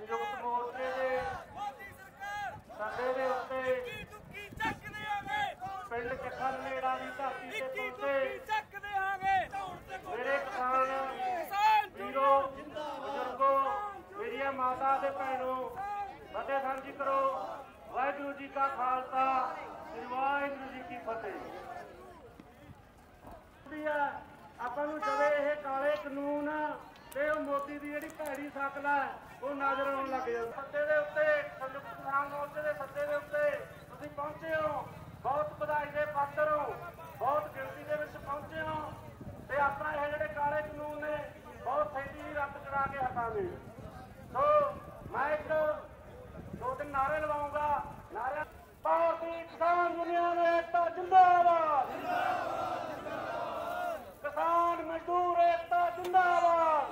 संयुक्त मोर्चे के सदे के उत्ते पिंड चक्खा नेड़ा की धरती से पहुंचे मेरे किसान वीरों बुजुर्गों मेरिया माता दे भैनों फतेह साझी करो। वाहिगुरू जी का खालसा श्री वाहिगुरू जी की फतेह। ਆਪਾਂ ਨੂੰ ਜਦੋਂ ਇਹ ਕਾਲੇ ਕਾਨੂੰਨ ਤੇ ਉਹ ਮੋਦੀ ਦੀ ਜਿਹੜੀ ਭੈੜੀ ਸ਼ਕਲ ਹੈ ਉਹ ਨਜ਼ਰ ਆਉਣ ਲੱਗ ਜਾਂਦਾ। ਸੱਦੇ ਦੇ ਉੱਤੇ ਸੰਯੁਕਤ ਕਿਸਾਨ ਮੋਰਚੇ ਦੇ ਸੱਦੇ ਦੇ ਉੱਤੇ ਤੁਸੀਂ ਪਹੁੰਚੇ ਹੋ, ਬਹੁਤ ਵਧਾਈ ਦੇ ਪਾਤਰ ਹੋ, ਬਹੁਤ ਗਿਣਤੀ ਦੇ ਵਿੱਚ ਪਹੁੰਚੇ ਹੋ ਤੇ ਆਪਣਾ ਇਹ ਜਿਹੜੇ ਕਾਲੇ ਕਾਨੂੰਨ ਨੇ ਬਹੁਤ ਛੇਤੀ ਹੀ ਰੱਦ ਕਰਾ ਕੇ ਹਟਾਂਗੇ। ਸੋ ਮੈਂ ਇੱਕ ਦੋ ਤਿੰਨ ਨਾਰੇ ਲਵਾਉਂਗਾ। ਨਾਰੇ ਭਾਰਤੀ ਕਿਸਾਨ ਯੂਨੀਅਨ ਏਕਤਾ ਜਿੰਦਾਬਾਦ, किसान मजदूर एकता जिंदाबाद,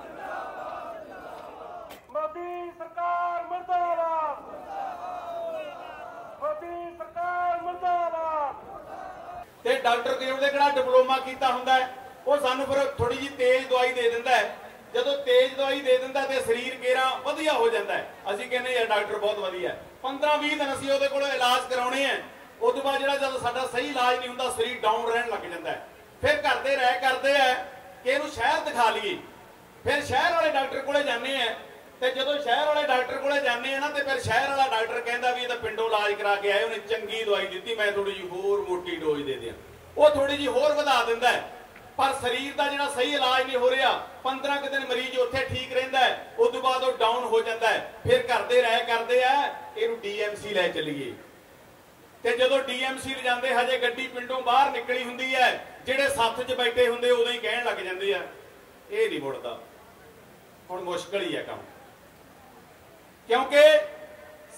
मोदी सरकार मुर्दाबाद, मोदी सरकार मुर्दाबाद। ते डॉक्टर कोल दे किहड़ा डिप्लोमा कीता हुंदा है ਉਹ ਸਾਨੂੰ ਫਿਰ ਥੋੜੀ ਜੀ ਤੇਜ਼ ਦਵਾਈ ਦੇ ਦਿੰਦਾ ਹੈ। ਜਦੋਂ ਤੇਜ਼ ਦਵਾਈ ਦੇ ਦਿੰਦਾ ਤੇ ਸਰੀਰ ਕੇਰਾ ਵਧੀਆ ਹੋ ਜਾਂਦਾ ਹੈ। ਅਸੀਂ ਕਹਿੰਦੇ ਯਾਰ ਡਾਕਟਰ ਬਹੁਤ ਵਧੀਆ ਹੈ। 15-20 ਦਿਨ ਅਸੀਂ ਉਹਦੇ ਕੋਲ ਇਲਾਜ ਕਰਾਉਣੇ ਆ। ਉਸ ਤੋਂ ਬਾਅਦ ਜਿਹੜਾ ਜਦੋਂ ਸਾਡਾ ਸਹੀ ਇਲਾਜ ਨਹੀਂ ਹੁੰਦਾ ਸਰੀਰ ਡਾਊਨ ਰਹਿਣ ਲੱਗ ਜਾਂਦਾ ਹੈ। फिर करते आ कि इहनूं शहर दिखा लीए। फिर शहर वाले डॉक्टर कोले जाने हैं ते जदों शहर वाले डॉक्टर कोले जाने हैं ना ते फिर शहर वाला डॉक्टर कहंदा भी इहदा पिंडों इलाज करा के आए, उन्हें चंगी दवाई दी, मैं थोड़ी जी होर मोटी डोज दे दियां, वो थोड़ी जी होर वधा दिंदा है। पर शरीर का जिहड़ा सही इलाज नहीं हो रहा। 15 दिन मरीज उत्थे ठीक रहिंदा है, उस तों बाद वो डाउन हो जाता है। फिर करते इहनूं DMC लै चलीए ते जदों DMC ले जांदे हजे गड्डी पिंडों बाहर निकली हुंदी है, ਜਿਹੜੇ ਸੱਥ 'ਚ ਬੈਠੇ ਹੁੰਦੇ ਉਦੋਂ ਹੀ ਕਹਿਣ ਲੱਗ ਜਾਂਦੇ ਆ ਇਹ ਨਹੀਂ ਮੁੜਦਾ। ਹੁਣ ਮੁਸ਼ਕਲ ਹੀ ਹੈ ਕੰਮ, ਕਿਉਂਕਿ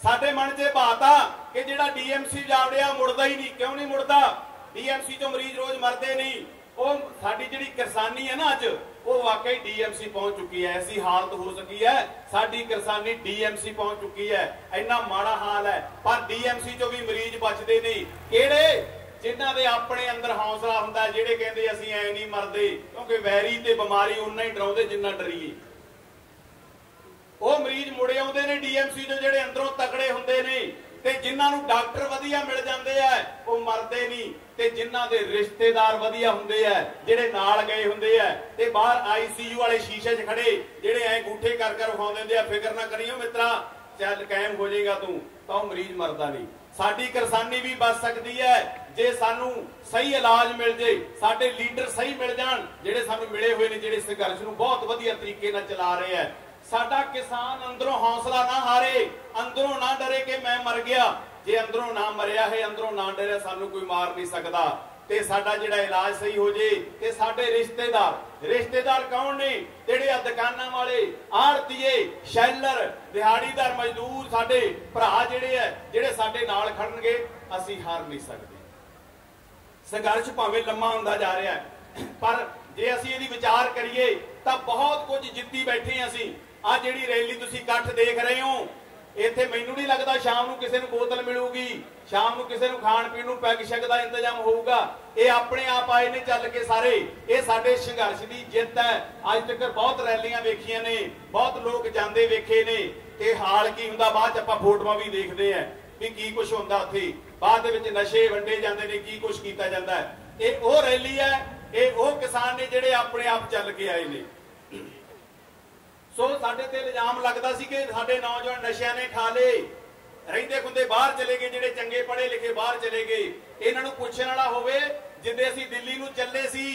ਸਾਡੇ ਮਨ 'ਚ ਬਾਤ ਆ ਕਿ ਜਿਹੜਾ DMC ਜਾਵੜਿਆ ਮੁੜਦਾ ਹੀ ਨਹੀਂ। ਕਿਉਂ ਨਹੀਂ ਮੁੜਦਾ? DMC 'ਚੋਂ ਮਰੀਜ਼ ਰੋਜ਼ ਮਰਦੇ ਨਹੀਂ। ਉਹ ਸਾਡੀ ਜਿਹੜੀ ਕਿਸਾਨੀ ਹੈ ਨਾ ਅੱਜ ਉਹ ਵਾਕਈ DMC ਪਹੁੰਚ ਚੁੱਕੀ ਹੈ। ਐਸੀ ਹਾਲਤ ਹੋ ਸਕੀ ਹੈ ਸਾਡੀ ਕਿਸਾਨੀ DMC ਪਹੁੰਚ ਚੁੱਕੀ ਹੈ। ਇੰਨਾ ਮਾੜਾ ਹਾਲ ਹੈ। ਪਰ DMC 'ਚੋਂ ਵੀ ਮਰੀਜ਼ ਬਚਦੇ ਨਹੀਂ। ਕਿਹੜੇ? जिन्हां दे अपने अंदर हौसला हुंदा, जिहड़े कहंदे असीं ऐ नहीं मरदे, क्योंकि वैरी ते बीमारी उन्ना ही डराउंदे जिन्ना डरीए। वो मरीज मुड़े आउंदे ने DMC जो जिहड़े अंदरों तगड़े हुंदे ने ते जिन्हां नूं डॉक्टर वधिया मिल जांदे आ वो मरदे नहीं। ते जिन्हां दे रिश्तेदार वधिया हुंदे आ, जिहड़े नाल गए हुंदे आ ते बाहर ICU वाले शीशे 'च खड़े जिहड़े ऐ अंगूठे कर विखाउंदे हुंदे आ, फिकर ना करियो मित्रा चल कायम हो जाएगा तू, तां मरीज मरदा नहीं। साडी किसानी भी बच सकती है जे सानू सही इलाज मिल जाए, साडे लीडर सही मिल जान जिहड़े सानू मिले हुए ने, जिहड़े संघर्ष नूं बहुत वधिया तरीके नाल चला रहे हैं। साडा किसान अंदरों हौसला ना हारे, अंदरों ना डरे कि मैं मर गया। जे अंदरों ना मरिया है, अंदरों ना डरे, सानू कोई मार नहीं सकता। ते साडा जिहड़ा इलाज सही हो जाए ते साडे रिश्तेदार कौन ने? जिहड़े आ दुकानां वाले, आड़तीए, शैलर, दिहाड़ीदार मजदूर, साडे भरा जिहड़े है जिहड़े साडे नाल खड़नगे, असीं हार नहीं सकदे। संघर्ष भावें लम्मा हुंदा जा रहा है पर जे असीं इहदी विचार करिए तां बहुत कुछ जित्ती बैठे हैं। असीं आ जिहड़ी रैली तुसीं इकट्ठ देख रहे हो, इत्थे मैनूं नहीं लगदा शाम नूं किसी नूं बोतल मिलूगी, शाम नूं किसी नूं खाण पीण नूं पैग शैग दा इंतजाम होऊगा। ये अपने आप आए ने चल के सारे, ये साडे संघर्ष दी जिੱਤ है। अज तक बहुत रैलियां वेखियां ने, बहुत लोग जांदे वेखे ने ते हाल की हुंदा बाद च आपां फोटोआं भी देखदे हैं भी की कुछ हुंदा उत्थे। बाद दे विच नशे वंडे जांदे ने, की कुछ कीता जांदा है। ये वो रैली है, ये वो किसान ने जिहड़े अपने आप चल के आए ने। सो साडे ते इल्जाम लगदा सी कि साडे नौजवान नशिਆਂ ने खा ले, रहिंदे खुंदे बाहर चले गए, जिहड़े चंगे पढ़े लिखे बाहर चले गए। इन्हां नूं पुछण वाला होवे जिद्दे असीं दिल्ली नूं चले सी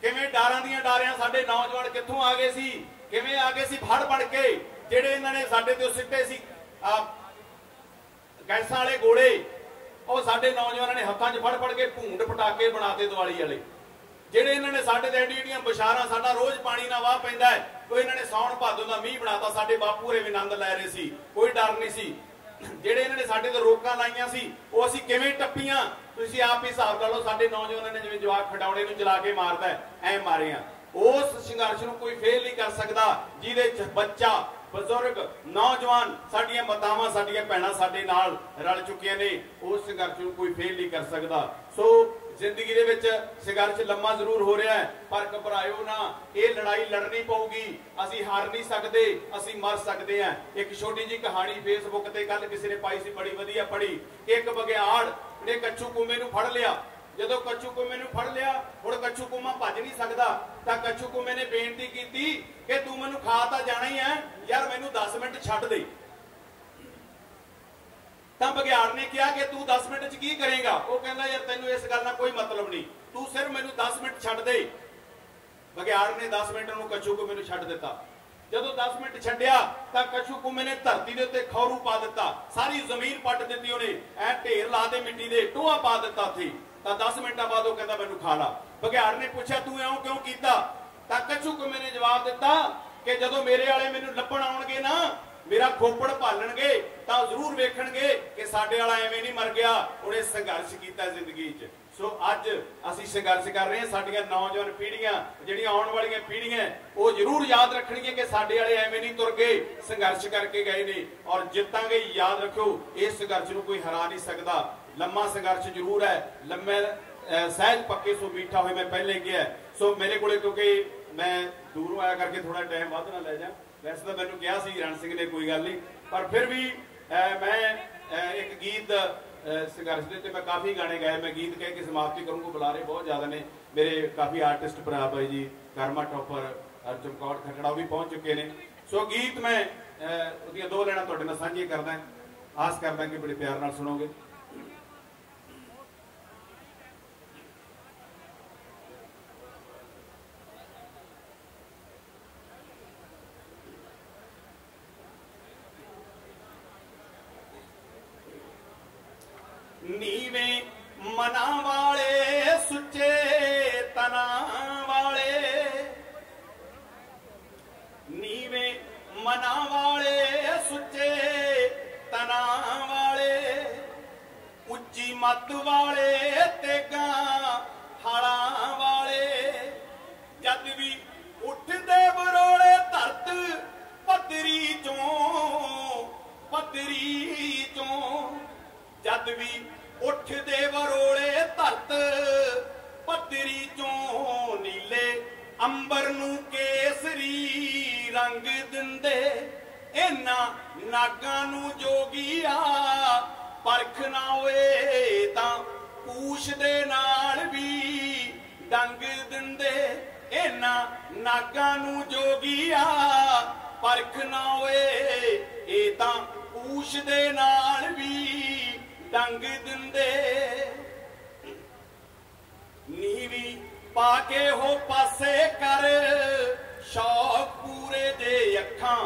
किवें डारां दीयां डारियां साडे नौजवान कित्थों आ गए सी, किवें आ गए सी फड़ के, जिहड़े इन्हां ने साडे ते सिੱਟੇ सी गैसां वाले गोले, ਉਹ ਸਾਡੇ ਨੌਜਵਾਨਾਂ ਨੇ ਹੱਥਾਂ 'ਚ ਫੜ ਕੇ ਭੂੰਡ ਪਟਾਕੇ ਬਣਾਤੇ ਦੀਵਾਲੀ ਵਾਲੇ। ਜਿਹੜੇ ਇਹਨਾਂ ਨੇ ਸਾਡੇ ਤੇ ਐਡੀਆਂ ਬਸ਼ਾਰਾਂ, ਸਾਡਾ ਰੋਜ਼ ਪਾਣੀ ਨਾਲ ਵਾਹ ਪੈਂਦਾ ਹੈ, ਕੋਈ ਇਹਨਾਂ ਨੇ ਸੌਣ ਭਾਦੋਂ ਦਾ ਮੀਂਹ ਬਣਾਤਾ। ਸਾਡੇ ਬਾਪੂ ਹੋਰੇ ਵੀ ਆਨੰਦ ਲੈ ਰਹੇ ਸੀ, ਕੋਈ ਡਰ ਨਹੀਂ ਸੀ। ਜਿਹੜੇ ਇਹਨਾਂ ਨੇ ਸਾਡੇ ਤੇ ਰੋਕਾਂ ਲਾਈਆਂ ਸੀ ਉਹ ਅਸੀਂ ਕਿਵੇਂ ਟੱਪੀਆਂ, ਤੁਸੀਂ ਆਪ ਹੀ ਹਿਸਾਬ ਲਾ ਲਓ। ਸਾਡੇ ਨੌਜਵਾਨਾਂ ਨੇ ਜਿਵੇਂ ਜਵਾਕ ਖਡਾਉਣੇ ਨੂੰ ਚਲਾ ਕੇ ਮਾਰਦਾ ਐ ਮਾਰੇ ਆ। उस संघर्ष को कोई फेल नहीं कर सकता जिहदे बच्चा बजुर्ग नौजवान साडियां मातावां साडियां भैणां साडे नाल रल चुकियां ने। उस संघर्ष को कोई फेल नहीं कर सकता। सो जिंदगी दे विच संघर्ष लम्मा जरूर हो रहा है, पर घबराओ ना, ये लड़ाई लड़नी पऊगी। असीं हार नहीं सकते, असीं मर सकते हैं। एक छोटी जी कहानी फेसबुक ते कल किसी ने पाई सी, बड़ी वधिया पढ़ी। एक बघियाड़ ने कच्छू कुमे नूं फड़ लिया। जदों कच्छू कुमे नूं फड़ लिया, हुण कच्छू कुमा भज नहीं सकदा, तां कच्छू कुमे ने बेनती कीती कि तूं मैनूं खा तां जाना ही है यार, मैनूं 10 मिनट छड्ड दे। ਤਾਂ ਬਘਿਆੜ ने कहा कि तू 10 मिनट च की करेगा? वो कहता यार तैनूं इस गल नाल कोई मतलब नहीं, तू सिर्फ मैनूं 10 मिनट छड्ड दे। बघियाड़ ने 10 मिनट नूं कच्छू कुमे नूं छड्ड दिता। जदों 10 मिनट छड्डिया तां कच्छू कुमे ने धरती दे उत्ते खौरू पा दिता, सारी जमीन पट दित्ती, उहने ऐ ढेर ला दे मिट्टी दे, टोआ पा दिता थी। तां 10 मिनटां बाद वो कहंदा मैनूं खा ला। बघियाड़ ने पूछा तू इउं क्यों कीता? तां कच्छू कुमे ने जवाब दिता कि जदों मेरे वाले मैनूं लभण आउणगे ना, मेरा खोपड़ भालणगे तां जरूर वेखणगे कि साडे वाला एवें नहीं मर गया, उहने संघर्ष कीता जिंदगी च। सो अज असीं संघर्ष कर रहे हैं, साडियां नौजवान पीढ़ियां जिहड़ियां आउण वालियां पीढ़ियां वो जरूर याद रखणगीਆਂ कि साडे वाले एवें नहीं तुर गए, संघर्ष करके गए ने और जितांगे। याद रखो इस संघर्ष नूं कोई हरा नहीं सकदा। लम्मा संघर्ष जरूर है, लम्मे सहज पक्के सो मीठा होए, मैं पहले गया। सो मेरे कोले क्योंकि मैं दूरों आया करके थोड़ा टाइम वध ना लै जा, वैसे तो मैंने कहा सी रण सिंह ने कोई गल नहीं, पर फिर भी मैं एक गीत संघर्ष के मैं काफ़ी गाने गाए, मैं गीत कह के समाप्ति करूँगा। बुलारे बहुत ज़्यादा ने, मेरे काफ़ी आर्टिस्ट भरा भाई जी कर्मा टॉपर चमकौर खटड़ा भी पहुँच चुके हैं। सो गीत मैं उसदियां 2 लाइनां तुहाडे नाल सांझियां करदा, आस करदा कि बड़े प्यार नाल सुनोगे। नीवे मना वाले सुचे तना वाले, नीवे मना वाले सुचे तना वाले, उच्ची मत वाले तेगा हाड़ा वाले, जद भी उठदे बरोले धरत पतरी चों, जद भी उठदे बरोले धरत पतरी चों, नीले अंबर नूं केसरी रंग दिंदे, इन्हां नागां नूं जोगिया परख ना होए तां पूछ दे नाल भी डंग दिंदे, इन्हां नागां नूं जोगिया परख ना होए तां पूछ दे नाल भी डंग दिंदे। नीवी पाके हो पासे कर शौक पूरे दे, अखां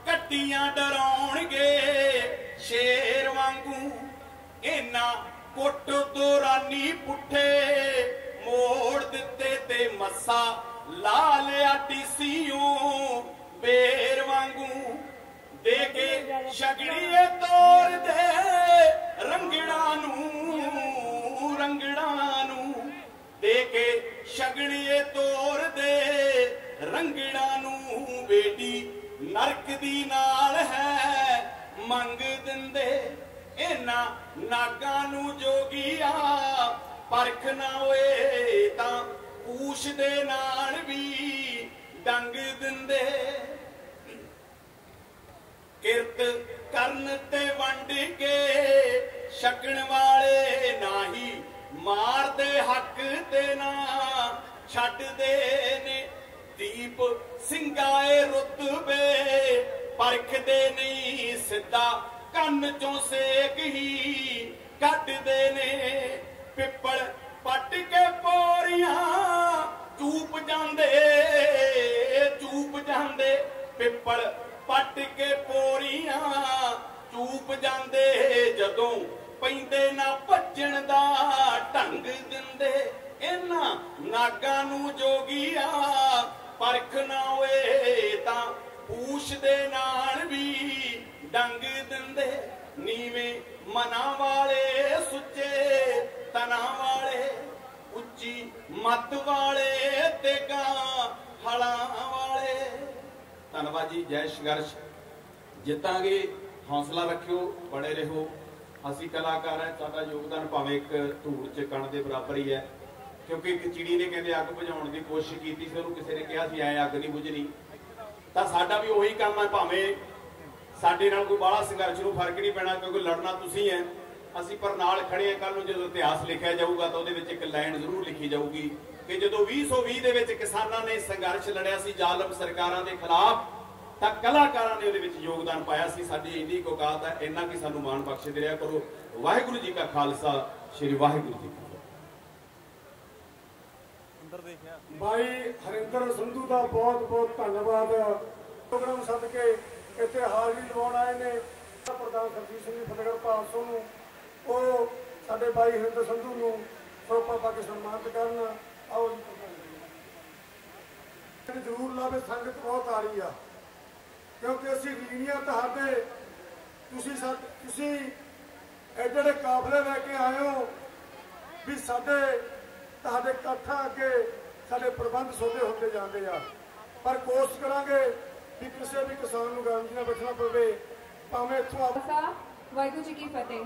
कट्टियां डराउणगे शेर वांगू, इन्हां कुट दोरानी पुठे मोड़ दिते ते मस्सा ला लिया टीसीओ बेर वांगू, दे के छगड़िए तोड़ दे रंगड़ा नूं, दे के छगड़िए तोड़ दे रंगड़ा नूं, बेटी नरक दी नाल है मंग दिंदे, इन्हां नागां नूं जोगिया परख ना होए तां पूछ दे नाल भी डंग दिंदे। किरत करन ते वंड के छकण वाले, नाही मार दे हक ते ना छड्ड दे ने, दीप सिंगाए रुतबे परख दे नहीं, सिद्धा कन्न चों सेक ही कट दे ने, पिपल पट के पोरियां चूप जांदे, पिपल पट के पोरियां चूप जांदे, जदों पैंदे ना भज्जण दा ढंग दिंदे, इन्हां नागां नूं जोगिया परख ना होए तां पूछ दे नाल भी डंग दिंदे। नीवे मना वाले सुचे तना वाले, उच्ची मत वाले तेगा हला वाले। धन्नवाद जी, जय संघर्ष, जितांगे, हौसला रखियो, बड़े रहो। ਅਸੀਂ ਕਲਾਕਾਰ ਹੈ, ਸਾਡਾ ਯੋਗਦਾਨ ਭਾਵੇਂ ਇੱਕ ਧੂੜ ਚ ਕਣ ਦੇ ਬਰਾਬਰ ਹੀ ਹੈ, ਕਿਉਂਕਿ ਇੱਕ ਚਿੜੀ ਨੇ ਕਹਿੰਦੇ ਅੱਗ ਬੁਝਾਉਣ ਦੀ ਕੋਸ਼ਿਸ਼ ਕੀਤੀ ਸੀ, ਉਹਨੂੰ ਕਿਸੇ ਨੇ ਕਿਹਾ ਸੀ ਐ ਅੱਗ ਨਹੀਂ ਬੁਝਣੀ, ਤਾਂ ਸਾਡਾ ਵੀ ਉਹੀ ਕੰਮ ਹੈ। ਭਾਵੇਂ ਸਾਡੇ ਨਾਲ ਕੋਈ ਬਾਹਲਾ ਸੰਘਰਸ਼ ਨੂੰ ਫਰਕ ਨਹੀਂ ਪੈਣਾ, ਕਿਉਂਕਿ ਲੜਨਾ ਤੁਸੀਂ ਹੈ, ਅਸੀਂ ਪਰ ਨਾਲ ਖੜੇ ਹਾਂ। ਕੱਲ ਨੂੰ ਜਦੋਂ ਇਤਿਹਾਸ ਲਿਖਿਆ ਜਾਊਗਾ ਤਾਂ ਉਹਦੇ ਵਿੱਚ ਇੱਕ ਲਾਈਨ ਜ਼ਰੂਰ ਲਿਖੀ ਜਾਊਗੀ ਕਿ ਜਦੋਂ 2020 ਦੇ ਵਿੱਚ ਕਿਸਾਨਾਂ ਨੇ ਸੰਘਰਸ਼ ਲੜਿਆ ਸੀ ਜ਼ਾਲਮ ਸਰਕਾਰਾਂ ਦੇ ਖਿਲਾਫ, ਤਾਂ ਕਲਾਕਾਰਾਂ ਨੇ ਉਹਦੇ ਵਿੱਚ ਯੋਗਦਾਨ ਪਾਇਆ ਸੀ। ਸਾਡੀ ਇੰਨੀ ਕੁ ਔਕਾਤ ਹੈ, ਇੰਨਾ ਕਿ ਸਾਨੂੰ ਮਾਣ ਬਖਸ਼ਦੇ ਰਿਹਾ ਕਰੋ। ਵਾਹਿਗੁਰੂ ਜੀ ਕਾ ਖਾਲਸਾ, ਸ਼੍ਰੀ ਵਾਹਿਗੁਰੂ ਜੀ ਕੀ ਫਤਿਹ। भाई हरिंदर संधू का बहुत बहुत धन्यवाद। प्रोग्राम सद के इतने हाजिरी लवाउण आए ने प्रधान सरजीत सिंह फतेहगढ़ भालसो नूं, वो साडे भाई हरिंदर संधू नूं सरोपा पा के सन्मानित करन। आओ जी जरूर लावे, संगत बहुत आ रही है, क्योंकि असीं रीणियां तुहाडे तुसीं एडे काफले लैके आए हो भी साडे ਤੁਹਾਡੇ ਇਕੱਠਾਂ ਅੱਗੇ ਸਾਡੇ ਪ੍ਰਬੰਧ ਸੋਧੇ ਹੁੰਦੇ ਜਾਂਦੇ ਆ, ਪਰ ਕੋਸ਼ਿਸ਼ ਕਰਾਂਗੇ ਵੀ ਕਿਸੇ ਵੀ ਕਿਸਾਨ ਨੂੰ ਗਰਮੀ ਨਾਲ ਬੈਠਣਾ ਪਵੇ, ਭਾਵੇਂ ਇੱਥੋਂ ਵਾਹਿਗੁਰੂ ਜੀ ਕੀ ਫਤਿਹ।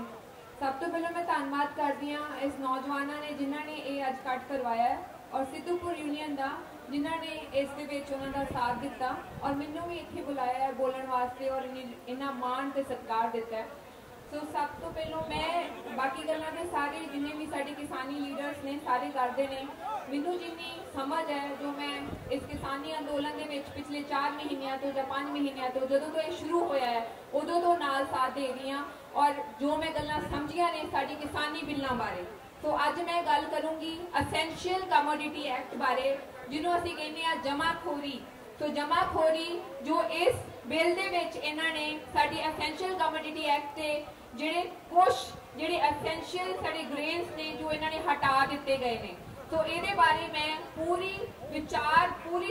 ਸਭ ਤੋਂ ਪਹਿਲਾਂ ਮੈਂ ਧੰਨਵਾਦ ਕਰਦੀ ਹਾਂ ਇਸ ਨੌਜਵਾਨਾਂ ਨੇ ਜਿਨ੍ਹਾਂ ਨੇ ਇਹ ਅੱਜ ਕੱਟ ਕਰਵਾਇਆ ਹੈ, ਔਰ ਸਿੱਧੂਪੁਰ ਯੂਨੀਅਨ ਦਾ ਜਿਨ੍ਹਾਂ ਨੇ ਇਸ ਦੇ ਵਿੱਚ ਉਹਨਾਂ ਦਾ ਸਾਥ ਦਿੱਤਾ ਔਰ ਮੈਨੂੰ ਵੀ ਇੱਥੇ ਬੁਲਾਇਆ ਹੈ ਬੋਲਣ ਵਾਸਤੇ ਔਰ ਇਹਨਾਂ ਮਾਣ ਤੇ ਸਤਿਕਾਰ ਦਿੱਤਾ ਹੈ। ਸੋ ਸਭ ਤੋਂ ਪਹਿਲਾਂ ਮੈਂ ਬਾਕੀ ਗੱਲਾਂ ਦੇ ਸਾਰੇ ਜਿੰਨੇ ਵੀ ਸਾਡੇ ਕਿਸਾਨੀ ਲੀਡਰਸ ਨੇ ਸਾਰੇ ਕਰਦੇ ਨੇ, ਮੈਨੂੰ ਜਿੰਨੀ ਸਮਝ ਹੈ ਜੋ ਮੈਂ ਇਸ ਕਿਸਾਨੀ ਅੰਦੋਲਨ ਦੇ ਵਿੱਚ ਪਿਛਲੇ 4 ਮਹੀਨਿਆਂ ਤੋਂ ਜਾਂ 5 ਮਹੀਨਿਆਂ ਤੋਂ ਜਦੋਂ ਤੋਂ ਇਹ ਸ਼ੁਰੂ ਹੋਇਆ ਹੈ ਉਦੋਂ ਤੋਂ ਨਾਲ ਸਾਥ ਦੇ ਰਹੀ ਹਾਂ, ਔਰ ਜੋ ਮੈਂ ਗੱਲਾਂ ਸਮਝੀਆਂ ਨੇ ਸਾਡੀ ਕਿਸਾਨੀ ਬਿੱਲਾਂ ਬਾਰੇ। ਸੋ ਅੱਜ ਮੈਂ ਗੱਲ ਕਰੂੰਗੀ ਅਸੈਂਸ਼ੀਅਲ ਕਮੋਡਿਟੀ ਐਕਟ ਬਾਰੇ, ਜਿਹਨੂੰ ਅਸੀਂ ਕਹਿੰਦੇ ਆ ਜਮਾਖੋਰੀ। ਸੋ ਜਮਾਖੋਰੀ ਜੋ ਇਸ ਬਿੱਲ ਦੇ ਵਿੱਚ ਇਹਨਾਂ ਨੇ ਸਾਡੀ ਅਸੈਂਸ਼ੀਅਲ ਕਮੋਡਿਟੀ ਐਕਟ ਤੇ ਜਿਹੜੇ ਅਸੈਂਸ਼ੀਅਲ ਸਾਡੇ ਗ੍ਰੇਨਸ ਨੇ ਜੋ ਇਹਨਾਂ ਨੇ ਹਟਾ ਦਿੱਤੇ ਗਏ ਨੇ। ਸੋ ਇਹਦੇ ਬਾਰੇ ਮੈਂ ਪੂਰੀ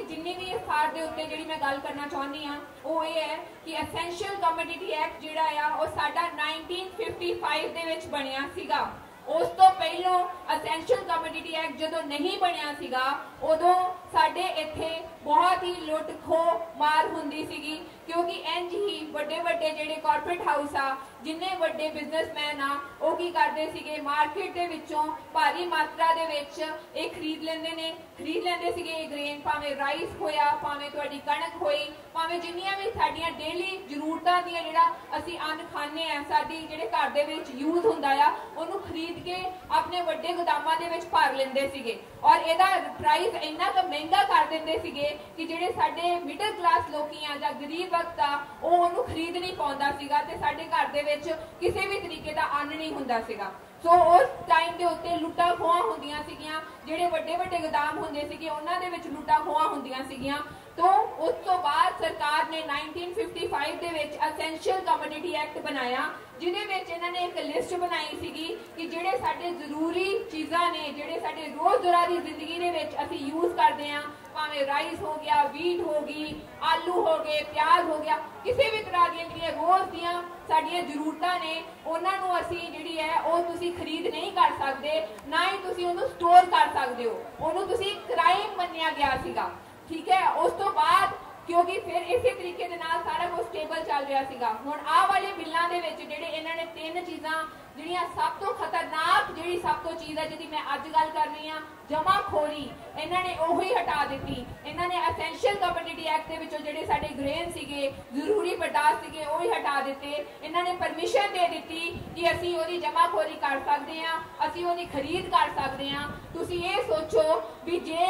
ਜਿੰਨੀ ਵੀ ਇਸ ਸਾਰ ਦੇ ਉੱਤੇ ਜਿਹੜੀ ਮੈਂ ਗੱਲ ਕਰਨਾ ਚਾਹੁੰਦੀ ਹਾਂ ਉਹ ਇਹ ਹੈ ਕਿ ਅਸੈਂਸ਼ੀਅਲ ਕਮੋਡਿਟੀ ਐਕਟ ਜਿਹੜਾ ਆ ਉਹ ਸਾਡਾ 1955 ਦੇ ਵਿੱਚ ਬਣਿਆ ਸੀਗਾ। ਉਸ ਤੋਂ ਪਹਿਲਾਂ ਅਸੈਂਸ਼ੀਅਲ ਕਮੋਡਿਟੀ ਐਕਟ ਜਦੋਂ ਨਹੀਂ ਬਣਿਆ ਸੀਗਾ ਉਦੋਂ ਸਾਡੇ ਇੱਥੇ ਬਹੁਤ ਹੀ ਲੁੱਟ ਖੋਹ ਮਾਰ ਹੁੰਦੀ ਸੀਗੀ, ਕਿਉਂਕਿ ਇੰਜ ਹੀ ਵੱਡੇ ਜਿਹੜੇ ਕਾਰਪੋਰੇਟ ਹਾਊਸ ਆ, ਜਿੰਨੇ ਵੱਡੇ ਬਿਜ਼ਨਸਮੈਨ ਆ, ਉਹ ਕੀ ਕਰਦੇ ਸੀਗੇ ਮਾਰਕੀਟ ਦੇ ਵਿੱਚੋਂ ਭਾਰੀ ਮਾਤਰਾ ਦੇ ਵਿੱਚ ਇਹ ਖਰੀਦ ਲੈਂਦੇ ਸੀਗੇ ਇਹ ਗ੍ਰੇਨ, ਭਾਵੇਂ ਰਾਈਸ ਹੋਇਆ, ਭਾਵੇਂ ਤੁਹਾਡੀ ਕਣਕ ਹੋਈ, ਭਾਵੇਂ ਜਿੰਨੀਆਂ ਵੀ ਸਾਡੀਆਂ ਡੇਲੀ ਜ਼ਰੂਰਤਾਂ ਦੀਆਂ ਜਿਹੜਾ ਅਸੀਂ ਅੰਨ ਖਾਂਦੇ ਆ, ਸਾਡੀ ਜਿਹੜੇ ਘਰ ਦੇ ਵਿੱਚ ਯੂਜ਼ ਹੁੰਦਾ ਆ, ਉਹਨੂੰ ਖਰੀਦ ਕੇ ਆਪਣੇ ਵੱਡੇ ਗੋਦਾਮਾਂ ਦੇ ਵਿੱਚ ਭਰ ਲੈਂਦੇ ਸੀਗੇ ਔਰ ਇਹਦਾ ਪ੍ਰਾਈਸ ਇੰਨਾ ਕੁ ਮਹਿੰਗਾ ਕਰ ਦਿੰਦੇ ਸੀਗੇ ਕਿ ਜਿਹੜੇ ਸਾਡੇ ਮਿਡਲ ਕਲਾਸ ਲੋਕੀ ਆ ਜਾਂ ਗਰੀਬ ਵਕਤ ਆ ਉਹ ਉਹਨੂੰ ਖਰੀਦ ਨਹੀਂ ਪਾਉਂਦਾ ਸੀਗਾ ਤੇ ਸਾਡੇ ਘਰ ਦੇ ਵਿੱਚ ਕਿਸੇ ਵੀ ਤਰੀਕੇ ਦਾ ਅੰਨ ਨਹੀਂ ਹੁੰਦਾ ਸੀਗਾ। ਸੋ ਉਸ ਟਾਈਮ ਦੇ ਉੱਤੇ ਲੁੱਟਾਂ ਖੋਹਾਂ ਹੁੰਦੀਆਂ ਸੀਗੀਆਂ, ਜਿਹੜੇ ਵੱਡੇ ਗੋਦਾਮ ਹੁੰਦੇ ਸੀਗੇ ਉਹਨਾਂ ਦੇ ਵਿੱਚ ਲੁੱਟਾਂ ਖੋਹਾਂ ਹੁੰਦੀਆਂ ਸੀਗੀਆਂ। तो उस तो बाद सरकार ने 1955 ਦੇ ਵਿੱਚ ਅਸੈਂਸ਼ੀਅਲ ਕਮੋਡਿਟੀ ਐਕਟ ਬਣਾਇਆ, ਜਿਹਦੇ ਵਿੱਚ ਇਹਨਾਂ ਨੇ ਇੱਕ ਲਿਸਟ ਬਣਾਈ ਸੀਗੀ ਕਿ ਜਿਹੜੇ ਸਾਡੇ ਜ਼ਰੂਰੀ ਚੀਜ਼ਾਂ ਨੇ, ਜਿਹੜੇ ਸਾਡੇ ਰੋਜ਼ਮर्रा ਦੀ ਜ਼ਿੰਦਗੀ ਦੇ ਵਿੱਚ ਅਸੀਂ ਯੂਜ਼ ਕਰਦੇ ਹਾਂ, ਭਾਵੇਂ ਰਾਈਸ ਹੋ ਗਿਆ, ਵੀਟ ਹੋ ਗਈ, ਆਲੂ ਹੋ ਗਏ, ਪਿਆਜ਼ ਹੋ ਗਿਆ, ਕਿਸੇ ਵੀ ਤਰ੍ਹਾਂ ਦੀਆਂ ਜਿਹੜੀਆਂ ਰੋਜ਼ ਦੀਆਂ ਸਾਡੀਆਂ ਜ਼ਰੂਰਤਾਂ ਨੇ ਉਹਨਾਂ ਨੂੰ ਅਸੀਂ ਜਿਹੜੀ ਹੈ ਉਹ ਤੁਸੀਂ ਖਰੀਦ ਨਹੀਂ ਕਰ ਸਕਦੇ, ਨਾ ਹੀ ਤੁਸੀਂ ਉਹਨੂੰ ਸਟੋਰ ਕਰ ਸਕਦੇ ਹੋ, ਉਹਨੂੰ ਤੁਸੀਂ ਕ੍ਰਾਈਮ ਮੰਨਿਆ ਗਿਆ ਸੀਗਾ। ठीक है, उस तो बाद क्योंकि फिर इसी तरीके दे नाल सारा कुछ स्टेबल चल रहा सीगा। हुण आ वाले बिल्लां दे विच जिहड़े इन्हां ने 3 चीज़ां जिहड़ियां सब तो खतरनाक जिहड़ी सब तो चीज़ है जिहदी मैं अज गल कर रही हां, जमाखोरी, इन्हां ने ओही हटा दित्ती। इन्हां ने एसेंशियल कमोडिटी एक्ट दे विचों जिहड़े साडे ग्रेन सीगे, जरूरी पदार्थ सीगे, ओही हटा दित्ते। इन्हां ने परमिशन दे दित्ती कि असीं ओहदी जमाखोरी कर सकदे हां, असीं ओहदी खरीद कर सकदे हां। तुसीं इह सोचो भी जे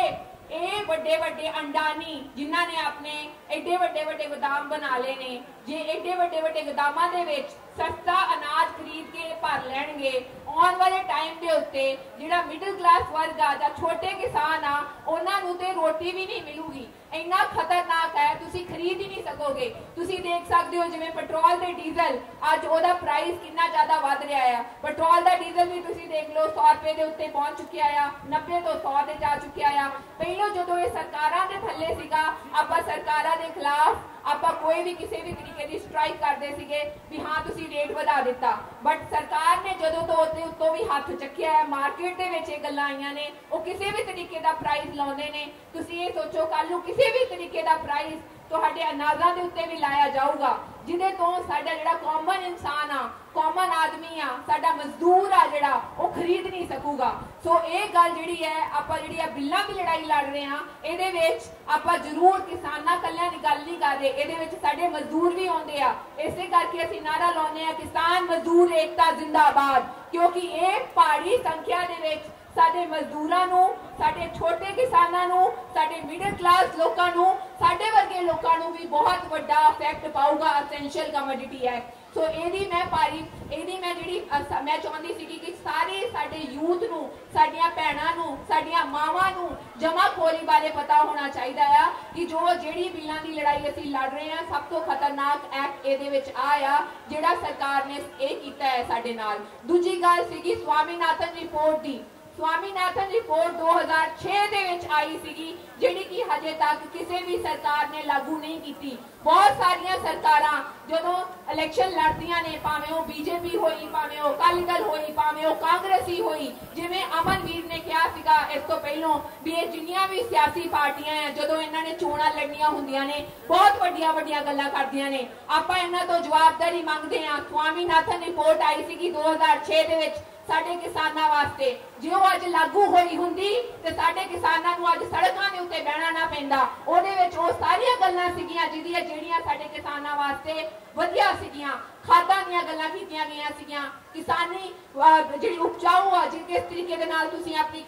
ਇਹ ਵੱਡੇ ਅੰਡਾਨੀ ਜਿਨ੍ਹਾਂ ਨੇ ਆਪਣੇ ਐਡੇ ਵੱਡੇ ਗੋਦਾਮ ਬਣਾ ਲਏ ਨੇ, ਜੇ ਐਡੇ ਵੱਡੇ ਗੋਦਾਮਾਂ ਦੇ ਵਿੱਚ ਸਸਤਾ ਅਨਾਜ ਖਰੀਦ ਕੇ ਭਰ ਲੈਣਗੇ, ਆਉਣ ਵਾਲੇ ਟਾਈਮ ਦੇ ਉੱਤੇ ਜਿਹੜਾ ਮਿਡਲ ਕਲਾਸ ਵਰਗ ਆ ਜਾਂ ਛੋਟੇ ਕਿਸਾਨ ਆ ਉਹਨਾਂ ਨੂੰ ਤੇ ਰੋਟੀ ਵੀ ਨਹੀਂ ਮਿਲੂਗੀ। ਇੰਨਾ ਖਤਰਨਾਕ ਹੈ, ਤੁਸੀਂ ਖਰੀਦ ਹੀ ਨਹੀਂ ਸਕੋਗੇ। ਤੁਸੀਂ ਦੇਖ ਸਕਦੇ ਹੋ ਜਿਵੇਂ ਪੈਟਰੋਲ ਤੇ ਡੀਜ਼ਲ ਅੱਜ ਉਹਦਾ ਪ੍ਰਾਈਸ ਕਿੰਨਾ ਜ਼ਿਆਦਾ ਵੱਧ ਰਿਹਾ ਆ। ਪੈਟਰੋਲ ਦਾ ਡੀਜ਼ਲ ਵੀ ਤੁਸੀਂ ਦੇਖ ਲਓ 100 ਰੁਪਏ ਦੇ ਉੱਤੇ ਪਹੁੰਚ ਚੁੱਕਿਆ ਆ, 90 ਤੋਂ 100 ਤੇ ਜਾ ਚੁੱਕਿਆ ਆ। ਪਹਿਲਾਂ ਜਦੋਂ ਇਹ ਸਰਕਾਰਾਂ ਦੇ ਥੱਲੇ ਸੀਗਾ, ਆਪਾਂ ਸਰਕਾਰਾਂ ਦੇ ਖਿਲਾਫ ਆਪਾਂ ਕੋਈ ਵੀ ਕਿਸੇ ਵੀ ਤਰੀਕੇ ਦੀ ਸਟ੍ਰਾਈਕ ਕਰਦੇ ਸੀਗੇ ਵੀ ਹਾਂ ਤੁਸੀਂ ਰੇਟ ਵਧਾ ਦਿੱਤਾ, ਬਟ ਸਰਕਾਰ ਨੇ ਜਦੋਂ ਤੋਂ ਉਹਦੇ ਉੱਤੋਂ ਵੀ ਹੱਥ ਚੱਕਿਆ ਹੈ, ਮਾਰਕੀਟ ਦੇ ਵਿੱਚ ਇਹ ਗੱਲਾਂ ਆਈਆਂ ਨੇ, ਉਹ ਕਿਸੇ ਵੀ ਤਰੀਕੇ ਦਾ ਪ੍ਰਾਈਸ ਲਾਉਂਦੇ ਨੇ। ਤੁਸੀਂ ਇਹ ਸੋਚੋ ਕੱਲ ਨੂੰ ਕਿਸੇ ਵੀ ਤਰੀਕੇ ਦਾ ਪ੍ਰਾਈਸ ਤੁਹਾਡੇ ਅਨਾਜਾਂ ਦੇ ਉੱਤੇ ਵੀ ਲਾਇਆ ਜਾਊਗਾ ਜਿਹਦੇ ਤੋਂ ਸਾਡਾ ਜਿਹੜਾ ਕਾਮਨ ਇਨਸਾਨ ਆ, ਕਾਮਨ ਆਦਮੀ ਆ, ਸਾਡਾ ਮਜ਼ਦੂਰ ਆ ਜਿਹੜਾ ਉਹ ਖਰੀਦ ਨਹੀਂ ਸਕੂਗਾ। ਸੋ ਇਹ ਗੱਲ ਜਿਹੜੀ ਹੈ ਆਪਾਂ ਜਿਹੜੀ ਆ ਬਿੱਲਾਂ ਦੀ ਲੜਾਈ ਲੜ ਰਹੇ ਹਾਂ, ਇਹਦੇ ਵਿੱਚ ਆਪਾਂ ਜ਼ਰੂਰ ਕਿਸਾਨਾਂ ਕੱਲਿਆਂ ਦੀ ਗੱਲ ਨਹੀਂ ਕਰ ਰਹੇ, ਇਹਦੇ ਵਿੱਚ ਸਾਡੇ ਮਜ਼ਦੂਰ ਵੀ ਆਉਂਦੇ ਆ। ਇਸੇ ਕਰਕੇ ਅਸੀਂ ਨਾਰਾ ਲਾਉਂਦੇ ਆ ਕਿਸਾਨ ਮਜ਼ਦੂਰ ਏਕਤਾ ਜ਼ਿੰਦਾਬਾਦ, ਕਿਉਂਕਿ ਇਹ ਪਹਾੜੀ ਸੰਖਿਆ ਦੇ ਵਿੱਚ ਸਾਡੇ ਮਜ਼ਦੂਰਾਂ ਨੂੰ, ਸਾਡੇ ਛੋਟੇ ਕਿਸਾਨਾਂ ਨੂੰ, ਸਾਡੇ ਮਿਡਲ ਕਲਾਸ ਲੋਕਾਂ ਨੂੰ, ਸਾਡੇ ਵਰਗੇ ਲੋਕਾਂ ਨੂੰ ਵੀ ਬਹੁਤ ਵੱਡਾ ਇਫੈਕਟ ਪਾਊਗਾ ਅਸੈਂਸ਼ੀਅਲ ਕਮੋਡਿਟੀ ਐਕਟ। ਸੋ ਇਹਦੀ ਮੈਂ ਜਿਹੜੀ ਮੈਂ ਚਾਹੁੰਦੀ ਸੀ ਕਿ ਸਾਰੇ ਸਾਡੇ ਯੂਥ ਨੂੰ, ਸਾਡੀਆਂ ਭੈਣਾਂ ਨੂੰ, ਸਾਡੀਆਂ ਮਾਵਾਂ ਨੂੰ ਜਮਾਖੋਰੀ ਬਾਰੇ ਪਤਾ ਹੋਣਾ ਚਾਹੀਦਾ ਆ ਕਿ ਜਿਹੜੀ ਬਿੱਲਾਂ ਦੀ ਲੜਾਈ ਅਸੀਂ ਲੜ ਰਹੇ ਹਾਂ, ਸਭ ਤੋਂ ਖਤਰਨਾਕ ਐਕਟ ਇਹਦੇ ਵਿੱਚ ਆ ਜਿਹੜਾ ਸਰਕਾਰ ਨੇ ਇਹ ਕੀਤਾ ਹੈ ਸਾਡੇ ਨਾਲ। ਦੂਜੀ ਗੱਲ ਸੀਗੀ ਸਵਾਮੀਨਾਥਨ ਰਿਪੋਰਟ ਦੀ। ਸਵਾਮੀਨਾਥਨ ਰਿਪੋਰਟ 2006 ਦੇ ਵਿੱਚ ਆਈ ਸੀਗੀ, ਜਿਹੜੀ ਕਿ ਹਜੇ ਤੱਕ ਕਿਸੇ ਵੀ ਸਰਕਾਰ ਨੇ ਲਾਗੂ ਨਹੀਂ ਕੀਤੀ। ਬਹੁਤ ਸਾਰੀਆਂ ਸਰਕਾਰਾਂ ਜਦੋਂ ਇਲੈਕਸ਼ਨ ਲੜਦੀਆਂ ਨੇ, ਭਾਵੇਂ ਉਹ ਬੀਜੇਪੀ ਹੋਈ, ਭਾਵੇਂ ਉਹ ਅਕਾਲੀ ਦਲ ਹੋਈ, ਭਾਵੇਂ ਉਹ ਕਾਂਗਰਸੀ ਹੋਈ, ਜਿਵੇਂ ਅਮਨਵੀਰ ਨੇ ਕਿਹਾ ਸੀਗਾ ਇਸ ਤੋਂ ਪਹਿਲਾਂ ਵੀ ਇਹ ਜਿੰਨੀਆਂ ਵੀ ਸਿਆਸੀ ਪਾਰਟੀਆਂ ਆ, ਜਦੋਂ ਇਹਨਾਂ ਨੇ ਚੋਣਾਂ ਲੜਨੀਆਂ ਹੁੰਦੀਆਂ ਨੇ ਬਹੁਤ ਵੱਡੀਆਂ ਵੱਡੀਆਂ ਗੱਲਾਂ ਕਰਦੀਆਂ ਨੇ। ਆਪਾਂ ਇਹਨਾਂ ਤੋਂ ਜਵਾਬਦਾਰੀ ਮੰਗਦੇ ਆ। ਸਵਾਮੀਨਾਥਨ ਰਿਪੋਰਟ ਆਈ ਸੀਗੀ 2006 ਦੇ ਵਿੱਚ ਸਾਡੇ ਕਿਸਾਨਾਂ ਵਾਸਤੇ, ਜੇ ਉਹ ਅੱਜ ਲਾਗੂ ਹੋਈ ਹੁੰਦੀ ਤੇ ਸਾਡੇ ਕਿਸਾਨਾਂ ਨੂੰ ਅੱਜ ਸੜਕਾਂ ਦੇ ਉੱਤੇ ਬਹਿਣਾ ਨਾ ਪੈਂਦਾ। ਉਹਦੇ ਵਿੱਚ ਉਹ ਸਾਰੀਆਂ ਗੱਲਾਂ ਸੀਗੀਆਂ ਜਿਹੜੀਆਂ ਸਾਡੇ ਕਿਸਾਨਾਂ ਵਾਸਤੇ ਵਧੀਆ ਸੀਗੀਆਂ। ਖਾਦਾਂ ਦੀਆਂ ਗੱਲਾਂ ਕੀਤੀਆਂ ਗਈਆਂ ਸੀਗੀਆਂ, ਕਿਸਾਨੀ ਜਿਹੜੀ ਉਪਜਾਊ ਆ, ਜਿਸ ਤਰੀਕੇ ਦੇ ਨਾਲ ਤੁਸੀਂ ਆਪਣੀ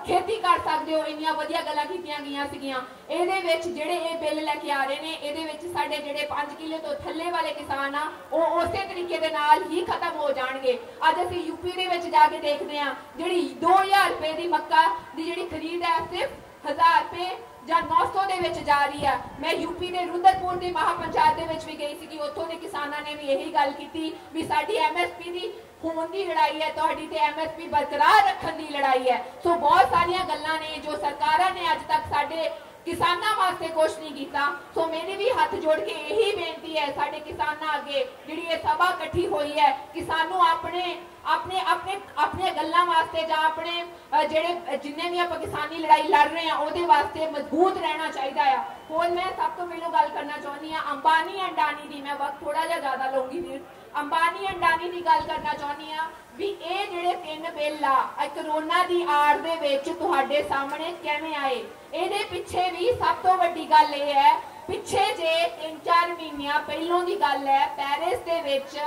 ਖੇਤੀ ਕਰ ਸਕਦੇ ਹੋ, ਇੰਨੀਆਂ ਵਧੀਆ ਗੱਲਾਂ ਕੀਤੀਆਂ ਗਈਆਂ ਸੀਗੀਆਂ। ਇਹਦੇ ਵਿੱਚ ਜਿਹੜੇ ਇਹ ਬਿੱਲ ਲੈ ਕੇ ਆ ਰਹੇ ਨੇ, ਇਹਦੇ ਵਿੱਚ ਸਾਡੇ ਜਿਹੜੇ 5 ਕਿੱਲੇ ਤੋਂ ਥੱਲੇ ਵਾਲੇ ਕਿਸਾਨ ਆ ਉਹ ਉਸੇ ਤਰੀਕੇ ਦੇ ਨਾਲ ਹੀ ਖਤਮ ਹੋ ਜਾਣਗੇ। ਅੱਜ ਅਸੀਂ ਯੂਪੀ ਦੇ ਵਿੱਚ ਜਾ ਕੇ ਦੇਖਦੇ ਆ, ਜਿਹੜੀ 2000 ਰੁਪਏ ਦੀ ਮੱਕਾ ਦੀ ਜਿਹੜੀ ਖਰੀਦ ਹੈ ਸਿਰਫ 1000 ਰੁਪਏ ਜਾਂ 900 ਦੇ ਵਿੱਚ ਜਾ ਰਹੀ ਹੈ। ਮੈਂ ਯੂਪੀ ਦੇ ਰੁਦਰਪੁਰ ਦੀ ਮਹਾਪੰਚਾਇਤ ਦੇ ਵਿੱਚ ਵੀ ਗਈ ਸੀ, ਉੱਥੋਂ ਦੇ ਕਿਸਾਨਾਂ ਨੇ ਵੀ ਇਹੀ ਗੱਲ ਕੀਤੀ ਵੀ ਸਾਡੀ MSP ਦੀ ਹੋਣ ਦੀ ਲੜਾਈ ਹੈ, ਤੁਹਾਡੀ ਤੇ MSP ਬਰਕਰਾਰ ਰੱਖਣ ਦੀ ਲੜਾਈ ਹੈ। ਸੋ ਬਹੁਤ ਸਾਰੀਆਂ ਗੱਲਾਂ ਨੇ ਜੋ ਸਰਕਾਰਾਂ ਨੇ ਅੱਜ ਤੱਕ ਸਾਡੇ ਕਿਸਾਨਾਂ ਵਾਸਤੇ ਕੁਝ ਨਹੀਂ ਕੀਤਾ। ਸੋ ਮੇਰੀ ਵੀ ਹੱਥ ਜੋੜ ਕੇ ਇਹੀ ਬੇਨਤੀ ਹੈ ਸਾਡੇ ਕਿਸਾਨਾਂ ਅੱਗੇ, ਜਿਹੜੀ ਇਹ ਸਭਾ ਇਕੱਠੀ ਹੋਈ ਹੈ, ਕਿ ਸਾਨੂੰ ਆਪਣੇ ਗੱਲਾਂ ਵਾਸਤੇ ਜਾਂ ਆਪਣੇ ਜਿਹੜੇ ਜਿੰਨੇ ਵੀ ਆਪਾਂ ਕਿਸਾਨੀ ਲੜਾਈ ਲੜ ਰਹੇ ਹਾਂ ਉਹਦੇ ਵਾਸਤੇ ਮਜ਼ਬੂਤ ਰਹਿਣਾ ਚਾਹੀਦਾ ਆ। ਹੁਣ ਮੈਂ ਸਭ ਤੋਂ ਪਹਿਲਾਂ ਗੱਲ ਕਰਨਾ ਚਾਹੁੰਦੀ ਹਾਂ ਅੰਬਾਨੀ ਅੰਡਾਨੀ ਦੀ। ਮੈਂ ਵਕਤ ਥੋੜਾ ਜਿਹਾ ਜ਼ਿਆਦਾ ਲਊਂਗੀ ਵੀਰ। ਅੰਬਾਨੀ ਅੰਡਾਨੀ ਦੀ ਗੱਲ ਕਰਨਾ ਚਾਹੁੰਦੀ ਹਾਂ ਵੀ ਇਹ ਜਿਹੜੇ 3 ਬਿੱਲ ਆ ਕਰੋਨਾ ਦੀ ਆੜ ਦੇ ਵਿੱਚ ਤੁਹਾਡੇ ਸਾਹਮਣੇ ਕਿਵੇਂ ਆਏ। ਇਹਦੇ ਪਿੱਛੇ ਵੀ ਸਭ ਤੋਂ ਵੱਡੀ ਗੱਲ ਇਹ ਹੈ, ਪਿੱਛੇ ਜੇ 3-4 ਮਹੀਨਿਆਂ ਪਹਿਲੋਂ ਦੀ ਗੱਲ ਹੈ, ਪੈਰਿਸ ਦੇ ਵਿੱਚ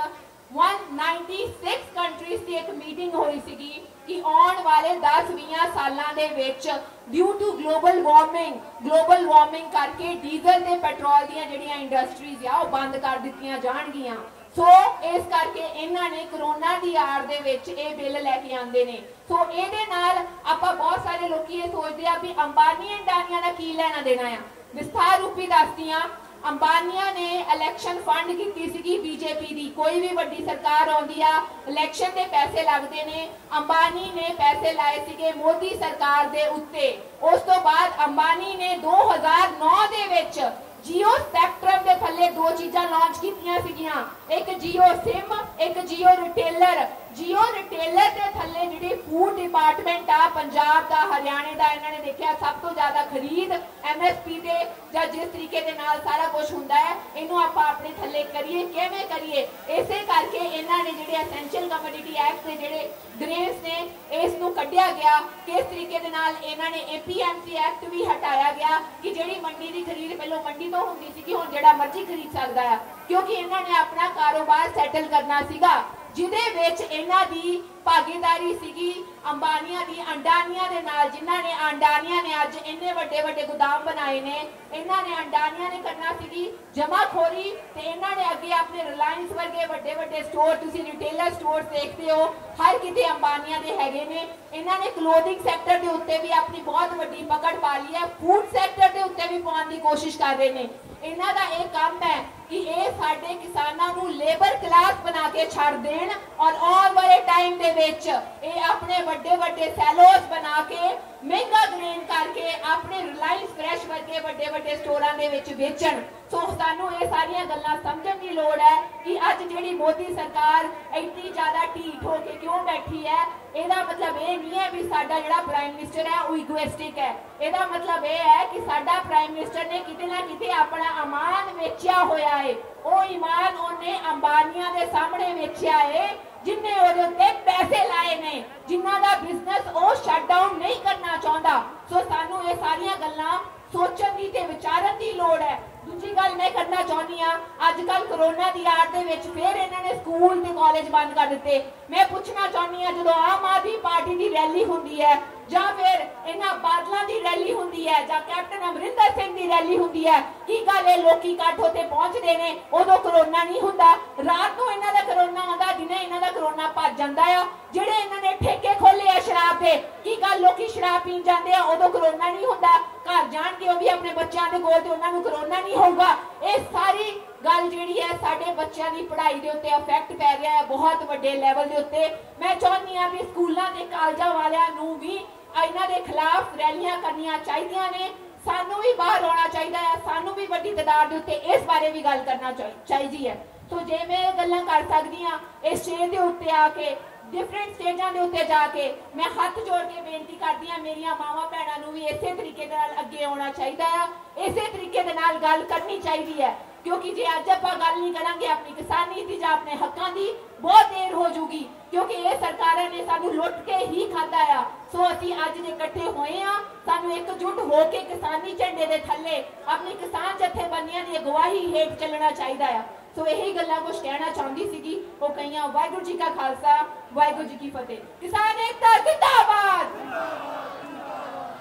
196 ਕੰਟਰੀਜ਼ ਦੀ ਇੱਕ ਮੀਟਿੰਗ ਹੋਈ ਸੀਗੀ ਕਿ ਆਉਣ ਵਾਲੇ 10-20 ਸਾਲਾਂ ਦੇ ਵਿੱਚ ਡਿਊ ਟੂ ਗਲੋਬਲ ਵਾਰਮਿੰਗ ਕਰਕੇ ਡੀਜ਼ਲ ਤੇ ਪੈਟਰੋਲ ਦੀਆਂ ਜਿਹੜੀਆਂ ਇੰਡਸਟਰੀਜ਼ ਆ ਉਹ ਬੰਦ ਕਰ ਦਿੱਤੀਆਂ ਜਾਣਗੀਆਂ। ਸੋ ਇਸ ਕਰਕੇ ਇਹਨਾਂ ਨੇ ਕਰੋਨਾ ਦੀ ਆੜ ਦੇ ਵਿੱਚ ਇਹ ਬਿੱਲ ਲੈ ਕੇ ਆਂਦੇ ਨੇ। ਸੋ ਇਹਦੇ ਨਾਲ ਆਪਾਂ ਬਹੁਤ ਸਾਰੇ ਲੋਕੀ ਇਹ ਸੋਚਦੇ ਆ ਵੀ ਅੰਬਾਨੀ ਅੰਡਾਨੀਆਂ ਦਾ ਕੀ ਲੈਣਾ ਦੇਣਾ ਆ। ਵਿਸਥਾਰ ਰੂਪੀ ਦੱਸਦੀਆਂ, ਅੰਬਾਨੀਆਂ ਨੇ ਇਲੈਕਸ਼ਨ ਫੰਡ ਕੀਤੀ ਸੀਗੀ ਬੀਜੇਪੀ ਦੀ। ਕੋਈ ਵੀ ਵੱਡੀ ਸਰਕਾਰ ਆਉਂਦੀ ਆ, ਇਲੈਕਸ਼ਨ ਦੇ ਪੈਸੇ ਲੱਗਦੇ ਨੇ। ਅੰਬਾਨੀ ਨੇ ਪੈਸੇ ਲਾਏ ਸੀਗੇ ਮੋਦੀ ਸਰਕਾਰ ਦੇ ਉੱਤੇ। ਉਸ ਤੋਂ ਬਾਅਦ ਅੰਬਾਨੀ ਨੇ 2009 ਦੇ ਵਿੱਚ जियो स्पेक्ट्रम के थले 2 चीज़ां लॉन्च कीतियां सीगियां, एक जियो सिम, एक जियो रिटेलर। जियो रिटेलर के थले जिहड़ी फूड डिपार्टमेंट आ पंजाब दा, हरियाणे दा, इन्होंने देखा सब तो ज्यादा खरीद MSP दे जां जिस तरीके दे नाल सारा कुछ हुंदा है, इनू आपां अपने थले करिए, किवें करिए। इसे करके इन्होंने जिहड़े एसेंशियल कमोडिटी एक्ट दे जिहड़े ग्रेस ने इस नू कढ़िया गया। किस तरीके दे नाल इन्होंने APMC एक्ट भी हटाया गया कि जिहड़ी मंडी की खरीद पहलों मंडी तो हुंदी सी कि हुण जिहड़ा मर्जी खरीद सकदा है, क्योंकि इन्होंने अपना कारोबार सैटल करना सीगा, जिहदे विच इन्हां दी भागीदारी सीगी अंबानिया दी अंडानिया दे नाल। जिन्हां ने अंडानिया ने अज इन्ने वड्डे वड्डे गोदाम बनाए ने, इन्हां ने अंडानिया ने करना सीगी जमाखोरी, ते इन्हां ने अगे अपने रिलायंस वर्गे वड्डे वड्डे स्टोर, तुसीं रिटेलर स्टोर देखते हो, हर किते अंबानिया दे हैगे ने। इन्हां ने क्लोथिंग सैक्टर दे उत्ते भी अपनी बहुत वड्डी पकड़ पा ली है, फूड सैक्टर दे उत्ते भी पाउण दी कोशिश कर रहे ने। इन्हां दा इह काम है कि ये साडे किसानां नूं लेबर क्लास बना के छड़ देण और आउण वाले टाइम दे विच ये अपने वड्डे वड्डे सैलोस बना के महंगा ग्रेन करके अपने रिलायंस फ्रैश वर्गे वड्डे वड्डे स्टोरां दे विच बेचण। सो सानू ये सारियां गल्लां समझण दी लोड़ है कि अज जिहड़ी मोदी सरकार इतनी ज्यादा ढीठ हो के क्यों बैठी है। ਇਹਦਾ मतलब ये नहीं है भी साडा जिहड़ा प्राइम मिनिस्टर है वो इगोइस्टिक है। ਇਹਦਾ मतलब ये है कि साडा प्राइम मिनिस्टर ने किते ना किते अपना अमान वेचिया होया है। ਉਹ ਈਮਾਨ ਉਹਨੇ ਅੰਬਾਨੀਆਂ ਦੇ ਸਾਹਮਣੇ ਵੇਚਿਆ ਏ, ਜਿਨ੍ਹਾਂ ਉਹਦੇ ਉੱਤੇ ਪੈਸੇ ਲਾਏ ਨੇ, ਜਿਨ੍ਹਾਂ ਦਾ ਬਿਜ਼ਨਸ ਉਹ ਸ਼ਟ ਡਾਊਨ ਨਹੀਂ ਕਰਨਾ ਚਾਹੁੰਦਾ। ਸੋ ਸਾਨੂੰ ਇਹ ਸਾਰੀਆਂ ਗੱਲਾਂ ਸੋਚਣ ਦੀ ਤੇ ਵਿਚਾਰਨ ਦੀ ਲੋੜ ਹੈ। दूजी गल मैं करना चाहती हाँ, अजकल कोरोना की आड़ दे विच फिर इन्होंने स्कूल ते कॉलेज बंद कर दिते। मैं पूछना चाहती हाँ, जो आम आदमी पार्टी की रैली होंदी है ਜਾਂ ਫਿਰ ਇਹਨਾਂ ਬਾਦਲਾਂ ਦੀ ਰੈਲੀ ਹੁੰਦੀ ਹੈ ਜਾਂ ਕੈਪਟਨ ਅਮਰਿੰਦਰ ਸਿੰਘ ਦੀ ਰੈਲੀ ਹੁੰਦੀ ਹੈ, ਕੀ ਗੱਲ ਇਹ ਲੋਕੀ ਇਕੱਠ ਉੱਤੇ ਪਹੁੰਚਦੇ ਨੇ, ਉਦੋਂ ਕਰੋਨਾ ਨਹੀਂ ਹੁੰਦਾ। ਰਾਤ ਨੂੰ ਇਹਨਾਂ ਦਾ ਕਰੋਨਾ ਆਉਂਦਾ, ਦਿਨੇ ਇਹਨਾਂ ਦਾ ਕਰੋਨਾ ਭੱਜ ਜਾਂਦਾ ਆ। ਜਿਹੜੇ ਇਹਨਾਂ ਨੇ ਠੇਕੇ ਖੋਲੇ ਆ ਸ਼ਰਾਬ ਦੇ, ਕੀ ਗੱਲ ਲੋਕੀ ਸ਼ਰਾਬ ਪੀਣ ਜਾਂਦੇ ਆ, ਉਦੋਂ ਕਰੋਨਾ ਨਹੀਂ ਹੁੰਦਾ। ਘਰ ਜਾਣਗੇ ਉਹ ਵੀ ਆਪਣੇ ਬੱਚਿਆਂ ਦੇ ਕੋਲ ਤੇ ਉਹਨਾਂ ਨੂੰ ਕਰੋਨਾ ਨਹੀਂ ਹੋਊਗਾ। ਇਹ ਸਾਰੀ ਗੱਲ ਜਿਹੜੀ ਹੈ ਸਾਡੇ ਬੱਚਿਆਂ ਦੀ ਪੜ੍ਹਾਈ ਦੇ ਉੱਤੇ ਇਫੈਕਟ ਪੈ ਰਿਹਾ ਹੈ ਬਹੁਤ ਵੱਡੇ ਲੈਵਲ ਦੇ ਉੱਤੇ। ਮੈਂ ਚਾਹੁੰਦੀ ਹਾਂ ਵੀ ਸਕੂਲਾਂ ਤੇ ਕਾਲਜਾਂ ਵਾਲਿਆਂ ਨੂੰ ਵੀ ਇਹਨਾਂ ਦੇ ਖਿਲਾਫ ਰੈਲੀਆਂ ਕਰਨੀਆਂ ਚਾਹੀਦੀਆਂ ਨੇ। ਸਾਨੂੰ ਵੀ ਬਾਹਰ ਆਉਣਾ ਚਾਹੀਦਾ ਹੈ, ਸਾਨੂੰ ਵੀ ਵੱਡੀ ਤਾਦਾਦ ਦੇ ਉੱਤੇ ਇਸ ਬਾਰੇ ਵੀ ਗੱਲ ਕਰਨਾ ਚਾਹੀਦੀ ਹੈ। ਸੋ ਜੇ ਮੈਂ ਇਹ ਗੱਲਾਂ ਕਰ ਸਕਦੀ ਹਾਂ ਇਸ ਸਟੇਜ ਦੇ ਉੱਤੇ ਆ ਕੇ, डिफरेंट स्टेजा के उत्ते जाके मैं हाथ जोड़ के बेनती करती हाँ, मेरिया मावां भैणां नूं भी इसे तरीके दे नाल अगे आउणा चाहीदा है, इसे तरीके दे नाल गल करनी चाहिदी है। क्योंकि जे अज आपां गल नहीं करांगे अपनी किसानी दी जां अपने हक्कां दी, बहुत देर हो जूगी। क्योंकि ये सरकारां ने सानू लुट के ही खादा आ। सो असीं अज जे इकट्ठे होए आ, सानू एकजुट होके किसानी झंडे दे थल्ले अपनी किसान जथेबंदियां दी अगवाई हेठ चलना चाहिदा है। सो यही गल्लां कुछ कहना चाहती सीगी, वो कईयां। वाहिगुरू जी का खालसा, वाहिगुरू जी की फतेह। किसान एकता जिंदाबाद,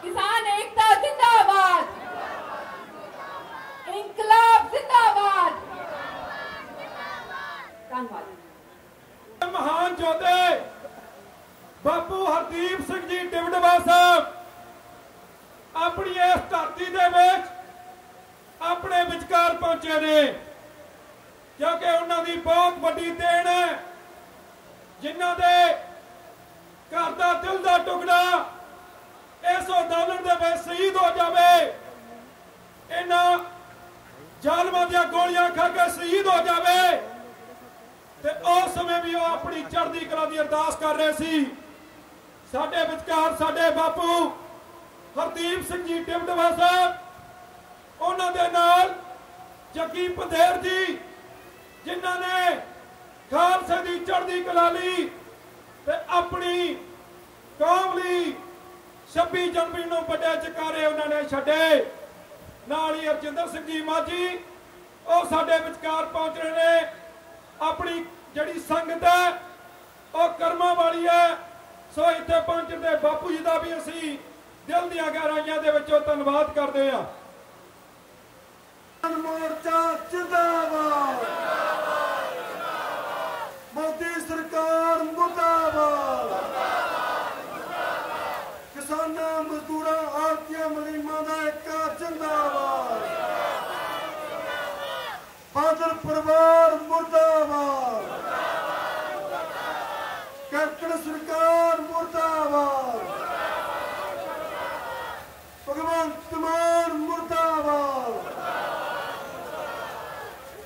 किसान एकता जिंदाबाद, इंकलाब जिंदाबाद। धन्यवाद। महान योद्धे बापू हरदीप सिंह जी टिबड़वा साहब अपनी इस धरती दे विच अपने विचकार पहुंचे ने, क्योंकि उन्होंने बहुत बड़ी देन है, जिन्हों के घर का दिल का टुकड़ा इस अंदोलन के विच शहीद हो जाए, इन्हां जालमां दीआं गोलियां खा के शहीद हो जाए, ते उस समय भी वो अपनी चढ़दी कला की अरदास कर रहे सी। साडे विचकार साडे बापू हरदीप सिंह जी टिबड़वा साहब, उन्हां दे नाल जग्गी पंधेर जी, जिन्हां ने खालसे दी चढ़दी कला लई ते अपनी कौम लई 26 जनवरी नूं बड़े जकारे उन्होंने छड्डे। नाल ही हरजिंदर सिंह जी माझी वो साडे विचकार पहुंच रहे ने। अपनी जिहड़ी संगत है वो कर्मां वाली है। सो इत्थे पहुंचदे बापू जी का भी असीं दिल दीआं गहराइयां दे विचों धन्नवाद करदे हां। मोर्चा जिंदाबाद, मोदी सरकार मुर्दाबाद, किसानां मजदूरां आड़तियां मलीमां दा इक्का जिंदाबाद, बादल परिवार मुर्दाबाद, कैप्टन सरकार मुर्दाबाद, भगवंत मान मुर्दाबाद,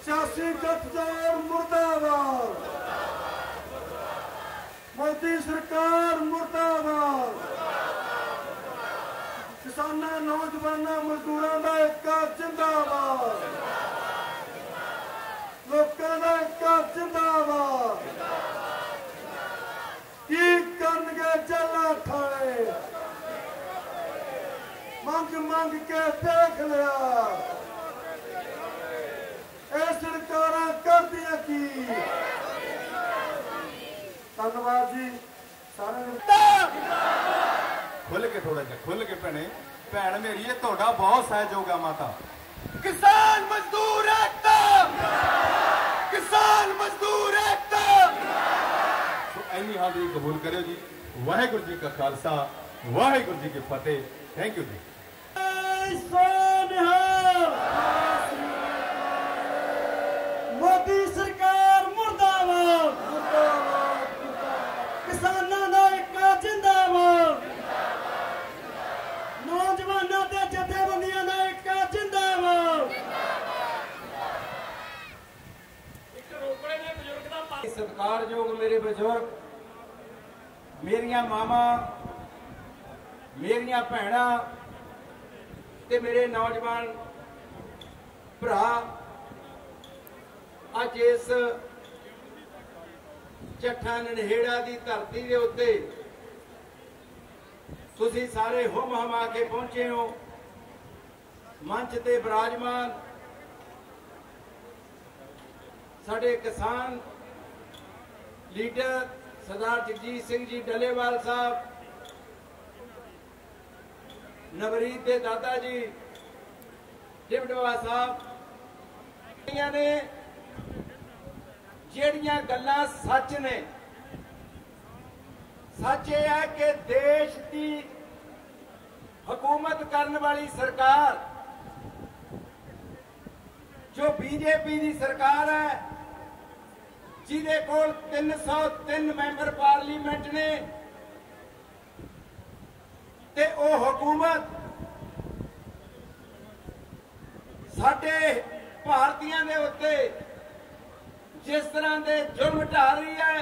सियासी गठजोड़ मुर्दाबाद, मोदी सरकार मुर्दाबाद, किसानां नौजवानां मजदूरां दा इक्का जिंदाबाद, लोकां दा इक्का जिंदाबाद। की करनगे जला ठाणे, मंग मंग के देख लिया, सरकारां करदियां की। धन्यवाद जी सारे। खुल के थोड़ा जिहा खुल के भैणे, भैन मेरी ये तुहाडा बहुत सहयोग है माता। किसान मजदूर एकता, किसान मजदूर एकता। तो इन्नी हाजिरी कबूल करो जी। वाहिगुरू जी का खालसा, वाहिगुरू जी की फतेह। थैंक यू जी। मोदी सरकार मुर्दाबाद, किसानां दा इक्का जिंदाबाद, नौजवानां ते जथेबंदियां दा इक्का जिंदाबाद। सत्कारयोग मेरे बुजुर्ग, मेरिया मामा, मेरिया भैणां ते मेरे नौजवान भरा, ਅੱਜ ਇਸ ਚੱਠਾ ਨਨਹੇੜਾ ਦੀ ਧਰਤੀ ਦੇ ਉੱਤੇ ਤੁਸੀਂ ਸਾਰੇ ਹੁਮ ਹਮਾ ਕੇ ਪਹੁੰਚੇ ਹੋ। ਮੰਚ ਤੇ ਵਿਰਾਜਮਾਨ ਸਾਡੇ ਕਿਸਾਨ ਲੀਡਰ ਸਰਦਾਰ ਜਗਜੀਤ ਸਿੰਘ ਜੀ ਡੱਲੇਵਾਲ ਸਾਹਿਬ, ਨਵਰੀਤ ਦੇ ਦਾਦਾ ਜੀ ਡਿਪਟਵਾ ਸਾਹਿਬ ਨੇ ਜਿਹੜੀਆਂ ਗੱਲਾਂ ਸੱਚ ਨੇ, सच यह है कि देश की हुकूमत करने वाली सरकार जो बीजेपी की सरकार है, जिहदे कोल 303 मैंबर पार्लीमेंट ने, ते ओ हुकूमत साडे भारतीयों के उत्ते जिस तरह के जुर्म ढा रही है,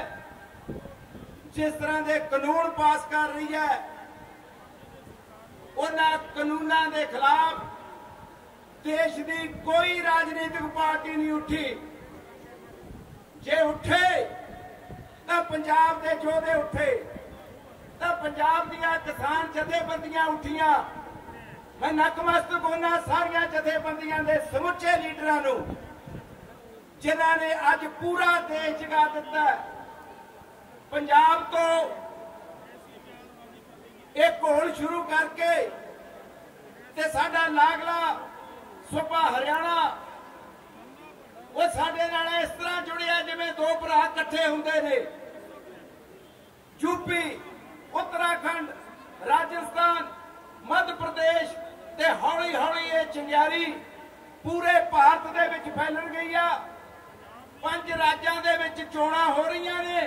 जिस तरह के कानून पास कर रही है, उन्होंने कानूनों के खिलाफ देश की कोई राजनीतिक पार्टी नहीं उठी। जे उठे तो पंजाब के जोधे उठे, तो पंजाब दियां किसान जथेबंदियां उठियां। मैं नतमस्तक होना सारिया जथेबंदियां दे समुचे लीडरां नूं जिन्हां ने अज पूरा देश जगा दिता। पंजाब तो एक घोल शुरू करके ते साडा लागला सूबा हरियाणा वो साडे नाल इस तरह जुड़िया जिवें दो भरा इकट्ठे हुंदे ने। यूपी, उत्तराखंड, राजस्थान, मध्य प्रदेश ते हौली हौली ये चिंगारी पूरे भारत दे विच फैल गई आ। 5 राज्यां दे विच चोणां हो रहीआं ने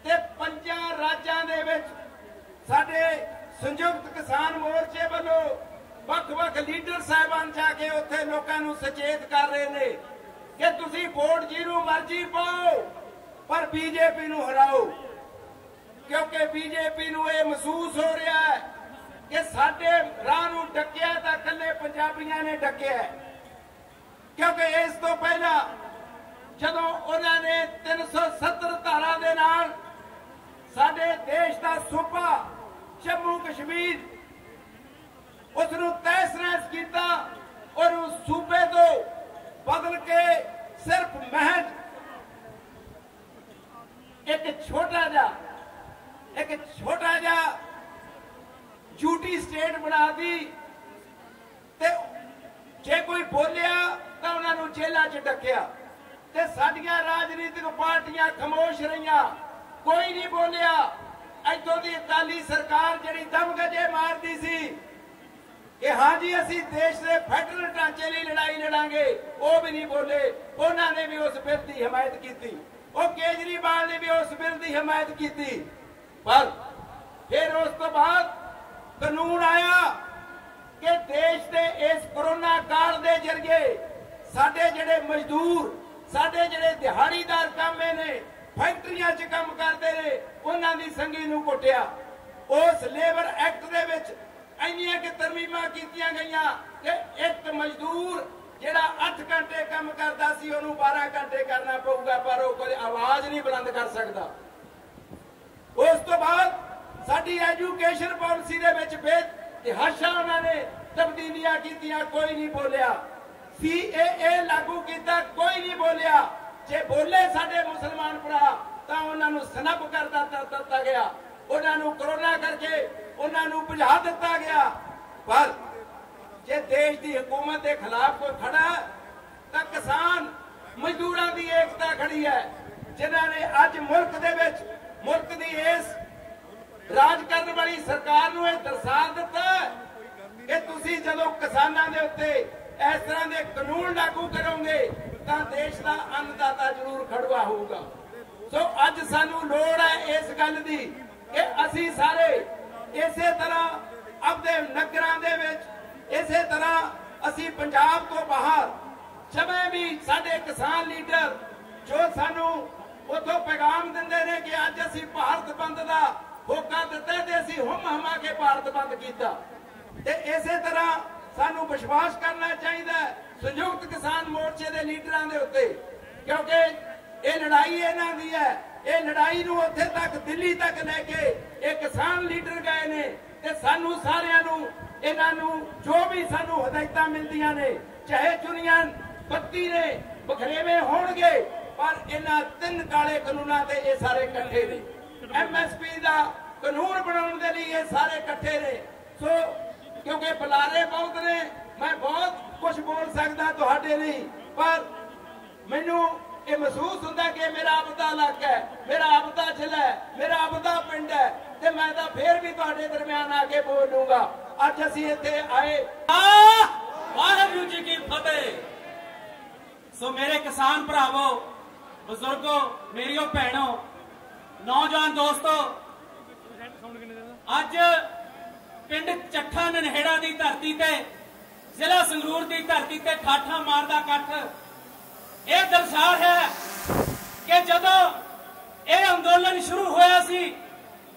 ते 5 राज्यां दे विच साडे संयुक्त किसान मोर्चे वालों ਵੱਖ-ਵੱਖ लीडर साहबान जाके उत्थे लोकां नूं सचेत कर रहे ने कि तुसीं वोट जिहनूं मर्जी पाओ पर बीजेपी नूं हराओ, क्योंकि बीजेपी नूं इह महसूस हो रहा है कि साडे राह नूं डकिया तां कल्ले पंजाबियां ने डकिया। क्योंकि इस तो पहला जदों उन्होंने 370 धारा दे नाल साडे देश का सूबा जम्मू कश्मीर उसनूं तहस-नहस कीता और उस सूबे तो बदल के सिर्फ महज एक छोटा जा यूटी स्टेट बना दी। ते जे कोई बोलिया तो उन्होंने जेलों च डकिया ते साडियां राजनीतिक पार्टियां खामोश रहियां, कोई नहीं बोलिया। इतों की अकाली सरकार जिहड़ी दमगजे मारदी सी कि हाँ जी असीं देश के फैडरल ढांचे लिए लड़ाई लड़ांगे, वो भी नहीं बोले। उन्होंने भी उस बिल की हिमायत की, वो केजरीवाल ने भी उस बिल की हिमायत की। पर फिर उस तो बाद कानून आया कि देश के इस कोरोना काल के जरिए साडे जिहड़े मजदूर, साडे जिहड़े दिहाड़ीदार कामे ने, फैक्ट्रियां च काम करते रहे, उन्हां दी संगी नूं कुटिया। उस लेबर एक्ट दे विच इन्नियां कि तरमीमां कीतियां गईयां कि एक मजदूर जिहड़ा 8 घंटे काम करदा सी उहनूं 12 घंटे करना पऊगा, पर वो कोई आवाज नहीं बुलंद कर सकदा। उस तो बाद साडी एजुकेशन पॉलिसी दे विच बेतहाशा उन्होंने तब्दीलियां कीतियां, कोई नहीं बोलिया। CAA लागू किया, कोई नहीं बोलिया। जे बोले साडे मुसलमान भरा तां उन्हां नूं स्नब कर दिता गया, उन्हां नूं कोरोना करके उन्हां नूं भजा दिता गया। पर जे देश की हुकूमत के खिलाफ कोई खड़ा तां किसान मजदूरां की एकता खड़ी है, जिन्हां ने अज मुल्क दे विच मुल्क की इस राज करने वाली सरकार नूं दर्शा दिता कि तुसीं जदों किसानां दे उत्ते इस तरह के कानून लागू करोगे तो देश का अन्नदाता जरूर खड़वा होगा। सो अज सानू लोड़ है इस गल की कि असी सारे इसे तरह अपने नगरां दे विच, इसे तरह असी पंजाब तो बाहर जमें भी साडे किसान लीडर जो सानू उथों पैगाम दिंदे ने कि अज असी भारत बंद का होका दिता ते असी हुम हमा के भारत बंद कीता। ते इसे तरह सानू विश्वास करना चाहिए संयुक्त किसान मोर्चे के लीडरां दे उत्ते क्योंकि ये लड़ाई इन्हां दी है। ये लड़ाई नूं उत्थे तक दिल्ली तक लैके ये किसान लीडर गए ने ते सानू सारिआं नूं इन्हां नूं जो भी सानू हदायतां मिलदियां ने चाहे यूनियन 32 ने बखरेवे होणगे पर इन्हां 3 काले कानूनां ते ये सारे इकट्ठे ने। MSP दा कानून बनाने के लिए ये सारे इकट्ठे ने। सो क्योंकि बुलारे बहुत ने मैं बहुत कुछ बोल सकता तुहाडे नहीं पर मैनू ये महसूस होता कि मेरा आपदा इलाका है, मेरा आपदा जिला है, मेरा आपदा पिंड है ते मैं तो फिर भी तुहाडे दरम्यान आके बोलूंगा। अज असीं इत्थे आए। वाहिगुरू जी की फतेह। सो मेरे किसान भरावो, बुजुर्गों, मेरियो भैनों, नौजवान दोस्तों, अज पिंड ਚੱਠਾ ननहेड़ा की धरती ते जिला संगरूर की धरती ते ठाठा मारदा कट्ठ यह दर्शा है कि जदों यह अंदोलन शुरू होया सी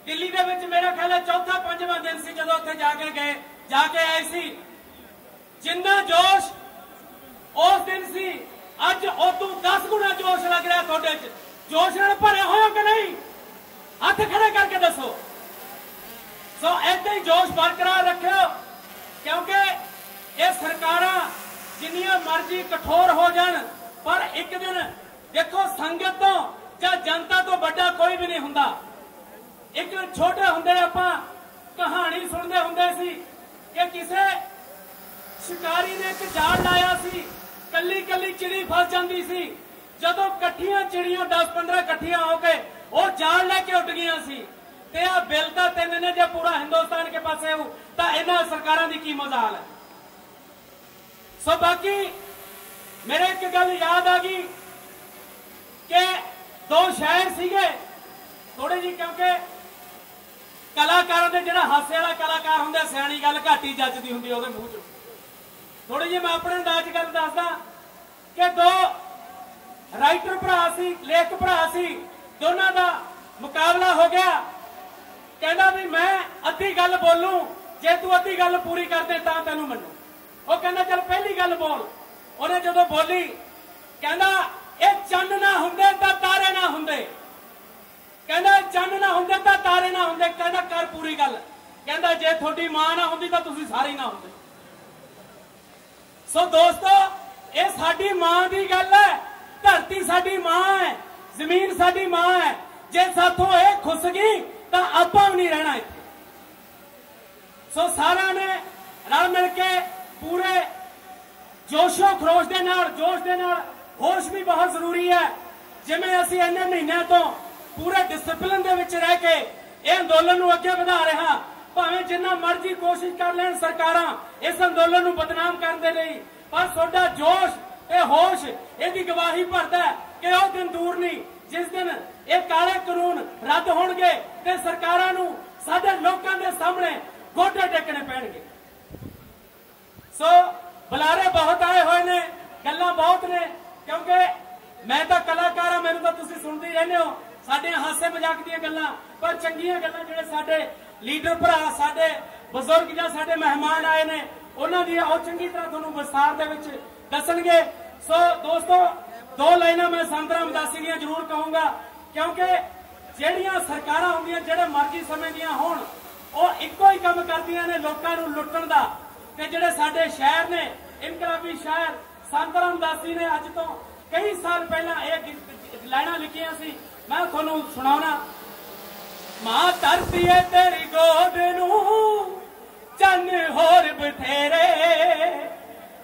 दिल्ली दे विच मेरा ख्याल है चौथा पंजवां दिन सी जदों उत्थे जाके आए सी। जिन्ना जोश उस दिन सी अज उदों 10 गुना जोश लग रहा तुहाडे च। जोश नाल भरे हो कि नहीं? हथ खड़े करके दसो। सो ऐसे ही जोश बरकरार रखियो क्योंकि ये सरकारां जिन्नियां मर्जी कठोर हो जान पर एक दिन देखो संगत तो या जनता तो बड़ा कोई भी नहीं हुंदा। एक छोटे हुंदे आपां कहानी सुनते हुंदे सी कि किसे शिकारी ने एक जाल लाया सी, कली कली चिड़ी फस जाती सी। जदों कट्ठियां चिड़ियां 10-15 कट्ठियां होके वो जाल लेके उड़ गई सी ते आ बिल तां 3 ने जे पूरा हिंदुस्तान के पासे हो तां इन्हां सरकारां दी की मजाल है। सो बाकी मेरे एक गल याद आ गई कि 2 शायर सीगे थोड़े जी क्योंकि कलाकारां दे जिहड़ा हासे वाला कलाकार हुंदा सियाणी गल घट ही जचदी हुंदी ओहदे मूंह चों। थोड़ी जी मैं अपने अंदाज गल दसदा कि 2 राइटर भरा सी, लेखक भरा सी, दोनों का मुकाबला हो गया। कहना भी मैं अद्धी गल बोलूं जे तू अद्धी गल पूरी कर दे तां तैनूं मन्नू। वो कहना चल पहली गल बोल। उन्हें जदों बोली कहना ये चंद ना हुंदे तां तारे ना हुंदे, कहना चंद ना हुंदे तां तारे ना हुंदे। कहना कर पूरी गल। कहना जे थोड़ी मां ना हुंदी तां तुसीं सारे ना हुंदे। सो दोस्तों ये साडी मां दी गल है। धरती साडी मां है, जमीन साडी मां है। जे साथों ये खुस गई तां आपां भी नहीं रहना इत्थे। सो सारा ने रल मिल के पूरे जोशो खरोश दे नाल, जोश दे नाल, होश भी बहुत जरूरी है। जिवें असीं इन्ने महीनों तो पूरे डिसिपलिन दे विच रह के इह अंदोलन नूं अगे वधा रहे हां। भावें जिन्ना मर्जी कोशिश कर लैण सरकारां इस अंदोलन नूं बदनाम करन दे लई, पर तुहाडा जोश ते होश इहदी गवाही भरदा है कि ओह दिन दूर नहीं जिस दिन ये काले कानून रद्द होणगे ते सरकारां नूं साडे लोकां दे सामने गोडे टेकने पैणगे। सो बुलारे बहुत आए हुए ने, गल्लां बहुत ने क्योंकि मैं तो कलाकार हां, मैनूं तां तुसीं सुणदे ही रहंदे हो साडे हासे मजाक दीयां गल्लां, पर चंगीआं गल्लां जिहड़े साडे लीडर भरा, साडे बजुर्ग जां साडे मेहमान आए ने उन्हां दी ओह चंगी तरह तुहानूं विस्तार दे विच दसणगे। सो दोस्तों 2 लाइनां मैं संत रामदासी दीयां जरूर कहूंगा क्योंकि ਜਿਹੜੀਆਂ ਸਰਕਾਰਾਂ ਹੁੰਦੀਆਂ ਜਿਹੜੇ ਮਰਜ਼ੀ ਸਮੇਂ ਦੀਆਂ ਹੋਣ ਉਹ ਇੱਕੋ ਹੀ ਕੰਮ ਕਰਦੀਆਂ ਨੇ ਲੋਕਾਂ ਨੂੰ ਲੁੱਟਣ ਦਾ। ਤੇ ਜਿਹੜੇ ਸਾਡੇ ਸ਼ਾਇਰ ਨੇ ਇਨਕਲਾਬੀ ਸ਼ਾਇਰ ਸੰਤ ਰਾਮਦਾਸੀ ਨੇ ਅੱਜ ਤੋਂ ਕਈ ਸਾਲ ਪਹਿਲਾਂ ਇਹ ਲਾਈਨਾਂ ਲਿਖੀਆਂ ਸੀ, ਮੈਂ ਤੁਹਾਨੂੰ ਸੁਣਾਉਣਾ। ਮਾਂ ਧਰਤੀ ਏ ਤੇਰੀ ਗੋਦ ਨੂੰ ਚੰਨ ਹੋਰ ਬਥੇਰੇ,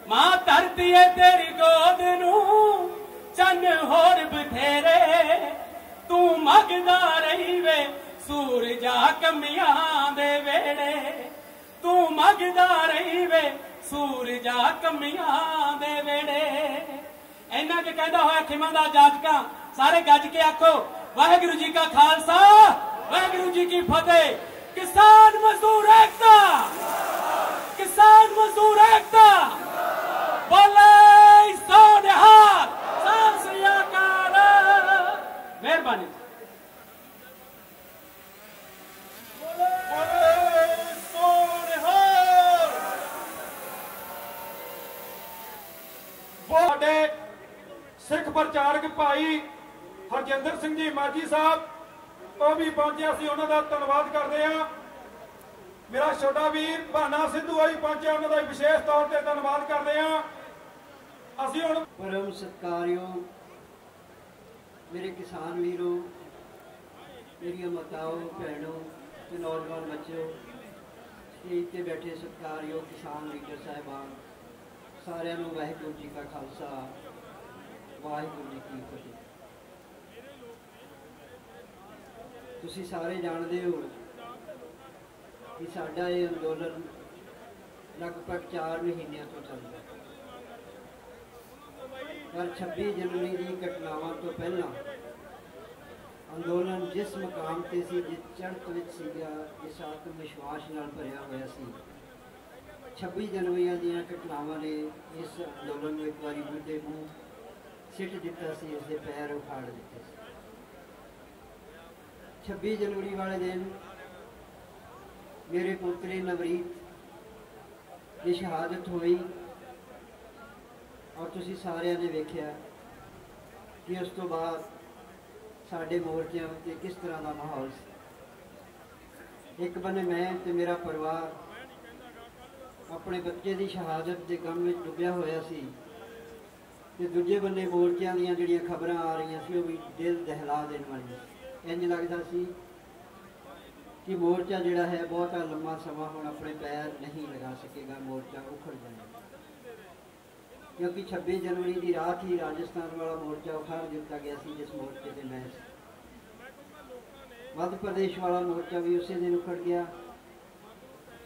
ਮਾਂ ਧਰਤੀ ਏ ਤੇਰੀ ਗੋਦ ਨੂੰ ਚੰਨ ਹੋਰ ਬਥੇਰੇ, तू मंगदा रही वे सूरजा कमियां दे वेड़े, तू मंगदा रही वे सूरजा कमियां दे वेड़े। इन्ना के कहदा होया खिमां दा जाजका सारे गज के आखो वाहिगुरू जी का खालसा वाहिगुरू जी की फतेह। किसान मजदूर एकता, किसान मजदूर एकता, बोले सो निहाल, सत श्री अकाल। मेहरबानी। सिख प्रचारक ਭਾਈ ਹਰਜਿੰਦਰ ਸਿੰਘ ਜੀ ਮਾਜੀ ਸਾਹਿਬ ਉਹ ਵੀ ਪਹੁੰਚੇ, ਅਸੀਂ ਉਹਨਾਂ ਦਾ ਧੰਨਵਾਦ ਕਰਦੇ ਹਾਂ। ਮੇਰਾ ਛੋਟਾ ਵੀਰ ਭਾਨਾ ਸਿੱਧੂ ਵੀ ਪਹੁੰਚਿਆ, ਉਹਨਾਂ ਦਾ ਵਿਸ਼ੇਸ਼ ਤੌਰ ਤੇ ਧੰਨਵਾਦ ਕਰਦੇ ਹਾਂ। ਅਸੀਂ ਹੁਣ परम सत्कारयोग मेरे किसान वीरों, मेरिया माताओं भैनों ते नौजवान बच्चों, स्टेज ते बैठे सत्कारयोग किसान लीडर साहिबान, सारिਆਂ ਨੂੰ वाहिगुरू जी का खालसा वाहिगुरू जी की फतेह। तुसीं सारे जानते हो कि साडा ये अंदोलन लगभग 4 महीनों तो चल रहा है, पर 26 जनवरी की घटनावां तो पहला अंदोलन जिस मुकाम ते सी, जिस चढ़त विच सीगा, जिस आत्म विश्वास नाल भरिया होया सी, 26 जनवरी दीयां घटनावां ने इस अंदोलन नूं एक बारी मुद्दे मूंह सिट दिता सी, इसके पैर उखाड़ दिते सी। 26 जनवरी वाले दिन मेरे पुत्रे नवरीत की शहादत हुई और तुसी सारिਆਂ ने वेख्या कि उस तो बाद साडे मोर्चों ते किस तरह का माहौल सी। एक बने मैं ते मेरा परिवार अपने बच्चे की शहादत के गम में डुबिया होया सी, ते दूजे बने मोर्चों दीयां जिहड़ियां खबरां आ रही सी, वो भी दिल दहला देने वाली। इंज लगता सी कि मोर्चा जिहड़ा है बहुता लंबा समा हुण अपने पैर नहीं लगा सकेगा, मोर्चा उखड़ जाएगा, क्योंकि 26 जनवरी की रात ही राजस्थान वाला मोर्चा उखाड़ दिता गया सी, जिस मोर्चे से मैं मध्य प्रदेश वाला मोर्चा भी उसी दिन उखड़ गया।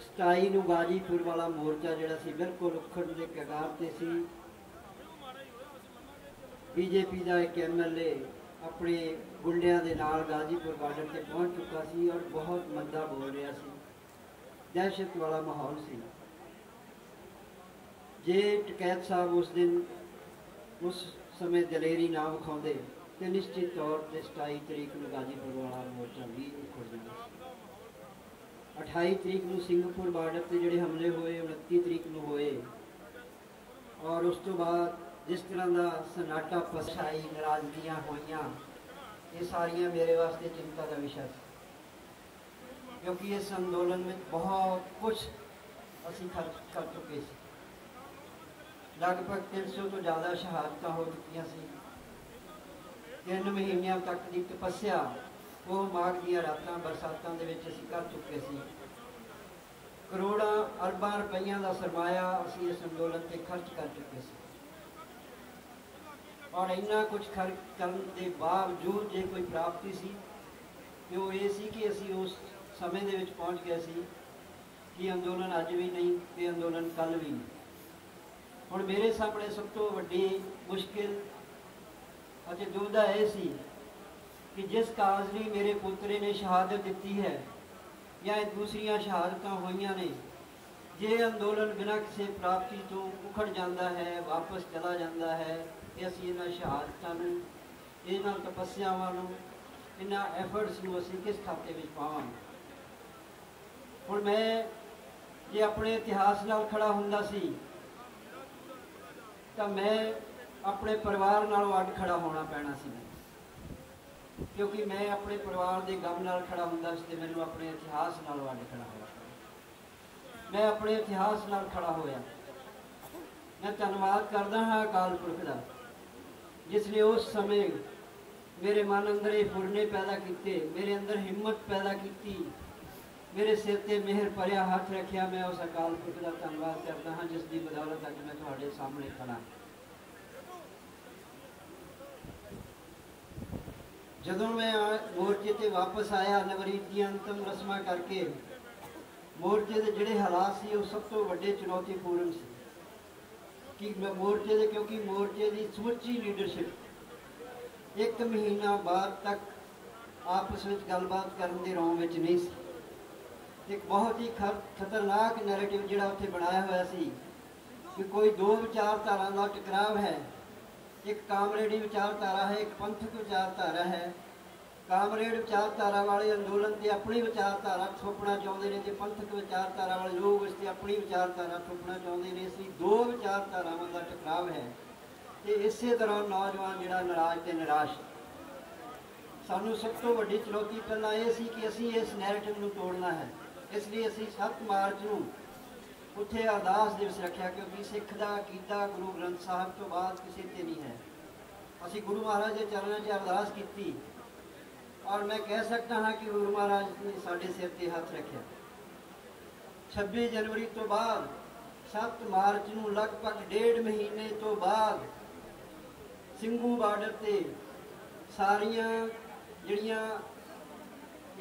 27 नूं गाजीपुर वाला मोर्चा जिहड़ा सी बिल्कुल उखड़ के कगार ते सी। बीजेपी का एक MLA अपने गुंडियां दे नाल गाजीपुर बार्डर से पहुँच चुका सी और बहुत मंदा बोल रहा सी, दहशत वाला माहौल सी। जे टकैत साहब उस दिन उस समय दलेरी ना विखाते तो निश्चित तौर पर 27 तरीक को गाजीपुर वाला मोर्चा भी उखड़ जाना। 28 तरीक को सिंगापुर बार्डर से जोड़े हमले हुए, 29 तरीक को होए, और उस तो बाद जिस तरह का सन्नाटा पछाई नाराजगियां होइयां, ये सारियां मेरे वास्ते चिंता का विषय है, क्योंकि इस अंदोलन में बहुत कुछ असी खर्च कर चुके थे। लगभग 300 तो ज़्यादा शहादत हो चुकी सी। 3 महीनों तक की तपस्या वो माघ दी रातां बरसातां दे विच असीं कर चुके सी। करोड़ां अरबां रुपइयां का सरमाया असीं इस अंदोलन से खर्च कर चुके सी, और इन्ना कुछ खर्च करने के बावजूद जे कोई प्राप्ति सी तो वो ये सी कि असीं उस समय दे विच पहुँच गए सी कि अंदोलन अज भी नहीं ते अंदोलन कल भी नहीं। हुण मेरे सामने सब तो वड्डी मुश्किल अते दुविधा यह सी कि जिस काज लई मेरे पुत्रे ने शहादत दी है या दूसरियां शहादत हुई ने, जे अंदोलन बिना किसी प्राप्ति तो उखड़ जाता है, वापस चला जाता है, कि असीं इन्हां शहादतां नूं, इन्हां तपस्यावां नूं, इन्हां एफर्ट्स नूं असीं किस खाते विच पावांगे। हुण मैं जे अपने इतिहास नाल खड़ा हुंदा सी तो मैं अपने परिवार नालों अड खड़ा होना पैना सी, क्योंकि मैं अपने परिवार के गम नाल खड़ा हुंदा सी, मैनूं अपने इतिहास नालों अड खड़ा होना पैना। मैं अपने इतिहास नाल खड़ा होया। मैं धन्नवाद करदा हाँ अकाल पुरख दा, जिसने उस समय मेरे मन अंदर ये फुरने पैदा किए, मेरे अंदर हिम्मत पैदा की, मेरे सिर ते मेहर भरिया हाथ रखिया। मैं उस अकाल पुरख का धन्नवाद करता हाँ, जिसकी बदौलत अज मैं तुहाडे सामने खड़ा। जदों मैं मोर्चे ते वापस आया, नवरीत दी अंतिम रस्मां करके, मोर्चे के जिहड़े हालात सी वो सब तो वड्डे चुनौतीपूर्ण सी कि मोर्चे दे, क्योंकि मोर्चे की समੁੱਚੀ लीडरशिप 1 महीना बाद तक आपस में गलबात करने के रौं विच नहीं सी। एक बहुत ही खतरनाक नैरेटिव जिहड़ा उत्थे बनाया होया सी कि कोई दो विचारधारा का टकराव है, एक कामरेडी विचारधारा है, एक पंथक विचारधारा है। कामरेड विचारधारा वाले अंदोलन से अपनी विचारधारा थोपना चाहते हैं, तो पंथक विचारधारा वाले लोग इससे अपनी विचारधारा थोपना चाहते हैं। इसलिए दो विचारधारावां का टकराव है ਤੇ ਇਸੇ ਤਰ੍ਹਾਂ ਨੌਜਵਾਨ ਜਿਹੜਾ ਨਾਰਾਜ਼ ਤੇ ਨਿਰਾਸ਼। ਸਾਨੂੰ ਸਭ ਤੋਂ ਵੱਡੀ ਚੁਣੌਤੀ ਪਹਿਲਾਂ ਇਹ ਸੀ ਕਿ ਅਸੀਂ ਇਸ ਨੈਰੇਟਿਵ ਨੂੰ ਤੋੜਨਾ ਹੈ। ਇਸ ਲਈ ਅਸੀਂ 7 ਮਾਰਚ ਨੂੰ ਉੱਥੇ ਅਰਦਾਸ ਦਿਵਸ ਰੱਖਿਆ, ਕਿਉਂਕਿ ਸਿੱਖ ਦਾ ਅਕੀਦਾ ਗੁਰੂ ਗ੍ਰੰਥ ਸਾਹਿਬ ਤੋਂ ਬਾਅਦ ਕਿਸੇ ਤੇ ਨਹੀਂ ਹੈ। ਅਸੀਂ ਗੁਰੂ ਮਹਾਰਾਜ ਦੇ ਚਰਨਾਂ 'ਚ ਅਰਦਾਸ ਕੀਤੀ ਔਰ ਮੈਂ ਕਹਿ ਸਕਦਾ ਹਾਂ ਕਿ ਗੁਰੂ ਮਹਾਰਾਜ ਨੇ ਸਾਡੇ ਸਿਰ ਤੇ ਹੱਥ ਰੱਖਿਆ। 26 ਜਨਵਰੀ ਤੋਂ ਬਾਅਦ 7 ਮਾਰਚ ਨੂੰ ਲਗਭਗ 1.5 ਮਹੀਨੇ ਤੋਂ ਬਾਅਦ ਸਿੰਘੂ ਬਾਰਡਰ ਤੇ ਸਾਰੀਆਂ ਜਿਹੜੀਆਂ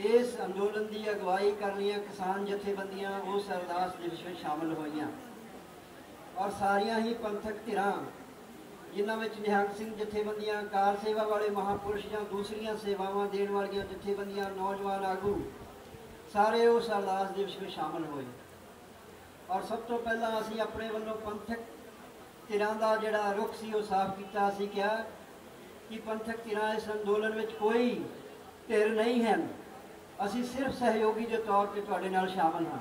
ਇਸ ਅੰਦੋਲਨ ਦੀ ਅਗਵਾਈ ਕਰ ਰਹੀਆਂ ਕਿਸਾਨ ਜਥੇਬੰਦੀਆਂ ਉਸ ਅਰਦਾਸ ਦਿਵਸ ਵਿੱਚ ਸ਼ਾਮਲ ਹੋਈਆਂ ਔਰ ਸਾਰੀਆਂ ਹੀ ਪੰਥਕ ਧਿਰਾਂ, ਜਿਨ੍ਹਾਂ ਵਿੱਚ ਨਿਹੰਗ ਸਿੰਘ ਜਥੇਬੰਦੀਆਂ, ਕਾਰ ਸੇਵਾ ਵਾਲੇ ਮਹਾਂਪੁਰਸ਼ ਜਾਂ ਦੂਸਰੀਆਂ ਸੇਵਾਵਾਂ ਦੇਣ ਵਾਲੀਆਂ ਜਥੇਬੰਦੀਆਂ, ਨੌਜਵਾਨ ਆਗੂ, ਸਾਰੇ ਉਸ ਅਰਦਾਸ ਦਿਵਸ ਵਿੱਚ ਸ਼ਾਮਲ ਹੋਏ। ਔਰ ਸਭ ਤੋਂ ਪਹਿਲਾਂ ਅਸੀਂ ਆਪਣੇ ਵੱਲੋਂ ਪੰਥਕ ਧਿਰਾਂ ਦਾ ਜਿਹੜਾ ਰੁਖ ਸੀ ਉਹ ਸਾਫ਼ ਕੀਤਾ। ਅਸੀਂ ਕਿਹਾ ਕਿ ਪੰਥਕ ਧਿਰਾਂ ਇਸ ਅੰਦੋਲਨ ਵਿੱਚ ਕੋਈ ਧਿਰ ਨਹੀਂ ਹਨ, ਅਸੀਂ ਸਿਰਫ ਸਹਿਯੋਗੀ ਦੇ ਤੌਰ ਤੇ ਤੁਹਾਡੇ ਨਾਲ ਸ਼ਾਮਲ ਹਾਂ।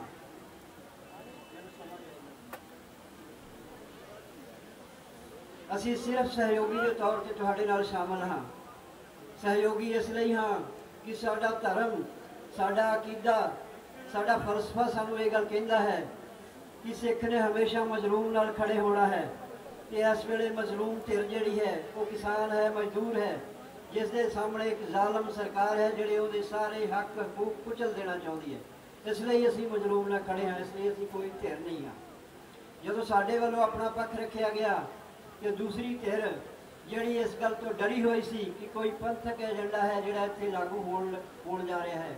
ਅਸੀਂ ਸਿਰਫ ਸਹਿਯੋਗੀ ਦੇ ਤੌਰ ਤੇ ਤੁਹਾਡੇ ਨਾਲ ਸ਼ਾਮਲ ਹਾਂ। ਸਹਿਯੋਗੀ ਇਸ ਲਈ ਹਾਂ ਕਿ ਸਾਡਾ ਧਰਮ, ਸਾਡਾ ਅਕੀਦਾ, ਸਾਡਾ ਫਲਸਫਾ ਸਾਨੂੰ ਇਹ ਗੱਲ ਕਹਿੰਦਾ ਹੈ ਕਿ ਸਿੱਖ ਨੇ ਹਮੇਸ਼ਾ ਮਜ਼ਲੂਮ ਨਾਲ ਖੜੇ ਹੋਣਾ ਹੈ। ਤੇ ਇਸ ਵੇਲੇ ਮਜ਼ਲੂਮ ਧਿਰ ਜਿਹੜੀ ਹੈ ਉਹ ਕਿਸਾਨ ਹੈ, ਮਜ਼ਦੂਰ ਹੈ, ਜਿਸ ਦੇ ਸਾਹਮਣੇ ਇੱਕ ਜ਼ਾਲਮ ਸਰਕਾਰ ਹੈ ਜਿਹੜੇ ਉਹਦੇ ਸਾਰੇ ਹੱਕ ਹਕੂਕ ਕੁਚਲ ਦੇਣਾ ਚਾਹੁੰਦੀ ਹੈ। ਇਸ ਲਈ ਅਸੀਂ ਮਜ਼ਲੂਮ ਨਾਲ ਖੜੇ ਹਾਂ, ਇਸ ਲਈ ਅਸੀਂ ਕੋਈ ਧਿਰ ਨਹੀਂ ਹਾਂ। ਜਦੋਂ ਸਾਡੇ ਵੱਲੋਂ ਆਪਣਾ ਪੱਖ ਰੱਖਿਆ ਗਿਆ ਕਿ ਦੂਸਰੀ ਧਿਰ ਜਿਹੜੀ ਇਸ ਗੱਲ ਤੋਂ ਡਰੀ ਹੋਈ ਸੀ ਕਿ ਕੋਈ ਪੰਥਕ ਏਜੰਡਾ ਹੈ ਜਿਹੜਾ ਇੱਥੇ ਲਾਗੂ ਹੋਣ ਜਾ ਰਿਹਾ ਹੈ,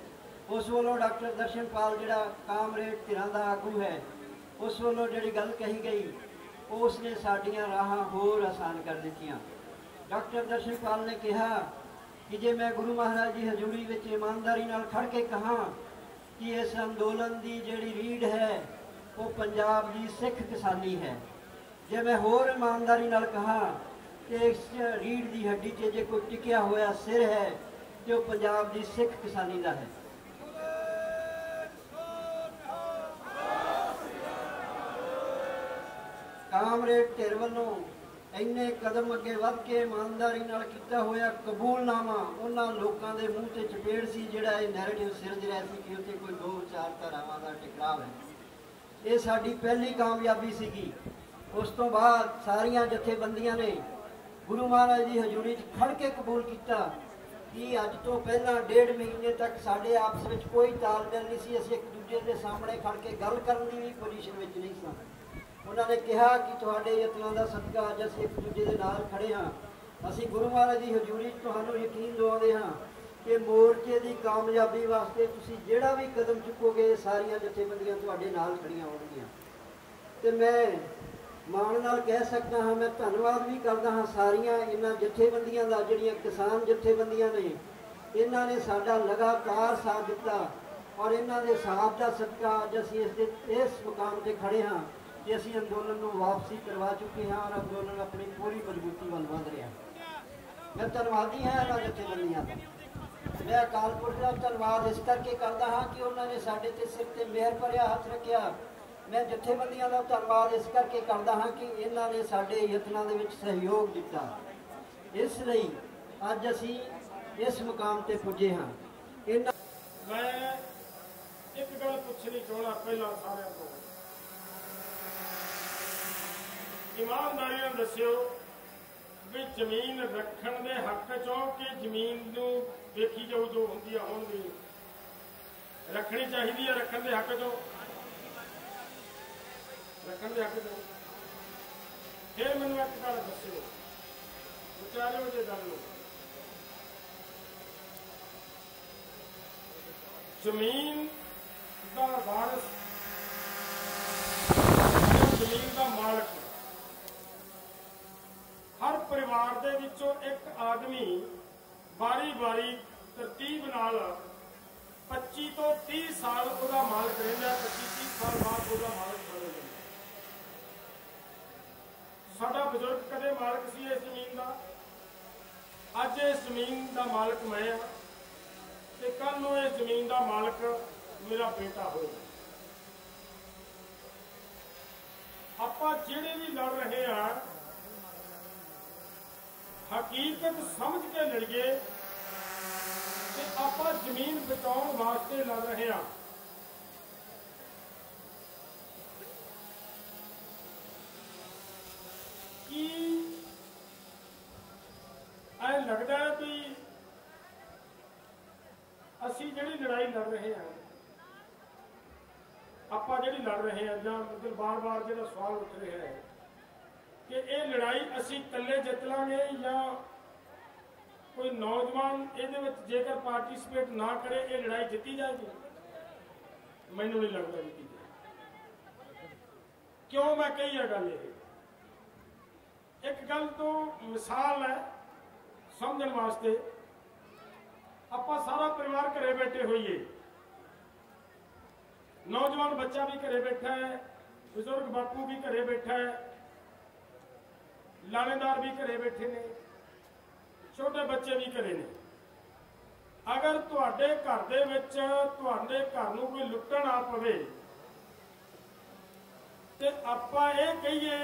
ਉਸ ਵੱਲੋਂ ਡਾਕਟਰ ਦਰਸ਼ਨਪਾਲ ਜਿਹੜਾ ਕਾਮਰੇਡ ਧਿਰਾਂ ਦਾ ਆਗੂ ਹੈ, ਉਸ ਵੱਲੋਂ ਜਿਹੜੀ ਗੱਲ ਕਹੀ ਗਈ ਉਸ ਨੇ ਸਾਡੀਆਂ ਰਾਹਾਂ ਹੋਰ ਆਸਾਨ ਕਰ ਦਿੱਤੀਆਂ। ਡਾਕਟਰ ਦਰਸ਼ਨਪਾਲ ਨੇ ਕਿਹਾ ਕਿ ਜੇ ਮੈਂ ਗੁਰੂ ਮਹਾਰਾਜ ਦੀ ਹਜ਼ੂਰੀ ਵਿੱਚ ਇਮਾਨਦਾਰੀ ਨਾਲ ਖੜ ਕੇ ਕਹਾਂ ਕਿ ਇਸ ਅੰਦੋਲਨ ਦੀ ਜਿਹੜੀ ਰੀੜ ਹੈ ਉਹ ਪੰਜਾਬ ਦੀ ਸਿੱਖ ਕਿਸਾਨੀ ਹੈ, ਜੇ ਮੈਂ ਹੋਰ ਇਮਾਨਦਾਰੀ ਨਾਲ ਕਹਾਂ ਕਿ ਇਸ ਰੀੜ ਦੀ ਹੱਡੀ 'ਤੇ ਜੇ ਕੋਈ ਟਿਕਿਆ ਹੋਇਆ ਸਿਰ ਹੈ ਤੇ ਉਹ ਪੰਜਾਬ ਦੀ ਸਿੱਖ ਕਿਸਾਨੀ ਦਾ ਹੈ। ਕਾਮਰੇਡ ਧਿਰ ਵੱਲੋਂ ਇੰਨੇ ਕਦਮ ਅੱਗੇ ਵੱਧ ਕੇ ਇਮਾਨਦਾਰੀ ਨਾਲ ਕੀਤਾ ਹੋਇਆ ਕਬੂਲਨਾਮਾ ਉਹਨਾਂ ਲੋਕਾਂ ਦੇ ਮੂੰਹ ਤੇ ਚਪੇੜ ਸੀ ਜਿਹੜਾ ਇਹ ਨੈਰੇਟਿਵ ਸਿਰਜ ਰਿਹਾ ਸੀ ਕਿ ਉੱਥੇ ਕੋਈ 2 ਵਿਚਾਰਧਾਰਾਵਾਂ ਦਾ ਟਕਰਾਅ ਹੈ। ਇਹ ਸਾਡੀ ਪਹਿਲੀ ਕਾਮਯਾਬੀ ਸੀਗੀ। ਉਸ ਤੋਂ ਬਾਅਦ ਸਾਰੀਆਂ ਜਥੇਬੰਦੀਆਂ ਨੇ ਗੁਰੂ ਮਹਾਰਾਜ ਦੀ ਹਜ਼ੂਰੀ 'ਚ ਖੜ ਕੇ ਕਬੂਲ ਕੀਤਾ ਕਿ ਅੱਜ ਤੋਂ ਪਹਿਲਾਂ 1.5 ਮਹੀਨੇ ਤੱਕ ਸਾਡੇ ਆਪਸ ਵਿੱਚ ਕੋਈ ਤਾਲਮੇਲ ਨਹੀਂ ਸੀ। ਅਸੀਂ ਇੱਕ ਦੂਜੇ ਦੇ ਸਾਹਮਣੇ ਖੜ ਕੇ ਗੱਲ ਕਰਨ ਦੀ ਵੀ ਪੋਜੀਸ਼ਨ ਵਿੱਚ ਨਹੀਂ ਸਾਂ। ਉਹਨਾਂ ਨੇ ਕਿਹਾ ਕਿ ਤੁਹਾਡੇ ਯਤਨਾਂ ਦਾ ਸਦਕਾ ਅੱਜ ਅਸੀਂ ਇੱਕ ਦੂਜੇ ਦੇ ਨਾਲ ਖੜੇ ਹਾਂ। ਅਸੀਂ ਗੁਰੂ ਮਹਾਰਾਜ ਦੀ ਹਜ਼ੂਰੀ 'ਚ ਤੁਹਾਨੂੰ ਯਕੀਨ ਦਿਵਾਉਂਦੇ ਹਾਂ ਕਿ ਮੋਰਚੇ ਦੀ ਕਾਮਯਾਬੀ ਵਾਸਤੇ ਤੁਸੀਂ ਜਿਹੜਾ ਵੀ ਕਦਮ ਚੁੱਕੋਗੇ ਸਾਰੀਆਂ ਜਥੇਬੰਦੀਆਂ ਤੁਹਾਡੇ ਨਾਲ ਖੜੀਆਂ ਹੋਣਗੀਆਂ। ਤੇ ਮੈਂ ਮਾਣ ਨਾਲ ਕਹਿ ਸਕਦਾ ਹਾਂ, ਮੈਂ ਧੰਨਵਾਦ ਵੀ ਕਰਦਾ ਹਾਂ ਸਾਰੀਆਂ ਇਹਨਾਂ ਜਥੇਬੰਦੀਆਂ ਦਾ ਜਿਹੜੀਆਂ ਕਿਸਾਨ ਜਥੇਬੰਦੀਆਂ ਨੇ। ਇਹਨਾਂ ਨੇ ਸਾਡਾ ਲਗਾਤਾਰ ਸਾਥ ਦਿੱਤਾ ਔਰ ਇਹਨਾਂ ਦੇ ਸਾਥ ਦਾ ਸਦਕਾ ਅੱਜ ਅਸੀਂ ਇਸ ਮੁਕਾਮ ਤੇ ਖੜੇ ਹਾਂ ਕਿ ਅਸੀਂ ਅੰਦੋਲਨ ਨੂੰ ਵਾਪਸੀ ਕਰਵਾ ਚੁੱਕੇ ਹਾਂ ਔਰ ਅੰਦੋਲਨ ਆਪਣੀ ਪੂਰੀ ਮਜ਼ਬੂਤੀ ਵੱਲ ਵਧ ਰਿਹਾ। ਮੈਂ ਧੰਨਵਾਦੀ ਹਾਂ ਇਹਨਾਂ ਜਥੇਬੰਦੀਆਂ ਦਾ। ਮੈਂ ਅਕਾਲ ਪੁਰਖ ਦਾ ਧੰਨਵਾਦ ਇਸ ਕਰਕੇ ਕਰਦਾ ਹਾਂ ਕਿ ਉਹਨਾਂ ਨੇ ਸਾਡੇ ਤੇ ਸਿਰ ਤੇ ਮਿਹਰ ਭਰਿਆ ਹੱਥ ਰੱਖਿਆ। ਮੈਂ ਜਥੇਬੰਦੀਆਂ ਦਾ ਧੰਨਵਾਦ ਇਸ ਕਰਕੇ ਕਰਦਾ ਹਾਂ ਕਿ ਇਹਨਾਂ ਨੇ ਸਾਡੇ ਯਤਨਾਂ ਦੇ ਵਿੱਚ ਸਹਿਯੋਗ ਦਿੱਤਾ। ਇਸ ਲਈ ਅੱਜ ਅਸੀਂ ਇਸ ਮੁਕਾਮ ਤੇ ਪੁੱਜੇ ਹਾਂ। ਮੈਂ ਇੱਕ ਗੱਲ ਪੁੱਛਣੀ ਚਾਹੁੰਦਾ ਪਹਿਲਾਂ ਸਾਰਿਆਂ ਤੋਂ, ਇਮਾਨਦਾਰੀ ਨਾਲ ਦੱਸਿਓ ਵੀ ਜ਼ਮੀਨ ਰੱਖਣ ਦੇ ਹੱਕ ਚੋਂ ਕਿ ਜ਼ਮੀਨ ਨੂੰ ਵੇਖੀ ਜਾਊ ਜੋ ਹੁੰਦੀ ਆ ਹੁਣ ਵੀ ਰੱਖਣੀ ਚਾਹੀਦੀ ਹੈ? ਰੱਖਣ ਦੇ ਹੱਕ ਚੋਂ, ਰੱਖਣ ਦੇ ਹੱਕ ਚੋਂ। ਫਿਰ ਮੈਨੂੰ ਇੱਕ ਗੱਲ ਦੱਸਿਓ, ਵਿਚਾਰਿਓ ਜੇ ਗੱਲ ਨੂੰ, ਜ਼ਮੀਨ ਦਾ ਵਾਰਸ, ਜ਼ਮੀਨ ਦਾ ਮਾਲਕ, ਹਰ ਪਰਿਵਾਰ ਦੇ ਵਿੱਚੋਂ ਇੱਕ ਆਦਮੀ ਵਾਰੀ-ਵਾਰੀ ਤਰਤੀਬ ਨਾਲ 25 ਤੋਂ 30 ਸਾਲ ਉਹਦਾ ਮਾਲਕ ਰਹਿੰਦਾ, 25-30 ਸਾਲ ਬਾਅਦ ਉਹਦਾ ਮਾਲਕ ਬਦਲ ਜਾਂਦਾ। ਸਾਡਾ ਬਜ਼ੁਰਗ ਕਦੇ ਮਾਲਕ ਸੀ ਇਸ ਜ਼ਮੀਨ ਦਾ, ਅੱਜ ਇਸ ਜ਼ਮੀਨ ਦਾ ਮਾਲਕ ਮੈਂ ਹਾਂ ਤੇ ਕੱਲ ਨੂੰ ਇਸ ਜ਼ਮੀਨ ਦਾ ਮਾਲਕ ਮੇਰਾ ਬੇਟਾ ਹੋਏਗਾ। ਆਪਾਂ ਜਿਹੜੇ ਵੀ ਲੜ ਰਹੇ ਆ, हकीकत समझ के लड़िए कि आप जमीन बचाने वास्ते लड़ रहे हैं। कि ऐ लगता है भी असी जिहड़ी लड़ाई लड़ रहे हैं, आप जिहड़ी लड़ रहे हैं, जां मतलब बार बार जिहड़ा सवाल उठ रहा है कि ये लड़ाई असी कल्ले जित लांगे या कोई नौजवान ये जेकर पार्टिसिपेट ना करे ये लड़ाई जीती जाएगी, मैनू नहीं लगता जीती जाए। क्यों मैं कही है गल ये, एक गल तो मिसाल है समझने वास्ते। आप सारा परिवार घरे बैठे होइए, नौजवान बच्चा भी घरे बैठा है, बुजुर्ग बापू भी घरे बैठा है, लाणेदार भी घरे बैठे ने, छोटे बच्चे भी घरे ने। अगर तुहाडे घर दे विच तुहाडे घर नूं कोई लुट्टण आ पवे ते आपां इह कहीए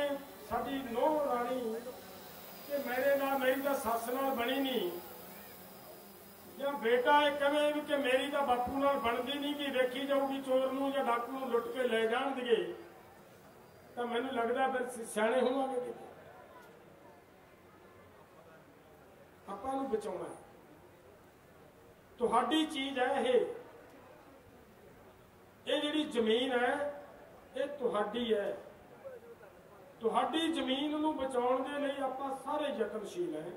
साडी नूंह राणी कि मेरे नाल मेरी तां सੱਸ नाल बनी नहीं, या बेटा ये कहे भी कि मेरी तो बापू नाल बनती नहीं, कि वेखी जाऊगी चोर नूं या डाकू नूं लुट के ले जाण दिए, तो मैनूं लगदा फिर सियाणे होवांगे किते। आपां नूं बचाउणा है, तुहाडी चीज है ये जिहड़ी जमीन है ये तुहाडी है। तुहाडी जमीन नूं बचाउण दे लई आपां सारे यतनशील हैं,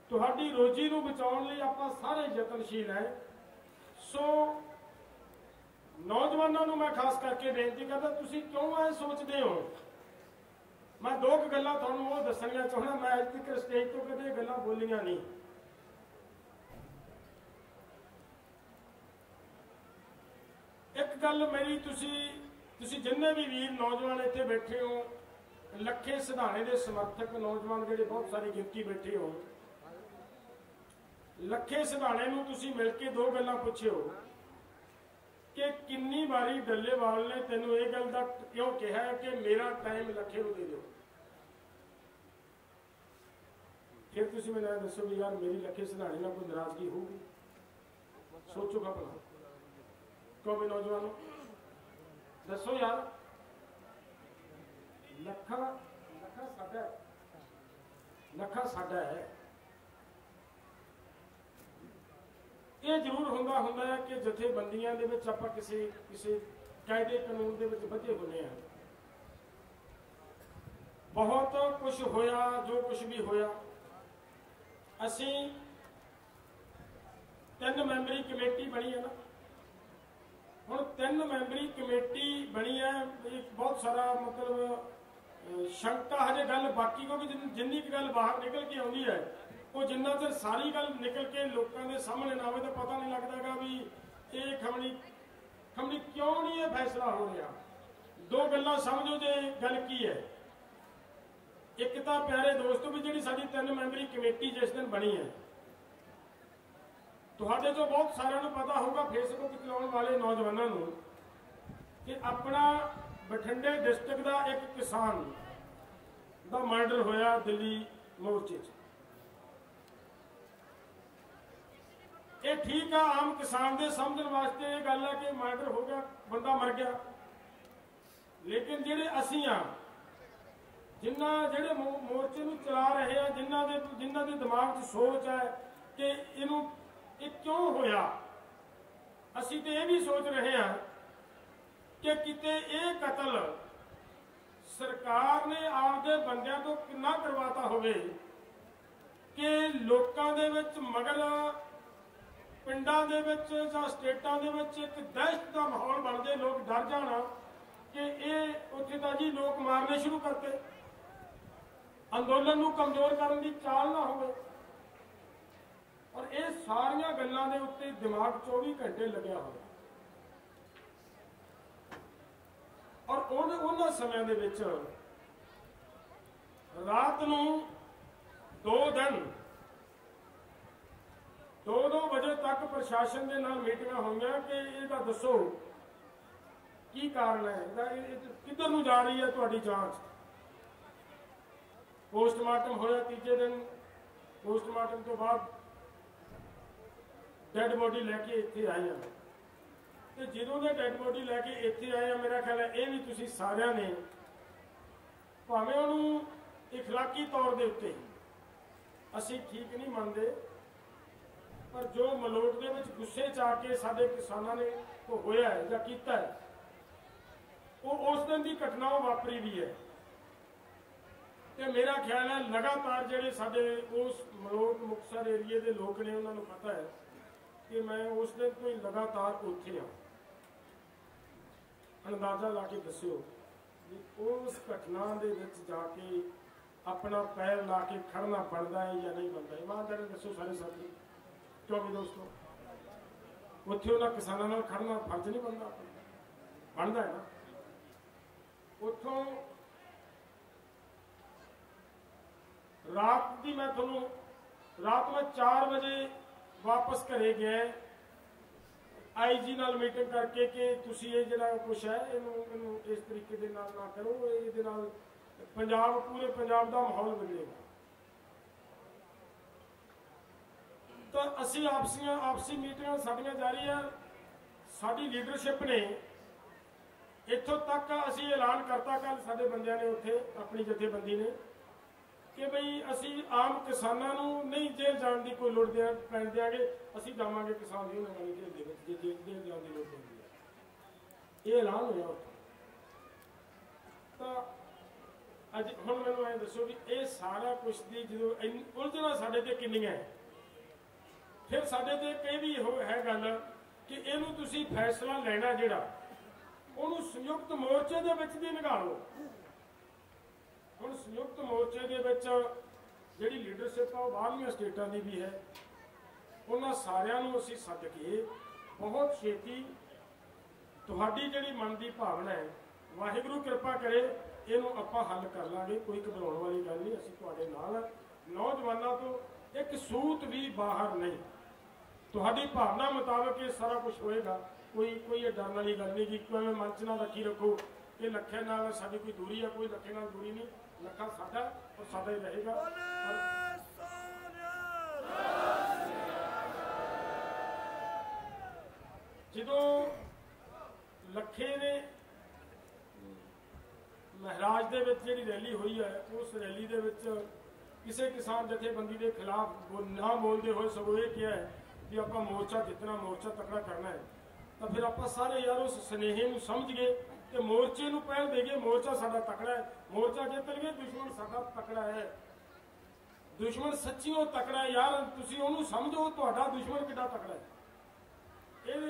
तुहाडी रोजी नूं बचाउण लई आपां सारे यतनशील हैं। सो नौजवानों नूं मैं खास करके बेनती करदा, तुसीं क्यों ऐ सोचदे हो। मैं दो गल्लां तुहानूं ओह दस्सणियां चाहुंदा, मैं अज तक स्टेज तो कदे गल्लां बोलियां नहीं। एक गल मेरी तुसीं जिन्ने भी वीर नौजवान इत्थे बैठे हो, लखे सिधाणे दे समर्थक नौजवान जिहड़े बहुत सारी गिनती बैठे हो, लखे सिधाणे नूं तुसीं मिल के दो गल्लां पुछियो कि किन्नी बारी डल्लेवाल ने तैनूं इह गल दा क्यों कहा है कि मेरा टाइम लखे नूं दे दिओ। फिर तुसीं मैनूं दस्सो भी यार मेरी लखे सिधाणे नाल कोई नाराजगी होगी, सोचोगा भला। क्यों भी नौजवानों दसो यार, लखा साडा है। ये जरूर होंदा है कि जथेबंदियां दे विच आपां किसी कायदे कानून दे विच बधे हुए हैं। बहुत कुछ होया, जो कुछ भी होया, असी 3 मैंबरी कमेटी बनी है ना, हुण 3 मैंबरी कमेटी बनी है। एक बहुत सारा मतलब शंका हजे गल बाकी, क्योंकि जिन्नी गल बाहर निकल के आउंदी है वो जिन्ना चर सारी गल निकल के लोगों के सामने ना आवे तो पता नहीं लगता भी ये खमनी क्यों नहीं ये फैसला हो रहा। दो गल्लां समझो जे गल की है। एक तो प्यारे दोस्तों भी जी साडी 3 मैंबरी कमेटी जिस दिन बनी है, तुहाडे चों बहुत सारिਆਂ ਨੂੰ पता होगा फेसबुक चलाने वाले नौजवानों को कि अपना बठिंडे डिस्ट्रिक्ट का एक किसान का मर्डर होया दिल्ली मोर्चे। ये ठीक है, आम किसान के समझने वास्ते ये गल है कि मर्डर हो गया, बंदा मर गया, लेकिन जेडे असी हाँ जिन्ना जेडे मोर्चे नूं चला रहे हैं, जिन्ना दे दिमाग च सोच है कि इनू ये क्यों होया, असी तो ये भी सोच रहे हैं कि किते ये कतल सरकार ने आपदे बंदियां तो कितना करवाता होवे कि लोकां दे विच मगर पिंडां दे विच जां स्टेटां दे विच एक दहशत का माहौल बन जाए, लोग डर जाना कि ये उत्थे तां जी लोग मारने शुरू करते, अंदोलन नूं कमजोर करने की चाल ना होवे। और ये सारियां गल्लां दे उत्ते दिमाग 24 घंटे लग्या होया। और उन्हां समय दे विच रात नूं 2 दिन 2-2 बजे तक प्रशासन के नाल मीटिंगां होईयां कि इहदा दसो की कारण है, किधर नूं जा रही है तुहाडी जांच। पोस्टमार्टम होया 3जे दिन, पोस्टमार्टम तो बाद डेड बॉडी लैके इत्थे आए हैं तो ਜਦੋਂ ਦੇ डेड बॉडी लैके इत्थे आए हैं मेरा ख्याल है ये भी तुसीं सारिਆਂ ने भावें ਉਹਨੂੰ इखलाकी तौर के उत्ते ਅਸੀਂ ठीक नहीं ਮੰਨਦੇ पर जो मलोट ਦੇ ਵਿੱਚ गुस्से च आके साडे किसानां ने को होया है ਜਾਂ ਕੀਤਾ है वो उस दिन की घटना वापरी भी है तो मेरा ख्याल है लगातार ਜਿਹੜੇ ਸਾਡੇ उस मलोट मुक्तसर एरिए के लोग ने उन्होंने पता है कि मैं उस दिन तो ही लगातार उत्थे हाँ अंदाजा ला के दस्यो उस घटना के जाके अपना पैर ला के खड़ना बनता है या नहीं बनता ईमानदारी दसो सारे साथी क्यों भी दोस्तों उत्थे उन्होंने किसानों नाल खड़ना फर्ज नहीं बनता बनता है ना उतों रात की मैं थोनू रात में 4 बजे वापस घरे गया IG नाल मीटिंग करके कि तुसी ये जिहड़ा कुछ है इनू इस तरीके दे नाल ना करो ये नाल पंजाब पूरे पंजाब का माहौल बदलेगा तो असी आपसी मीटिंग साडियां जारी है साडी लीडरशिप ने इत्थों तक असी ऐलान करता कल साडे बंदियां ने उत्थे अपनी जथेबंदी ने कि बई असी आम किसानां नूं नहीं जेल जाण दी कोई लोड़ पैण देंगे असी जावांगे किसान यूनियन वाली जेल दे विच जे जेल जाण दी लोड़ पैंदी है ये ऐलान होया उत्थे तो अज हुण मैनूं ऐ दसो भी ये सारा कुछ दी जो उलझना साडे ते किन्नियां है फिर साडे ते कई भी है गल कि इहनूं तुसीं फैसला लेना जिहड़ा ਉਹਨੂੰ ਸੰਯੁਕਤ ਮੋਰਚੇ ਦੇ ਵਿੱਚ ਦੀ ਨਿਕਾਲੋ ਹੁਣ ਸੰਯੁਕਤ ਮੋਰਚੇ ਦੇ ਵਿੱਚ ਜਿਹੜੀ ਲੀਡਰਸ਼ਿਪ ਆ ਉਹ ਬਾਹਰਲੀਆਂ ਸਟੇਟਾਂ ਦੀ ਵੀ ਹੈ ਉਹਨਾਂ ਸਾਰਿਆਂ ਨੂੰ ਅਸੀਂ ਸੱਦ ਕੇ ਬਹੁਤ ਛੇਤੀ ਤੁਹਾਡੀ ਜਿਹੜੀ ਮਨ ਦੀ ਭਾਵਨਾ ਹੈ ਵਾਹਿਗੁਰੂ ਕਿਰਪਾ ਕਰੇ ਇਹਨੂੰ ਆਪਾਂ ਹੱਲ ਕਰ ਲਾਂਗੇ ਕੋਈ ਘਬਰਾਉਣ ਵਾਲੀ ਗੱਲ ਨਹੀਂ ਅਸੀਂ ਤੁਹਾਡੇ ਨਾਲ ਨੌਜਵਾਨਾਂ ਤੋਂ ਇੱਕ ਸੂਤ ਵੀ ਬਾਹਰ ਨਹੀਂ ਤੁਹਾਡੀ ਭਾਵਨਾ ਮੁਤਾਬਕ ਇਹ ਸਾਰਾ ਕੁਝ ਹੋਏਗਾ कोई डर वाली गल नहीं कि कोई मन च ना रखी रखो कि लखे नाल साडी कोई दूरी है कोई लखे नाल दूरी नहीं लखा साडा और साडा ही रहेगा जदों लखे ने महराज दे विच जिहड़ी रैली हुई है उस रैली दे विच किसी किसान जथेबंदी के खिलाफ ना बोलते हुए सगों ये कहा है कि आपां मोर्चा जितना मोर्चा तकड़ा करना है तो फिर आप सारे यार उस स्नेहे समझ गए कि मोर्चे नूं पहल देगे मोर्चा साडा तकड़ा है मोर्चा जित लगे दुश्मन साडा तकड़ा है दुश्मन सच्चियों तकड़ा है यार तुसीं उहनूं समझो तुहाडा दुश्मन कितना तकड़ा है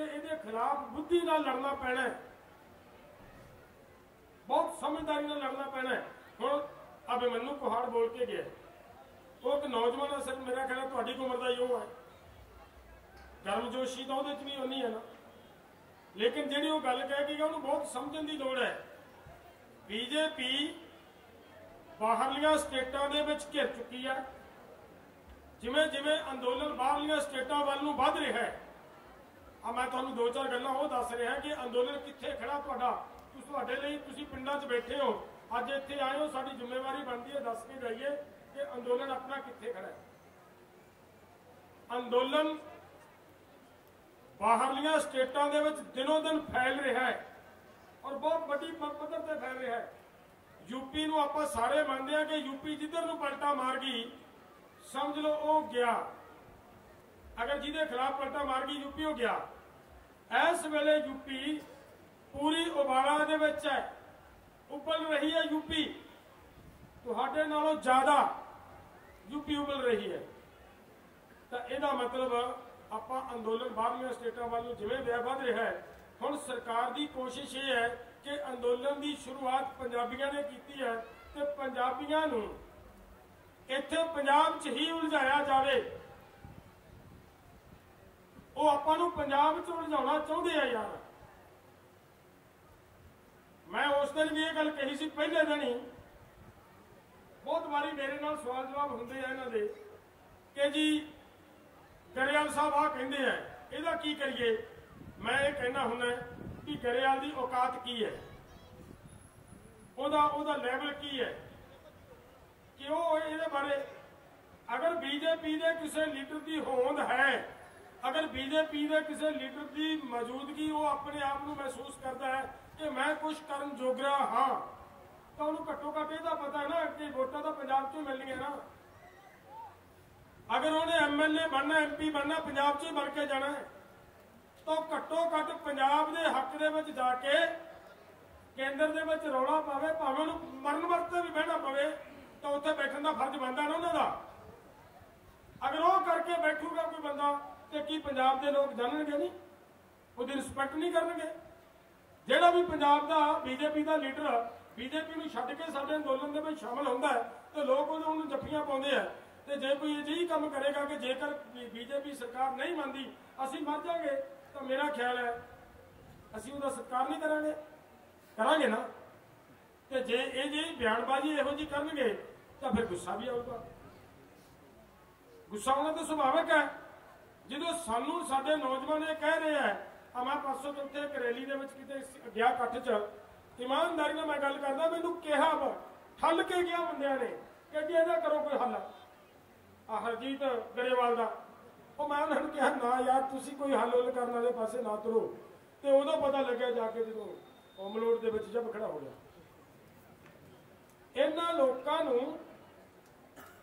इहदे खिलाफ बुद्धि नाल लड़ना पैना है बहुत समझदारी नाल लड़ना पैना है हुण अभिमन्यु कुहाड़ बोल के गया वो एक नौजवान असल मेरा ख्याल तुहाडी उम्र का ही वो है गर्मजोशी तो उहदे च भी उन्नी है ना लेकिन जिहड़ी वो गल कह के उन्होंने बहुत समझण की लोड़ है बीजेपी बाहरलियां स्टेटां दे विच घिर चुकी है जिवें जिवें अंदोलन बाहरलियां स्टेटां वल नूं वध रहा है मैं तुहानूं 2-4 गल्लां वो दस रहा कि अंदोलन कित्थे खड़ा तुहाडा तुहाडे लई तुसीं पिंडां 'च बैठे हो अज इत्थे आए हो साडी जिम्मेवारी बनती है दस के जाइए कि अंदोलन अपना कित्थे खड़ा है अंदोलन बाहरलियां स्टेटां दे विच दिनों दिन फैल रहा है और बहुत बड़ी पद्धर ते फैल रहा है यूपी नूं आपां सारे मानते हैं कि यूपी जिधर नूं पलटा मार गई समझ लो वो गया अगर जिहदे खिलाफ पलटा मार गई यूपी हो गया इस वेले यूपी पूरी उबाला दे विच है उबल रही है यूपी तुहाडे नालों ज़्यादा यूपी उबल रही है तो इहदा मतलब आप अंदोलन बाहरलियां स्टेटां वालों जिवें वध रहा है हुण सरकार की कोशिश ये है कि अंदोलन की शुरुआत पंजाबियों ने की है तो पंजाबियों नूं इत्थे पंजाब च ही उलझाया जाए वो आपां नूं पंजाब च उलझाउणा चाहुंदे आ यार मैं उस दिन भी ये गल कही सी पहले दिन ही बहुत बारी मेरे नाल सवाल जवाब हुंदे आ इन्हां दे कि जी गरेवाल साहब आ कहते हैं ਇਹਦਾ ਕੀ करिए मैं ये कहना हुंदा कि गरेवाल की औकात की है ਉਹਦਾ ਲੈਵਲ ਕੀ है कि वो ये बारे अगर बीजेपी के किसी लीडर की होंद है, अगर बीजेपी के किसी लीडर की मौजूदगी वो अपने आप को महसूस करता है कि मैं कुछ करन जोगरा हाँ, तो उन्होंने घट्टो घट्ट यह पता है ना कि वोटां तो पंजाब चों मिलनियां ना। अगर उन्हें MLA बनना, MP बनना, पंजाब चों बन के जाना है, तो घट्टो घट्ट पंजाब के हक दे विच जाके केंद्र दे विच रौला पावे, भावें उन्हें मरण वरते भी बहना पवे, तो उत्थे बैठण दा फर्ज बनदा ना उन्हां दा। अगर वो करके बैठूगा कोई बंदा तो की पंजाब के लोग जानणगे नहीं, उसकी रिस्पैक्ट नहीं करनगे। जिहड़ा भी पंजाब का बीजेपी का लीडर बीजेपी नूं छड्ड के साडे अंदोलन दे विच शामिल हुंदा है तो लोग उन्होंने जफ्फियां पाउंदे आ। तो जे कोई अजिही काम करेगा कि जेकर बीजेपी सरकार नहीं मानती असीं मर जाएंगे, तो मेरा ख्याल है असीं उहदा सत्कार नहीं करांगे, करांगे ना। तो जे ये बयानबाजी इहो जी करनगे तो फिर गुस्सा भी आऊगा। गुस्सा आना तो सुभाविक है। जो सानू साडे नौजवान ये कह रहे हैं, मैं परसों चौथे एक रैली दे विच किते गया कट्ठ च, ईमानदारी नाल मैं गल करदा, मैनूं कहा वा ठल के गया बंदियां ने कि जी इहदा करो कोई हल। हरजीत गरेवाल दा मैं उन्होंने कहा ना यार तुसीं कोई हल हुल करने वाले पासे ना तुरो। तो उदों पता लग्या जाके जो ओमलोड दे विच जब खड़ा हो गया। इन्हां लोकां नूं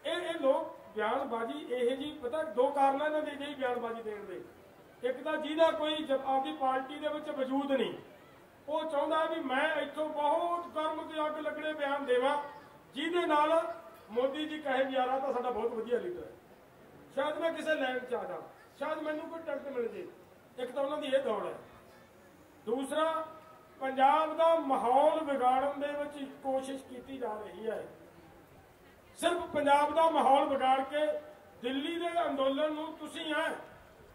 ये लोग बयानबाजी यह जी पता दो कारण इन्हां दे जी बयानबाजी देण दे। एक तो जिहदा कोई आपकी पार्टी दे विच वजूद नहीं, वो चाहुंदा भी मैं इत्थों बहुत गर्म ते अग लगड़े बयान देवां जिहदे नाल मोदी जी कहे भी यार तो साडा बहुत वधिया लीडर है, शायद मैं किसी लैंड च आ जा, शायद मैनूं कोई टिकट मिल जाए। एक तो उन्हां दी ये दौड़ है। दूसरा पंजाब का माहौल बिगाड़न दे विच कोशिश की जा रही है। सिर्फ पंजाब का माहौल बिगाड़ के दिल्ली के अंदोलन नूं तुसीं है,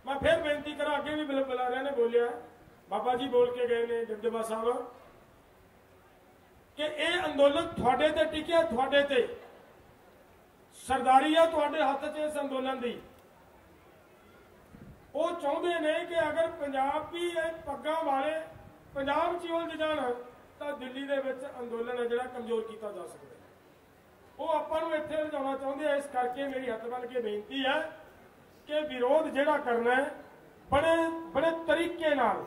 मैं फिर बेनती करा, अगे भी बुलारिया ने बोलिया, बाबा जी बोल के गए ने जगदबा साहब कि यह अंदोलन तुहाडे ते टिकिया, तुहाडे ते सरदारी है तुहाडे हत्थ च इस अंदोलन दी। वो चाहते ने कि अगर पंजाबी पग्गां वाले पंजाब च उलझ जाण तो दिल्ली दे विच अंदोलन है जिहड़ा कमजोर किया जा सकता है। वो आपां नूं इत्थे लिजाउणा चाहुंदे आ। इस करके मेरी हत्थ बन के बेनती है कि विरोध जिहड़ा करना है बड़े बड़े तरीके नाल,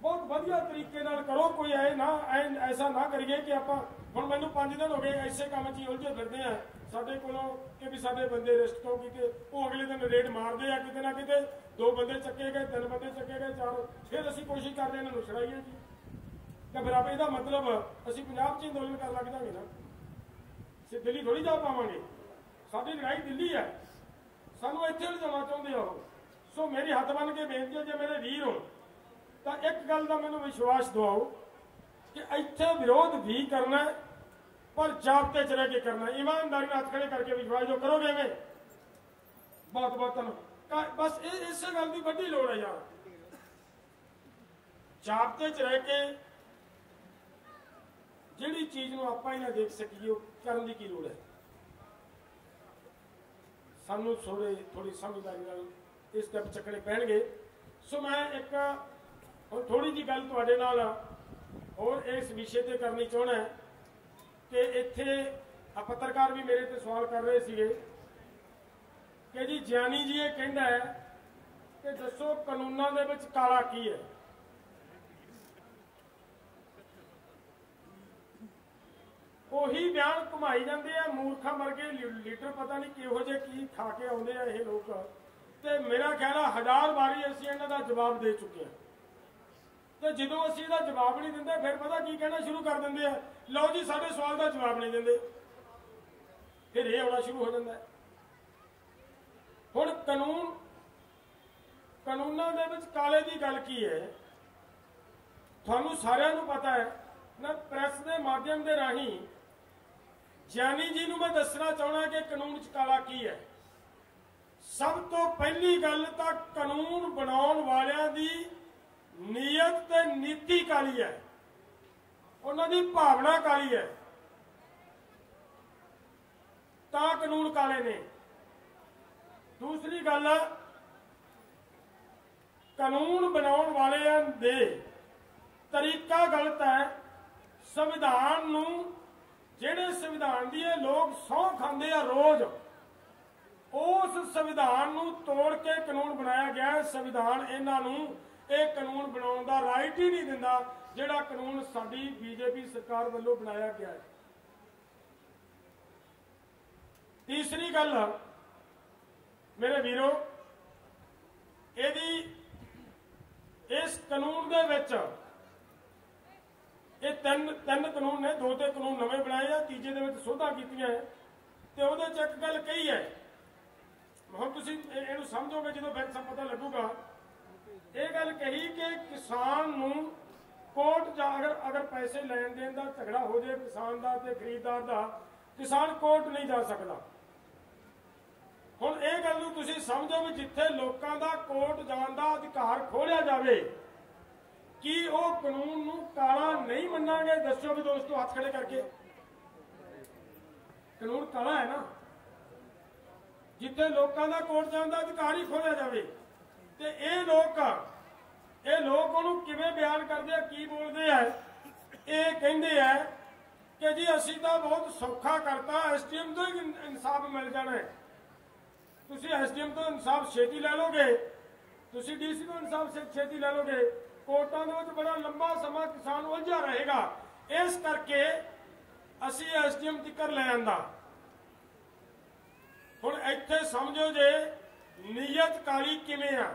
बहुत वधिया तरीके नाल करो। कोई ऐसा ना करिए कि आपां हुण मैनूं 5 दिन हो गए ऐसे काम च उलझे फिरदे हैं साडे कोलों कि भी साडे बंदे रिश्त हो किते वो अगले दिन रेड मारते हैं, किते ना किते 2 बंदे चक्के गए, 3 बंदे चक्के गए, 4, फिर असीं कोशिश करते हैं इन्हां नूं छड़ाईए जी। तो फिर आप इहदा मतलब असीं पंजाब च अंदोलन कर लग जांगे ना, असीं दिल्ली थोड़ी जा पावांगे। साडी लड़ाई दिल्ली है, सानूं इत्थे लिजाउणा चाहुंदे हो। सो मेरी हत्थ बन के बेनती है, जे मेरे वीर हो तो एक गल का मैनूं विश्वास दिवाओ कि इत्थे विरोध भी करना है पर जाबते च रह के करना है, ईमानदारी हाथ खड़े करके विश्वास जो करोगे में बहुत बहुत धन्यवाद। बस इस गल की बड़ी लोड़ है यार, जाबते च रह के जिहड़ी चीज नूं आपां ही ना देख सकीए करन दी की लोड़ है। सानूं थोड़ी समझदारी नाल इस स्टैप चकने पैणगे। सो मैं एक थोड़ी जी गल तुहाडे नाल और इस विषय ते करनी चाहना है कि इत्थे पत्रकार भी मेरे ते सवाल कर रहे सीगे कि जी ज्ञानी जी ये कहंदा है कि दसो कानूनां दे विच काला की है। ਉਹੀ ਬਿਆਨ ਘੁਮਾਈ ਜਾਂਦੇ ਆ ਮੂਰਖਾਂ ਵਰਗੇ ਲੀਡਰ, ਪਤਾ ਨਹੀਂ ਕਿਹੋ ਜਿਹੇ ਕੀ ਖਾ ਕੇ ਆਉਂਦੇ ਆ ਇਹ ਲੋਕ। ਤੇ ਮੇਰਾ ਖਿਆਲ ਆ 1000 ਵਾਰੀ ਅਸੀਂ ਇਹਨਾਂ ਦਾ ਜਵਾਬ ਦੇ ਚੁੱਕੇ ਆ, ਤੇ ਜਦੋਂ ਅਸੀਂ ਇਹਦਾ ਜਵਾਬ ਨਹੀਂ ਦਿੰਦੇ ਫਿਰ ਪਤਾ ਕੀ ਕਹਿਣਾ ਸ਼ੁਰੂ ਕਰ ਦਿੰਦੇ ਆ, ਲਓ ਜੀ ਸਾਡੇ ਸਵਾਲ ਦਾ ਜਵਾਬ ਨਹੀਂ ਦਿੰਦੇ, ਫਿਰ ਇਹ ਆਉਣਾ ਸ਼ੁਰੂ ਹੋ ਜਾਂਦਾ। ਹੁਣ ਕਾਨੂੰਨਾਂ ਦੇ ਵਿੱਚ ਕਾਲੇ ਦੀ ਗੱਲ ਕੀ ਹੈ ਤੁਹਾਨੂੰ ਸਾਰਿਆਂ ਨੂੰ ਪਤਾ ਹੈ। मैं प्रेस के माध्यम के राही ज्ञानी जी नूं मैं दसना चाहना कि कानून च काला की है। सब तो पहली गल तो कानून बनाउण वालियां दी नीयत ते नीति काली है, उन्हां दी भावना काली है, तां कानून काले ने। दूसरी गल कानून बनाउण वालियां दे तरीका गलत है। संविधान नूं जिहड़े संविधान दी लोग सौं खांदे आ रोज उस संविधान नूं तोड़ के कानून बनाया गया है। संविधान इन्हां नूं ਇਹ ਕਾਨੂੰਨ ਬਣਾਉਣ ਦਾ ਰਾਈਟ ਹੀ नहीं ਦਿੰਦਾ ਜਿਹੜਾ ਕਾਨੂੰਨ ਸਾਡੀ बीजेपी सरकार ਵੱਲੋਂ ਬਣਾਇਆ ਗਿਆ ਹੈ। तीसरी गल मेरे वीरो, ਇਹਦੀ इस कानून दे विच ਇਹ ਤਿੰਨ ਕਾਨੂੰਨ ने, 2 ਤੇ ਕਾਨੂੰਨ ਨਵੇਂ ਬਣਾਏ ਆ, ਤੀਜੇ ਦੇ ਵਿੱਚ ਸੋਧਾਂ ਕੀਤੀਆਂ ਹੈ ਤੇ ਉਹਦੇ ਚ ਇੱਕ ਗੱਲ ਕਹੀ ਹੈ। ਹੁਣ ਤੁਸੀਂ ਇਹਨੂੰ ਸਮਝੋਗੇ ਜਦੋਂ ਫਿਰ ਸਭ ਪਤਾ ਲੱਗੂਗਾ। ਇਹ ਗੱਲ ਕਹੀ ਕਿ ਕਿਸਾਨ ਨੂੰ ਕੋਰਟ ਜਾ ਅਗਰ ਪੈਸੇ ਲੈਣ ਦੇਣ ਦਾ ਝਗੜਾ ਹੋ ਜਾਏ ਕਿਸਾਨ ਦਾ ਤੇ ਖਰੀਦਦਾਰ ਦਾ, ਕਿਸਾਨ ਕੋਰਟ ਨਹੀਂ ਜਾ ਸਕਦਾ। ਹੁਣ ਇਹ ਗੱਲ ਨੂੰ ਤੁਸੀਂ ਸਮਝੋ ਵੀ ਜਿੱਥੇ ਲੋਕਾਂ ਦਾ ਕੋਰਟ ਜਾਣ ਦਾ ਅਧਿਕਾਰ ਖੋਲਿਆ ਜਾਵੇ, ਕੀ ਉਹ ਕਾਨੂੰਨ ਨੂੰ ਕਾਲਾ ਨਹੀਂ ਮੰਨਾਂਗੇ? ਦੱਸੋ ਵੀ ਦੋਸਤੋ, ਹੱਥ ਖੜੇ ਕਰਕੇ। ਕਾਨੂੰਨ ਕਾਲਾ ਹੈ ਨਾ। ਜਿੱਥੇ ਲੋਕਾਂ ਦਾ ਕੋਰਟ ਜਾਣ ਦਾ ਅਧਿਕਾਰ ਹੀ ਖੋਲਿਆ ਜਾਵੇ ਤੇ ਇਹ ਲੋਕ ਉਹਨੂੰ ਕਿਵੇਂ ਬਿਆਨ ਕਰਦੇ ਆ, ਕੀ ਬੋਲਦੇ ਆ? ਇਹ ਕਹਿੰਦੇ ਆ ਕਿ ਜੀ ਅਸੀਂ ਤਾਂ ਬਹੁਤ ਸੌਖਾ ਕਰਤਾ, ਐਸਡੀਐਮ ਤੋਂ ਹੀ ਇਨਸਾਫ ਮਿਲ ਜਾਣਾ ਹੈ। ਤੁਸੀਂ ਐਸਡੀਐਮ ਤੋਂ ਇਨਸਾਫ ਛੇਤੀ ਲੈ ਲੋਗੇ, ਤੁਸੀਂ ਡੀਸੀ ਤੋਂ ਇਨਸਾਫ ਛੇਤੀ ਲੈ ਲੋਗੇ, ਕੋਰਟਾਂ ਦੇ ਵਿੱਚ ਬੜਾ ਲੰਬਾ ਸਮਾਂ ਕਿਸਾਨ ਉਲਝਿਆ ਰਹੇਗਾ, ਇਸ ਕਰਕੇ ਅਸੀਂ ਐਸਡੀਐਮ ਤੱਕ ਲੈ ਆਂਦਾ। ਹੁਣ ਇੱਥੇ ਸਮਝੋ ਜੇ ਨੀਅਤ ਕਾਲੀ ਕਿਵੇਂ ਆ।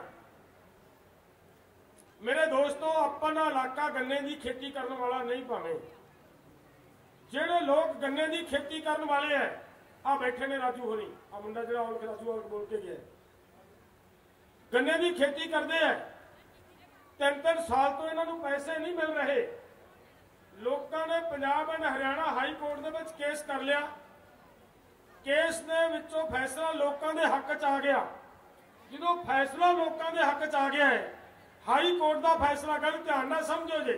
मेरे दोस्तों, अपना इलाका गन्ने की खेती करने वाला नहीं पावे। जेडे लोग गन्ने की खेती करने वाले हैं, आ बैठे ने राजू होनी, आ मुंडा जो राजू बोल के गया, गन्ने की खेती करते हैं। 3-3 साल तो इन्हों पैसे नहीं मिल रहे। लोगों ने Punjab and Haryana high court के विच केस कर लिया, केस दे विचों फैसला लोगों के हक च आ गया। जो फैसला लोगों के हक च आ गया है, हाई कोर्ट का फैसला, गल ध्यान ना समझो जे,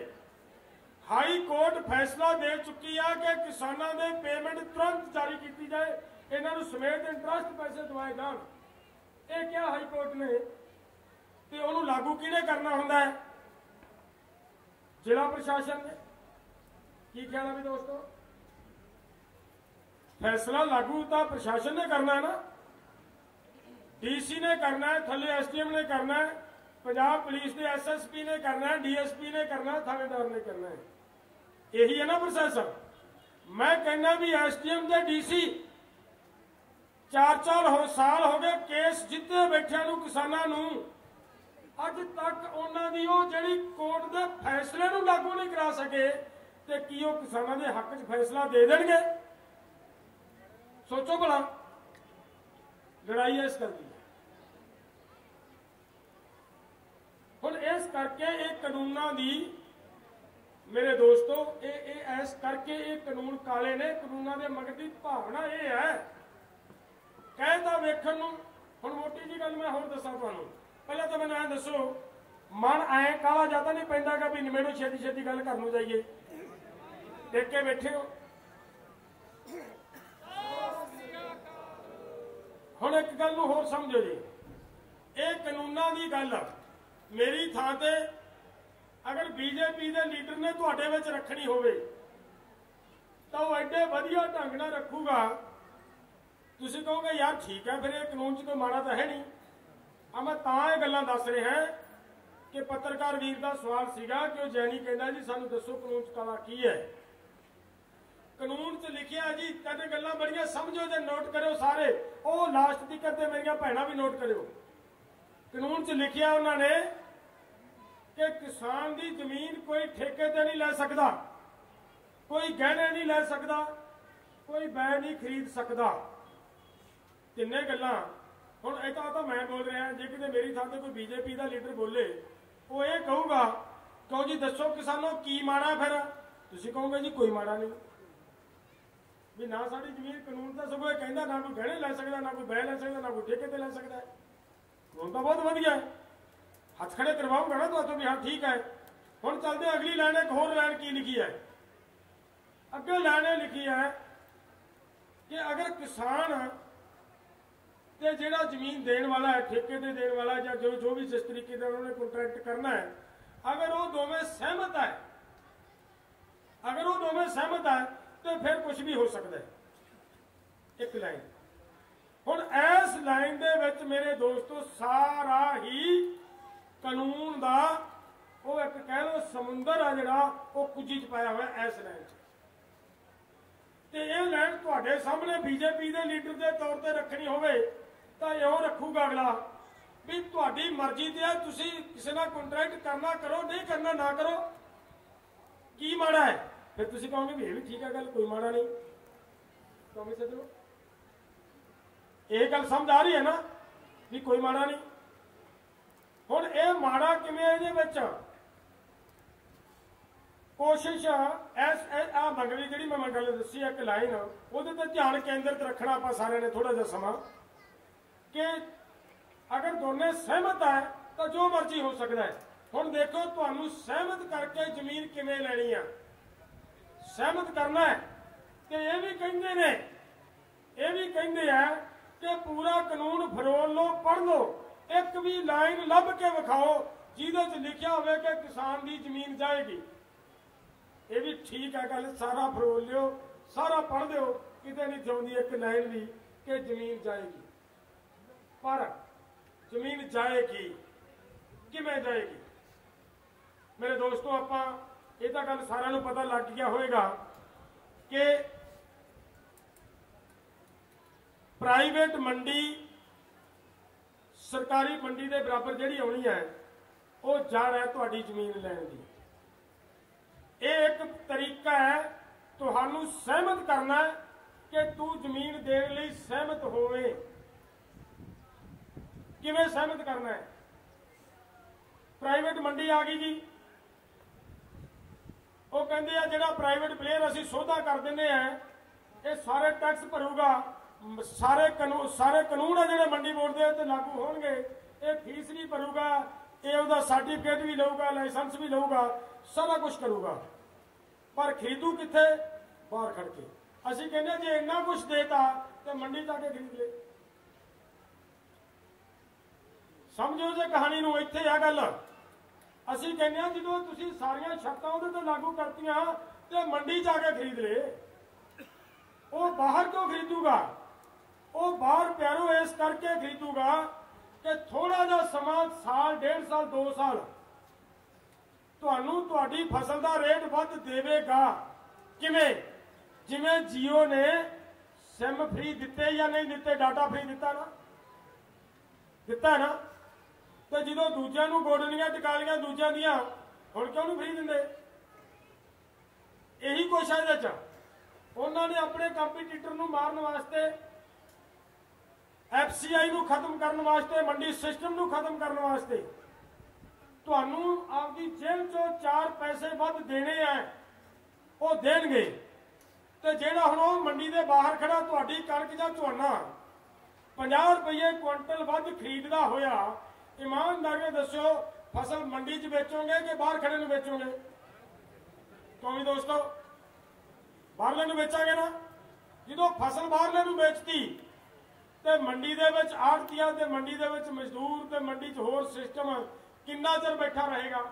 हाई कोर्ट फैसला दे चुकी है कि किसानों के पेमेंट तुरंत जारी की जाए, इन्हों समेत इंटरस्ट पैसे दवाए जान। ये क्या हाई कोर्ट ने, तो उन्होंने लागू किहने करना होंदा है? जिला प्रशासन ने। की ख्याल है भी दोस्तों? फैसला लागू तो प्रशासन ने करना है ना, डीसी ने करना है, थले एसडीएम ने करना है, पंजाब पुलिस ने एसएसपी ने करना है, डीएसपी ने करना है, थानेदार ने करना है। यही है ना प्रोसेसर। मैं कहना भी एसडीएम के डीसी 4-4 साल हो गए केस जिते बैठे किसानों अज तक उन्होंने जी कोर्ट के फैसले नूं लागू नहीं करा सके, तो की वो किसानों के हक च फैसला दे देंगे? सोचो भला, लड़ाई है इस गल की। हुण इस करके ये कानूनों की, मेरे दोस्तों, इस करके ये कानून काले ने। कानूनों के मगर की भावना ये है, कहता वेखण नूं। हुण मोटी जी गल मैं होर दसां तुहानूं। पहले तो मैनूं ऐ दसो, मन ऐ काला जाता नहीं पैंदा कि भी निमेड़ो छेती छेती गल कर लूं जाइए? देख के बैठे हो। हुण एक गल नूं होर समझो जी, ये कानूनों की गल मेरी थां ते अगर बीजेपी के लीडर ने तुहाडे विच रखनी होवे तो वो एडे वधिया ढंग नाल रखूगा, तुसीं कहोगे यार ठीक है, फिर ये कानून च कोई माड़ा तो है नहीं। आ मैं तां ये गल्लां दस रहा कि पत्रकार वीर का सवाल सीगा कि वो जैनी कहंदा जी सानूं दसो कानून च काला की है। कानून च लिखिया जी 3 गल्लां बड़ियां समझो जे नोट करो सारे, वो लास्ट तक ते मेरियां भैणां भी नोट करो। कानून च लिखिया उन्होंने कि किसान की जमीन कोई ठेके ते नहीं ले सकता, कोई गहने नहीं ले सकता, कोई बै नहीं खरीद सकता। 3 गल्लां। हुण इह तां मैं बोल रहा, जे किते मेरी थां ते कोई बीजेपी का लीडर बोले, वो ये कहूगा क्यों जी दसो किसानों की माड़ा? फिर तुसीं कहोगे जी कोई माड़ा नहीं, भी ना साडी जमीन। कानून तो सगों कहंदा ना कोई गहने ले सकता, ना कोई बै ले सकता, ना कोई ठेके ते ले सकता है। कानून तो बहुत वधिया है, हथ खड़े करवाऊंगा ना तो भी हाँ ठीक है। हुण चलते अगली लाइन, एक होर लाइन की लिखी है, अगे लाइन लिखी है कि अगर किसान ते जिहड़ा जमीन देने वाला है, ठेके ते देने वाला या जो भी जिस तरीके का उन्होंने कॉन्ट्रैक्ट करना है, अगर वो दोवें सहमत है, अगर वो दोवें सहमत है तो फिर कुछ भी हो सकता है। एक लाइन। ਹੁਣ ਇਸ ਲਾਈਨ ਦੇ ਵਿੱਚ ਮੇਰੇ ਦੋਸਤੋ ਸਾਰਾ ਹੀ ਕਾਨੂੰਨ ਦਾ ਉਹ ਇੱਕ ਕਹਿ ਲਓ ਸਮੁੰਦਰ ਆ ਜਿਹੜਾ ਉਹ ਕੁੱਜੀ 'ਚ ਪਾਇਆ ਹੋਇਆ ਇਸ ਲਾਈਨ 'ਚ। ਤੇ ਇਹ ਲਾਈਨ ਤੁਹਾਡੇ ਸਾਹਮਣੇ ਬੀਜੇਪੀ ਦੇ ਲੀਡਰ ਦੇ ਤੌਰ ਤੇ ਰੱਖਣੀ ਹੋਵੇ ਤਾਂ ਇਹੋ ਰੱਖੂਗਾ ਅਗਲਾ ਵੀ ਤੁਹਾਡੀ ਮਰਜ਼ੀ ਤੇ ਆ, ਤੁਸੀਂ ਕਿਸੇ ਨਾਲ ਕੰਟਰੈਕਟ ਕਰਨਾ ਕਰੋ, ਨਹੀਂ ਕਰਨਾ ਨਾ ਕਰੋ, ਕੀ ਮਾੜਾ ਹੈ? ਫਿਰ ਤੁਸੀਂ ਕਹੋਗੇ ਵੀ ਇਹ ਵੀ ਠੀਕ ਹੈ ਗੱਲ, ਕੋਈ ਮਾੜਾ ਨਹੀਂ। ਕਹੋਗੇ ਸੱਜਣੋ ਇਹ ਗੱਲ ਸਮਝ ਆ ਰਹੀ ਹੈ ਨਾ ਵੀ ਕੋਈ ਮਾੜਾ ਨਹੀਂ। ਹੁਣ ਇਹ ਮਾੜਾ ਕਿਵੇਂ ਹੈ? ਇਹਦੇ ਵਿੱਚ ਕੋਸ਼ਿਸ਼ ਆ ਮੰਗਲੀ ਜਿਹੜੀ ਮੈਂ ਗੱਲ ਦੱਸੀ ਇੱਕ ਲਾਈਨ ਉਹਦੇ ਤੇ ਧਿਆਨ ਕੇਂਦਰਿਤ ਰੱਖਣਾ ਆਪਾਂ ਸਾਰਿਆਂ ਨੇ ਥੋੜਾ ਜਿਹਾ ਸਮਾਂ ਕਿ ਅਗਰ ਦੋਨੇ ਸਹਿਮਤ ਹੈ ਤਾਂ ਜੋ ਮਰਜ਼ੀ ਹੋ ਸਕਦਾ ਹੈ। ਹੁਣ ਦੇਖੋ ਤੁਹਾਨੂੰ ਸਹਿਮਤ ਕਰਕੇ ਜ਼ਮੀਨ ਕਿਵੇਂ ਲੈਣੀ ਆ, ਸਹਿਮਤ ਕਰਨਾ ਹੈ। ਤੇ ਇਹ ਵੀ ਕਹਿੰਦੇ ਆ ਕਿ ਪੂਰਾ ਕਾਨੂੰਨ ਫਰੋਲ ਲਓ, ਪੜ੍ਹ ਲਓ, ਇੱਕ ਵੀ ਲਾਈਨ ਲੱਭ ਕੇ ਵਿਖਾਓ ਜਿਹਦੇ 'ਚ ਲਿਖਿਆ ਹੋਵੇ ਕਿ ਕਿਸਾਨ ਦੀ ਜ਼ਮੀਨ ਜਾਏਗੀ। ਇਹ ਵੀ ਠੀਕ ਹੈ ਗੱਲ, ਸਾਰਾ ਫਰੋਲ ਲਿਓ, ਸਾਰਾ ਪੜ੍ਹ ਦਿਓ, ਕਿਤੇ ਨਹੀਂ ਚਾਹੁੰਦੀ ਇੱਕ ਲਾਈਨ ਵੀ ਕਿ ਜ਼ਮੀਨ ਜਾਏਗੀ। ਪਰ ਜ਼ਮੀਨ ਜਾਏਗੀ ਕਿਵੇਂ ਜਾਏਗੀ? ਮੇਰੇ ਦੋਸਤੋ ਆਪਾਂ ਇਹ ਤਾਂ ਗੱਲ ਸਾਰਿਆਂ ਨੂੰ ਪਤਾ ਲੱਗ ਗਿਆ ਹੋਵੇਗਾ ਕਿ ਪ੍ਰਾਈਵੇਟ ਮੰਡੀ ਸਰਕਾਰੀ ਮੰਡੀ ਦੇ ਬਰਾਬਰ ਜਿਹੜੀ ਆਉਣੀ ਹੈ ਉਹ ਜੜ ਹੈ ਤੁਹਾਡੀ ਜ਼ਮੀਨ ਲੈਣ ਦੀ। ਇਹ ਇੱਕ ਤਰੀਕਾ ਹੈ ਤੁਹਾਨੂੰ ਸਹਿਮਤ ਕਰਨਾ ਕਿ ਤੂੰ ਜ਼ਮੀਨ ਦੇਣ ਲਈ ਸਹਿਮਤ ਹੋਵੇਂ। ਕਿਵੇਂ ਸਹਿਮਤ ਕਰਨਾ ਹੈ? ਪ੍ਰਾਈਵੇਟ ਮੰਡੀ ਆ ਗਈ ਜੀ, ਉਹ ਕਹਿੰਦੇ ਆ ਜਿਹੜਾ ਪ੍ਰਾਈਵੇਟ ਪਲੇਅਰ ਅਸੀਂ ਸੌਦਾ ਕਰ ਦਿੰਦੇ ਆ ਇਹ ਸਾਰੇ ਟੈਕਸ ਭਰੂਗਾ, ਸਾਰੇ ਕਾਨੂੰਨ ਆ ਜਿਹੜੇ ਮੰਡੀ ਬੋਰਡ ਦੇ ਉੱਤੇ ਲਾਗੂ ਹੋਣਗੇ, ਇਹ ਫੀਸ ਵੀ ਭਰੂਗਾ, ਇਹ ਉਹਦਾ ਸਰਟੀਫਿਕੇਟ ਵੀ ਲਊਗਾ, ਲਾਇਸੈਂਸ ਵੀ ਲਊਗਾ, ਸਾਰਾ ਕੁਝ ਕਰੂਗਾ। ਪਰ ਖਰੀਦੂ ਕਿੱਥੇ? ਬਾਹਰ ਖੜ ਕੇ। ਅਸੀਂ ਕਹਿੰਦੇ ਜੇ ਇੰਨਾ ਕੁਝ ਦੇਤਾ ਤੇ ਮੰਡੀ ਜਾ ਕੇ ਖਰੀਦ ਲੈ। ਸਮਝੋ ਜੇ ਕਹਾਣੀ ਨੂੰ, ਇੱਥੇ ਆ ਗੱਲ। ਅਸੀਂ ਕਹਿੰਦੇ ਆ ਜਦੋਂ ਤੁਸੀਂ ਸਾਰੀਆਂ ਸ਼ਰਤਾਂ ਉਹਦੇ ਤੇ ਲਾਗੂ ਕਰਤੀਆਂ ਤੇ ਮੰਡੀ ਜਾ ਕੇ ਖਰੀਦ ਲੈ। ਉਹ ਬਾਹਰ ਕਿਉਂ ਖਰੀਦੂਗਾ? ਉਹ ਬਾਹਰ ਪਿਆਰੋ ਇਸ ਕਰਕੇ ਖਰੀਦੂਗਾ ਕਿ ਥੋੜਾ ਜਿਹਾ ਸਮਾਂ, ਸਾਲ, 1.5 ਸਾਲ, 2 ਸਾਲ ਤੁਹਾਨੂੰ ਤੁਹਾਡੀ ਫਸਲ ਦਾ ਰੇਟ ਵੱਧ ਦੇਵੇਗਾ। ਕਿਵੇਂ? ਜਿਵੇਂ ਜੀਓ ਨੇ ਸਿਮ ਫ੍ਰੀ ਦਿੱਤੇ ਜਾਂ ਨਹੀਂ ਦਿੱਤੇ, ਡਾਟਾ ਫ੍ਰੀ ਦਿੱਤਾ ਨਾ, ਦਿੱਤਾ ਨਾ। ਤੇ ਜਦੋਂ ਦੂਜਿਆਂ ਨੂੰ ਗੋਡਣੀਆਂ ਟਿਕਾਲੀਆਂ ਦੂਜਿਆਂ ਦੀਆਂ, ਹੁਣ ਕਿਉਂ ਨਹੀਂ ਫ੍ਰੀ ਦਿੰਦੇ? ਇਹੀ ਕੁਛ ਹੈ ਇਹਦੇ 'ਚ। ਉਹਨਾਂ ਨੇ ਆਪਣੇ ਕੰਪੀਟੀਟਰ ਨੂੰ ਮਾਰਨ ਵਾਸਤੇ, FCI ਨੂੰ ਖਤਮ ਕਰਨ ਵਾਸਤੇ, ਮੰਡੀ ਸਿਸਟਮ ਨੂੰ ਖਤਮ ਕਰਨ ਵਾਸਤੇ ਤੁਹਾਨੂੰ ਆਪਦੀ ਜੇਬ 'ਚੋਂ 4 ਪੈਸੇ ਵੱਧ ਦੇਣੇ ਆ, ਉਹ ਦੇਣਗੇ। ਤੇ ਜਿਹੜਾ ਹੁਣ ਉਹ ਮੰਡੀ ਦੇ ਬਾਹਰ ਖੜਾ ਤੁਹਾਡੀ ਕਣਕ ਜਾਂ ਝੋਨਾ 50 ਰੁਪਏ ਕੁਇੰਟਲ ਵੱਧ ਖਰੀਦਦਾ ਹੋਇਆ, ਇਮਾਨਦਾਰੀ ਨਾਲ ਦੱਸਿਓ ਫਸਲ ਮੰਡੀ 'ਚ ਵੇਚੋਗੇ ਕਿ ਬਾਹਰ ਖੜੇ ਨੂੰ ਵੇਚੋਗੇ? ਕਿਉਂ ਦੋਸਤੋ? ਬਾਹਰਲੇ ਨੂੰ ਵੇਚਾਂਗੇ ਨਾ। ਜਦੋਂ ਫਸਲ ਬਾਹਰਲੇ ਨੂੰ ਵੇਚਤੀ ਤੇ ਮੰਡੀ ਦੇ ਵਿੱਚ ਆੜ੍ਹਤੀਆ ਤੇ ਮੰਡੀ ਦੇ ਵਿੱਚ ਮਜ਼ਦੂਰ ਤੇ ਮੰਡੀ 'ਚ ਹੋਰ ਸਿਸਟਮ ਕਿੰਨਾ ਚਿਰ ਬੈਠਾ ਰਹੇਗਾ?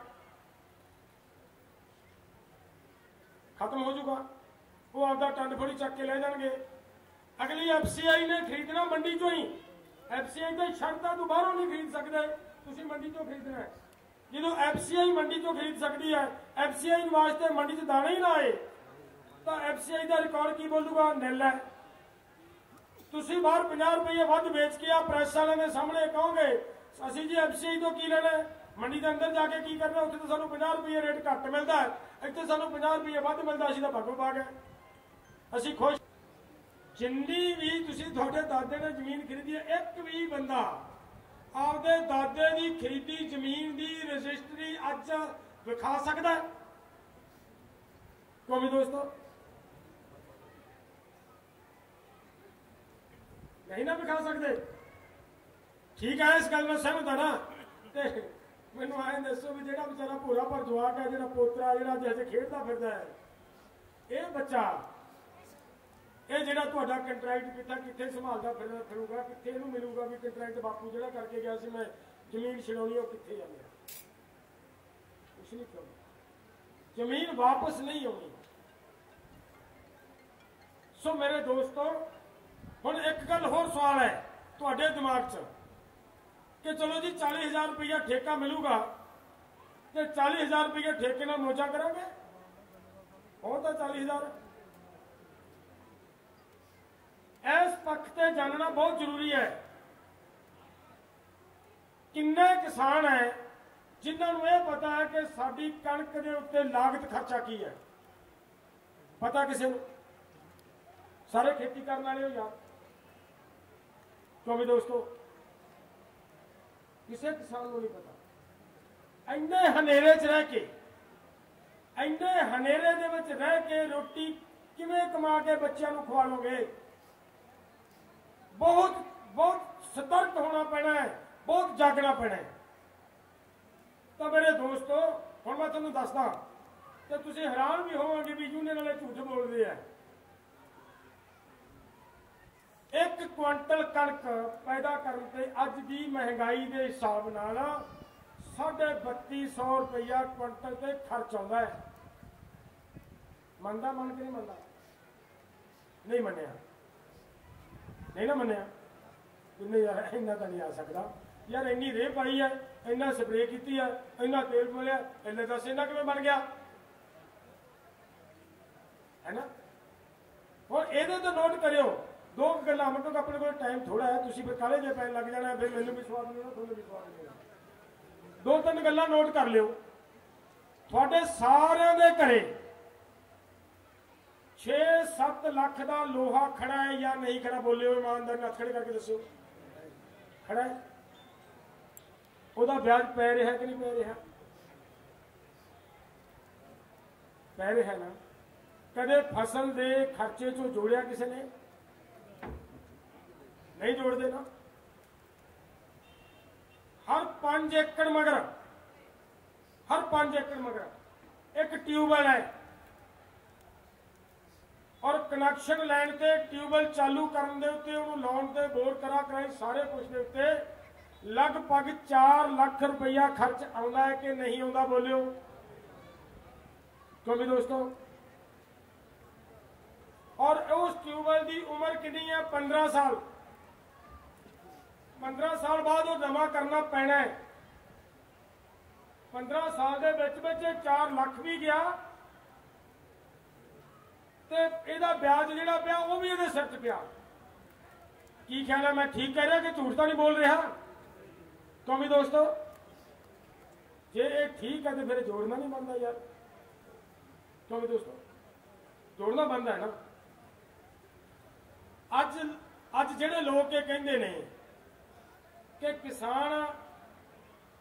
ਖਤਮ ਹੋ ਜਾਊਗਾ। ਉਹ ਆਪਦਾ ਟੰਡ ਫੋੜੀ ਚੱਕ ਕੇ ਲੈ ਜਾਣਗੇ। ਅਗਲੀ FCI ਨੇ ਖਰੀਦਣਾ ਮੰਡੀ 'ਚੋਂ ਹੀ। FCI ਦੀ ਸ਼ਰਤਾਂ ਤੋਂ ਬਾਹਰੋਂ ਨਹੀਂ ਖਰੀਦ ਸਕਦੇ, ਤੁਸੀਂ ਮੰਡੀ 'ਚੋਂ ਖਰੀਦਣਾ ਹੈ। ਜਦੋਂ FCI ਮੰਡੀ 'ਚੋਂ ਖਰੀਦ ਸਕਦੀ ਹੈ, FCI ਵਾਸਤੇ ਮੰਡੀ 'ਚ ਦਾਣਾ ਹੀ ਨਾ ਆਏ ਤਾਂ FCI ਦਾ ਰਿਕਾਰਡ ਕੀ ਬੋਲੂਗਾ? ਨਿਲ ਹੈ। ਤੁਸੀਂ ਬਾਹਰ 50 ਰੁਪਏ ਵੱਧ ਵੇਚ ਕੇ ਆ ਪ੍ਰੈਸ ਵਾਲਿਆਂ ਦੇ ਸਾਹਮਣੇ ਕਹੋਗੇ ਅਸੀਂ ਜੀ FCI ਤੋਂ ਕੀ ਲੈਣਾ? ਮੰਡੀ ਦੇ ਅੰਦਰ ਜਾ ਕੇ ਕੀ ਕਰਨਾ? ਉੱਥੇ ਤਾਂ ਸਾਨੂੰ 50 ਰੁਪਏ ਰੇਟ ਘੱਟ ਮਿਲਦਾ, ਇੱਥੇ ਸਾਨੂੰ 50 ਰੁਪਏ ਵੱਧ ਮਿਲਦਾ, ਅਸੀਂ ਤਾਂ ਭਾਗੋ ਭਾਗ ਹੈ, ਅਸੀਂ ਖੁਸ਼। ਜਿੰਨੀ ਵੀ ਤੁਸੀਂ ਤੁਹਾਡੇ ਦਾਦੇ ਨੇ ਜ਼ਮੀਨ ਖਰੀਦੀ ਹੈ, ਇੱਕ ਵੀ ਬੰਦਾ ਆਪਦੇ ਦਾਦੇ ਦੀ ਖਰੀਦੀ ਜ਼ਮੀਨ ਦੀ ਰਜਿਸਟਰੀ ਅੱਜ ਵਿਖਾ ਸਕਦਾ ਹੈ? ਕੌਮੀ ਦੋਸਤੋ, ਨਹੀਂ ਨਾ ਵਿਖਾ ਸਕਦੇ। ਠੀਕ ਹੈ, ਇਸ ਗੱਲ ਨਾਲ ਸਹਿਮਤ ਹਾਂ ਨਾ। ਤੇ ਮੈਨੂੰ ਆਏ ਦੱਸੋ ਵੀ ਜਿਹੜਾ ਵਿਚਾਰਾ ਭੋਰਾ ਪਰ ਜਵਾਕ ਹੈ, ਜਿਹੜਾ ਪੋਤਰਾ ਜਿਹੜਾ ਜਿਹੇ ਖੇਡਦਾ ਫਿਰਦਾ ਹੈ, ਇਹ ਬੱਚਾ, ਇਹ ਜਿਹੜਾ ਤੁਹਾਡਾ ਕੰਟਰੈਕਟ ਕੀਤਾ ਕਿੱਥੇ ਸੰਭਾਲਦਾ ਫਿਰੂਗਾ? ਕਿੱਥੇ ਇਹਨੂੰ ਮਿਲੂਗਾ ਵੀ ਕੰਟਰੈਕਟ ਬਾਪੂ ਜਿਹੜਾ ਕਰਕੇ ਗਿਆ ਸੀ ਮੈਂ ਜ਼ਮੀਨ ਛਡਾਉਣੀ, ਉਹ ਕਿੱਥੇ ਆ ਗਿਆ? ਕੁਛ ਨਹੀਂ ਕਰਨਾ, ਜ਼ਮੀਨ ਵਾਪਸ ਨਹੀਂ ਆਉਣੀ। ਸੋ ਮੇਰੇ ਦੋਸਤੋ, ਹੁਣ ਇੱਕ ਗੱਲ ਹੋਰ ਸਵਾਲ ਹੈ ਤੁਹਾਡੇ ਦਿਮਾਗ 'ਚ कि चलो जी 40,000 रुपया ठेका मिलूगा तो 40,000 रुपया ठेके नाल मौजा करांगे बहुत है 40,000 इस पक्ष से जानना बहुत जरूरी है किन्ने किसान है जिन्होंने यह पता है कि साडी कणक के उत्ते लागत खर्चा की है पता किसी को सारे खेती करने वाले हो यार क्यों भी दोस्तों किसी किसान को नहीं पता इन्ने हनेरे च रह के इन्ने हनेरे दे विच रह के रोटी किवें कमा के बच्चों को खवाओगे बहुत बहुत सतर्क होना पैना है बहुत जागना पैना है तो मेरे दोस्तों हुण मैं तुहानूं दसदा तो तुसीं हैरान भी होवोगे भी यूनियन वाले झूठ बोलते हैं 1 क्विंटल कणक पैदा करने ते अज की महंगाई के हिसाब नाल 3250 रुपया क्विंटल से खर्च आता है मनता मन के नहीं मनता नहीं मनिया नहीं ना मनिया नहीं यार इन्ना तो नहीं आ सकता यार इन्नी रेह पाई है इन्ना स्प्रे की है इन्ना तेल बोलिया इन्ने दस इन्ना किवें बन गया है ना हुण इहदे तो नोट करियो दो गल्लां मतलब अपने को टाइम थोड़ा है तुसीं फिर काले जे पैन लग जाना फिर मैनूं भी स्वाद नहीं आना तुहानूं भी स्वाद नहीं आना 2-3 गल्लां नोट कर लिओ तुहाडे सारिआं दे घरे 6-7 लाख का लोहा खड़ा है या नहीं खड़ा बोलिओ ईमानदारी नाल खड़े करके दस्सिओ खड़ा है ਉਹਦਾ ਵਿਆਜ ਪੈ ਰਿਹਾ ਕਿ ਨਹੀਂ ਪੈ ਰਿਹਾ ਪੈ ਰਿਹਾ ਨਾ ਕਦੇ ਫਸਲ ਦੇ ਖਰਚੇ ਚੋਂ ਜੋੜਿਆ ਕਿਸੇ ਨੇ नहीं जोड़ते ना हर 5 एकड़ मगर एक ट्यूबवेल है और कनैक्शन लैन ते ट्यूबवेल चालू करने दे उत्ते उहनूं लाउण ते बोर कराई सारे कुछ दे उत्ते लगभग 4 लाख रुपया खर्च आउंदा है कि नहीं आउंदा बोलियो क्योंकि दोस्तों और उस ट्यूबवेल की उम्र कितनी है 15 साल 15 साल बाद वो नवा करना पैना है 15 साल के विच 4 लाख भी गया तो यदा ब्याज जिहड़ा पिया वो भी ये सिर च पिया की ख्याल है मैं ठीक कह रहा कि झूठ तो नहीं बोल रहा क्यों भी दोस्तों जे ये ठीक है तो फिर जोड़ना नहीं बनता यार क्यों भी दोस्तों जोड़ना बनता है ना अज अज जिहड़े लोग के कहंदे ने कि किसान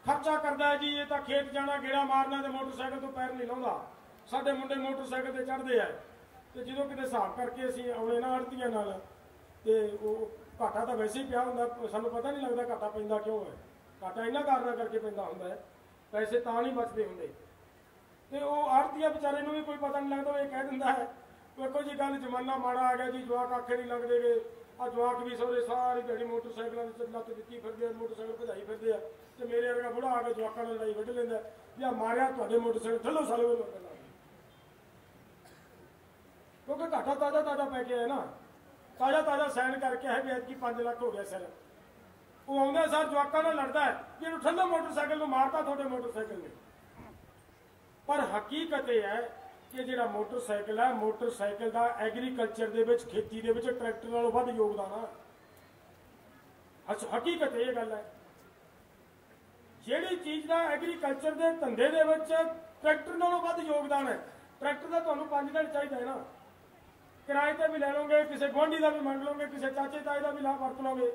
खर्चा करता है जी ये तो खेत जाना गेड़ा मारना तो मोटरसाइकिल तो पैर नहीं लाउंदा साडे मुंडे मोटरसाइकिल ते चढ़ते हैं तो जो किते हिसाब करके असीं आउणे ना आड़तियां नाल ते घाटा तो वैसे ही पिया हुंदा सानूं पता नहीं लगता घाटा पैंदा क्यों है घाटा इन्हां कारणा करके पैंदा हुंदा है पैसे तां नहीं बचते हुंदे ते ओह आड़तिया बेचारे नूं भी कोई पता नहीं लगता ये कह दिंदा है देखो जी गल जमाना माड़ा आ गया जी जवाक आखे नहीं लगदे गे आ जवाक भी सौरे सारी दिहाड़ी मोटरसाइकिलों की लत्त दित्ती फिरदे मोटरसाइकिल भजाई फिरदे आ ते मेरे वर्गा बुढ़ा आके जवाकां नाल लड़ाई वड्ढ लैंदा या मारिया तुहाडे मोटरसाइकिल थल्लों साले वे लोकां नाल क्योंकि घाटा ताजा पै के है ना ताजा साइन करके है भी ऐतकी 5 लाख हो गया सर वो आउंदा सर जवाकां नाल लड़दा है जिहनूं थल्लों मोटरसाइकिल नूं मारता तुहाडे मोटरसाइकिल ने पर हकीकत यह है कि जिहड़ा मोटरसाइकिल है मोटरसाइकिल का एग्रीकल्चर दे विच खेती दे विच ट्रैक्टर नालों वध योगदान है हकीकत ये गल है जिहड़ी चीज़ का एग्रीकल्चर के धंधे दे विच ट्रैक्टर नालों वध योगदान है ट्रैक्टर का तुहानूं 5 दिन चाहिए है ना किराए ते भी लै लोगे किसी गुआढ़ी का भी मंग लोगे किसी चाचे ताए का भी वरत लोगे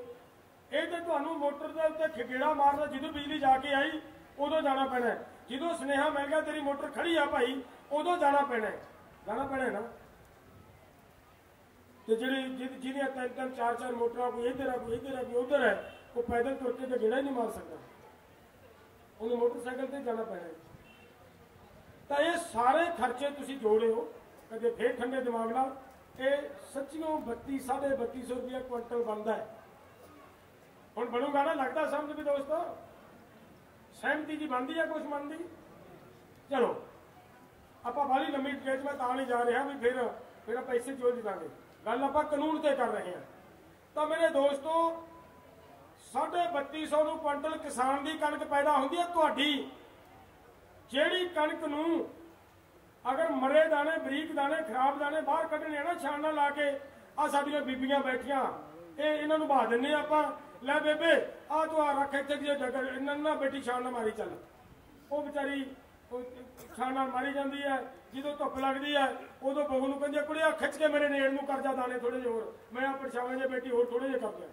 ये तो तुहानूं मोटर के उत्ते खगेड़ा मारना जो बिजली जाके आई उदों जाना पैना जो सुनेहा मिल गया तेरी मोटर खड़ी आ भाई उदों जाना पैना है ना तो जी जिन्हें 3-3 4-4 मोटर कोई इधर है कोई इधर है कोई उधर है वो पैदल तुर के तो गेड़ा ही नहीं मार सकता उन्हें मोटरसाइकिल से जाना पैना तो ये सारे खर्चे तुम जोड़े हो कदे फिर ठंडे दिमाग नाल ये सच्चियों 32-3250 रुपया क्विंटल बनता है हुण बनूगा ना लगता समझ भी दोस्तों सहमति जी बनती है कुछ बनती चलो आप बाली लंबी डिटेल में तां नहीं जा रहा भी फिर पैसे जो देंगे गल आप कानून से कर रहे हैं तो मेरे दोस्तों 3250 ਨੂੰ ਕੁਇੰਟਲ ਕਿਸਾਨ ਦੀ ਕਣਕ ਪੈਦਾ ਹੁੰਦੀ ਹੈ। ਤੁਹਾਡੀ ਜਿਹੜੀ ਕਣਕ ਨੂੰ अगर मरे दाने बरीक दाने खराब दाने बाहर कढ़ने ना छाणना ला के आ साडियां बीबियां बैठियां इन्हां नूं बहा दिंदे आपां लै बेबे आ तूं आ रख इत्थे जे डगर इन्हां ना बेटी छाण ना मारी चल वो बेचारी छाण नाल मारी जांदी है। जदों धुप्प लगदी है उदों बहू नूं कहंदी कुड़िया खिच के मेरे नेड़ नूं कर जा दाने थोड़े जे होर मैं आ परछावे जे बेटी होर थोड़े जे कर दियां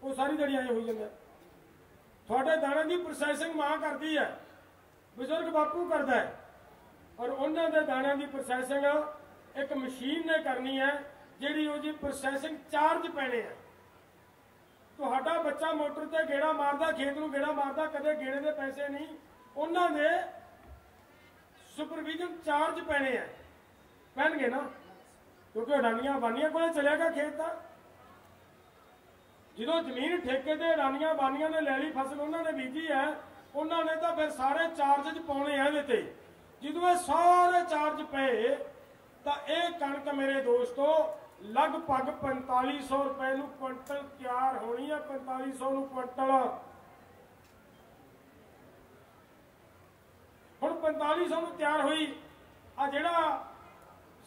वो सारी दिहाड़ी ऐ होई जांदा। तुहाडे दाणे दी प्रोसैसिंग मां करदी है बजुर्ग बापू करदा है और उन्होंने दाणियां की प्रोसैसिंग एक मशीन ने करनी है जिहड़ी उहदी प्रोसैसिंग चार्ज पैने है। तुहाडा बच्चा मोटर ते गेड़ा मारदा खेत नूं गेड़ा मारदा कदे गेड़े दे पैसे नहीं उन्होंने सुपरविजन चार्ज पैने है पैणगे ना क्योंकि अडानियां अबानियां कोले चलेगा खेत का जो जमीन ठेके ते अडानियां अबानियां ने लै ली फसल उन्होंने बीजी है उन्होंने तो फिर सारे चार्ज च पाउणे है इहदे ते ਜਦੋਂ ਇਹ ਸਾਰੇ ਚਾਰਜ ਪਏ ਤਾਂ ਇਹ ਕਣਕ ਮੇਰੇ ਦੋਸਤੋ ਲਗਭਗ 4500 ਰੁਪਏ ਨੂੰ ਕੁਇੰਟਲ ਤਿਆਰ ਹੋਣੀ ਹੈ। 4500 ਨੂੰ ਕੁਇੰਟਲ ਹੁਣ 4500 ਨੂੰ ਤਿਆਰ ਹੋਈ ਆ ਜਿਹੜਾ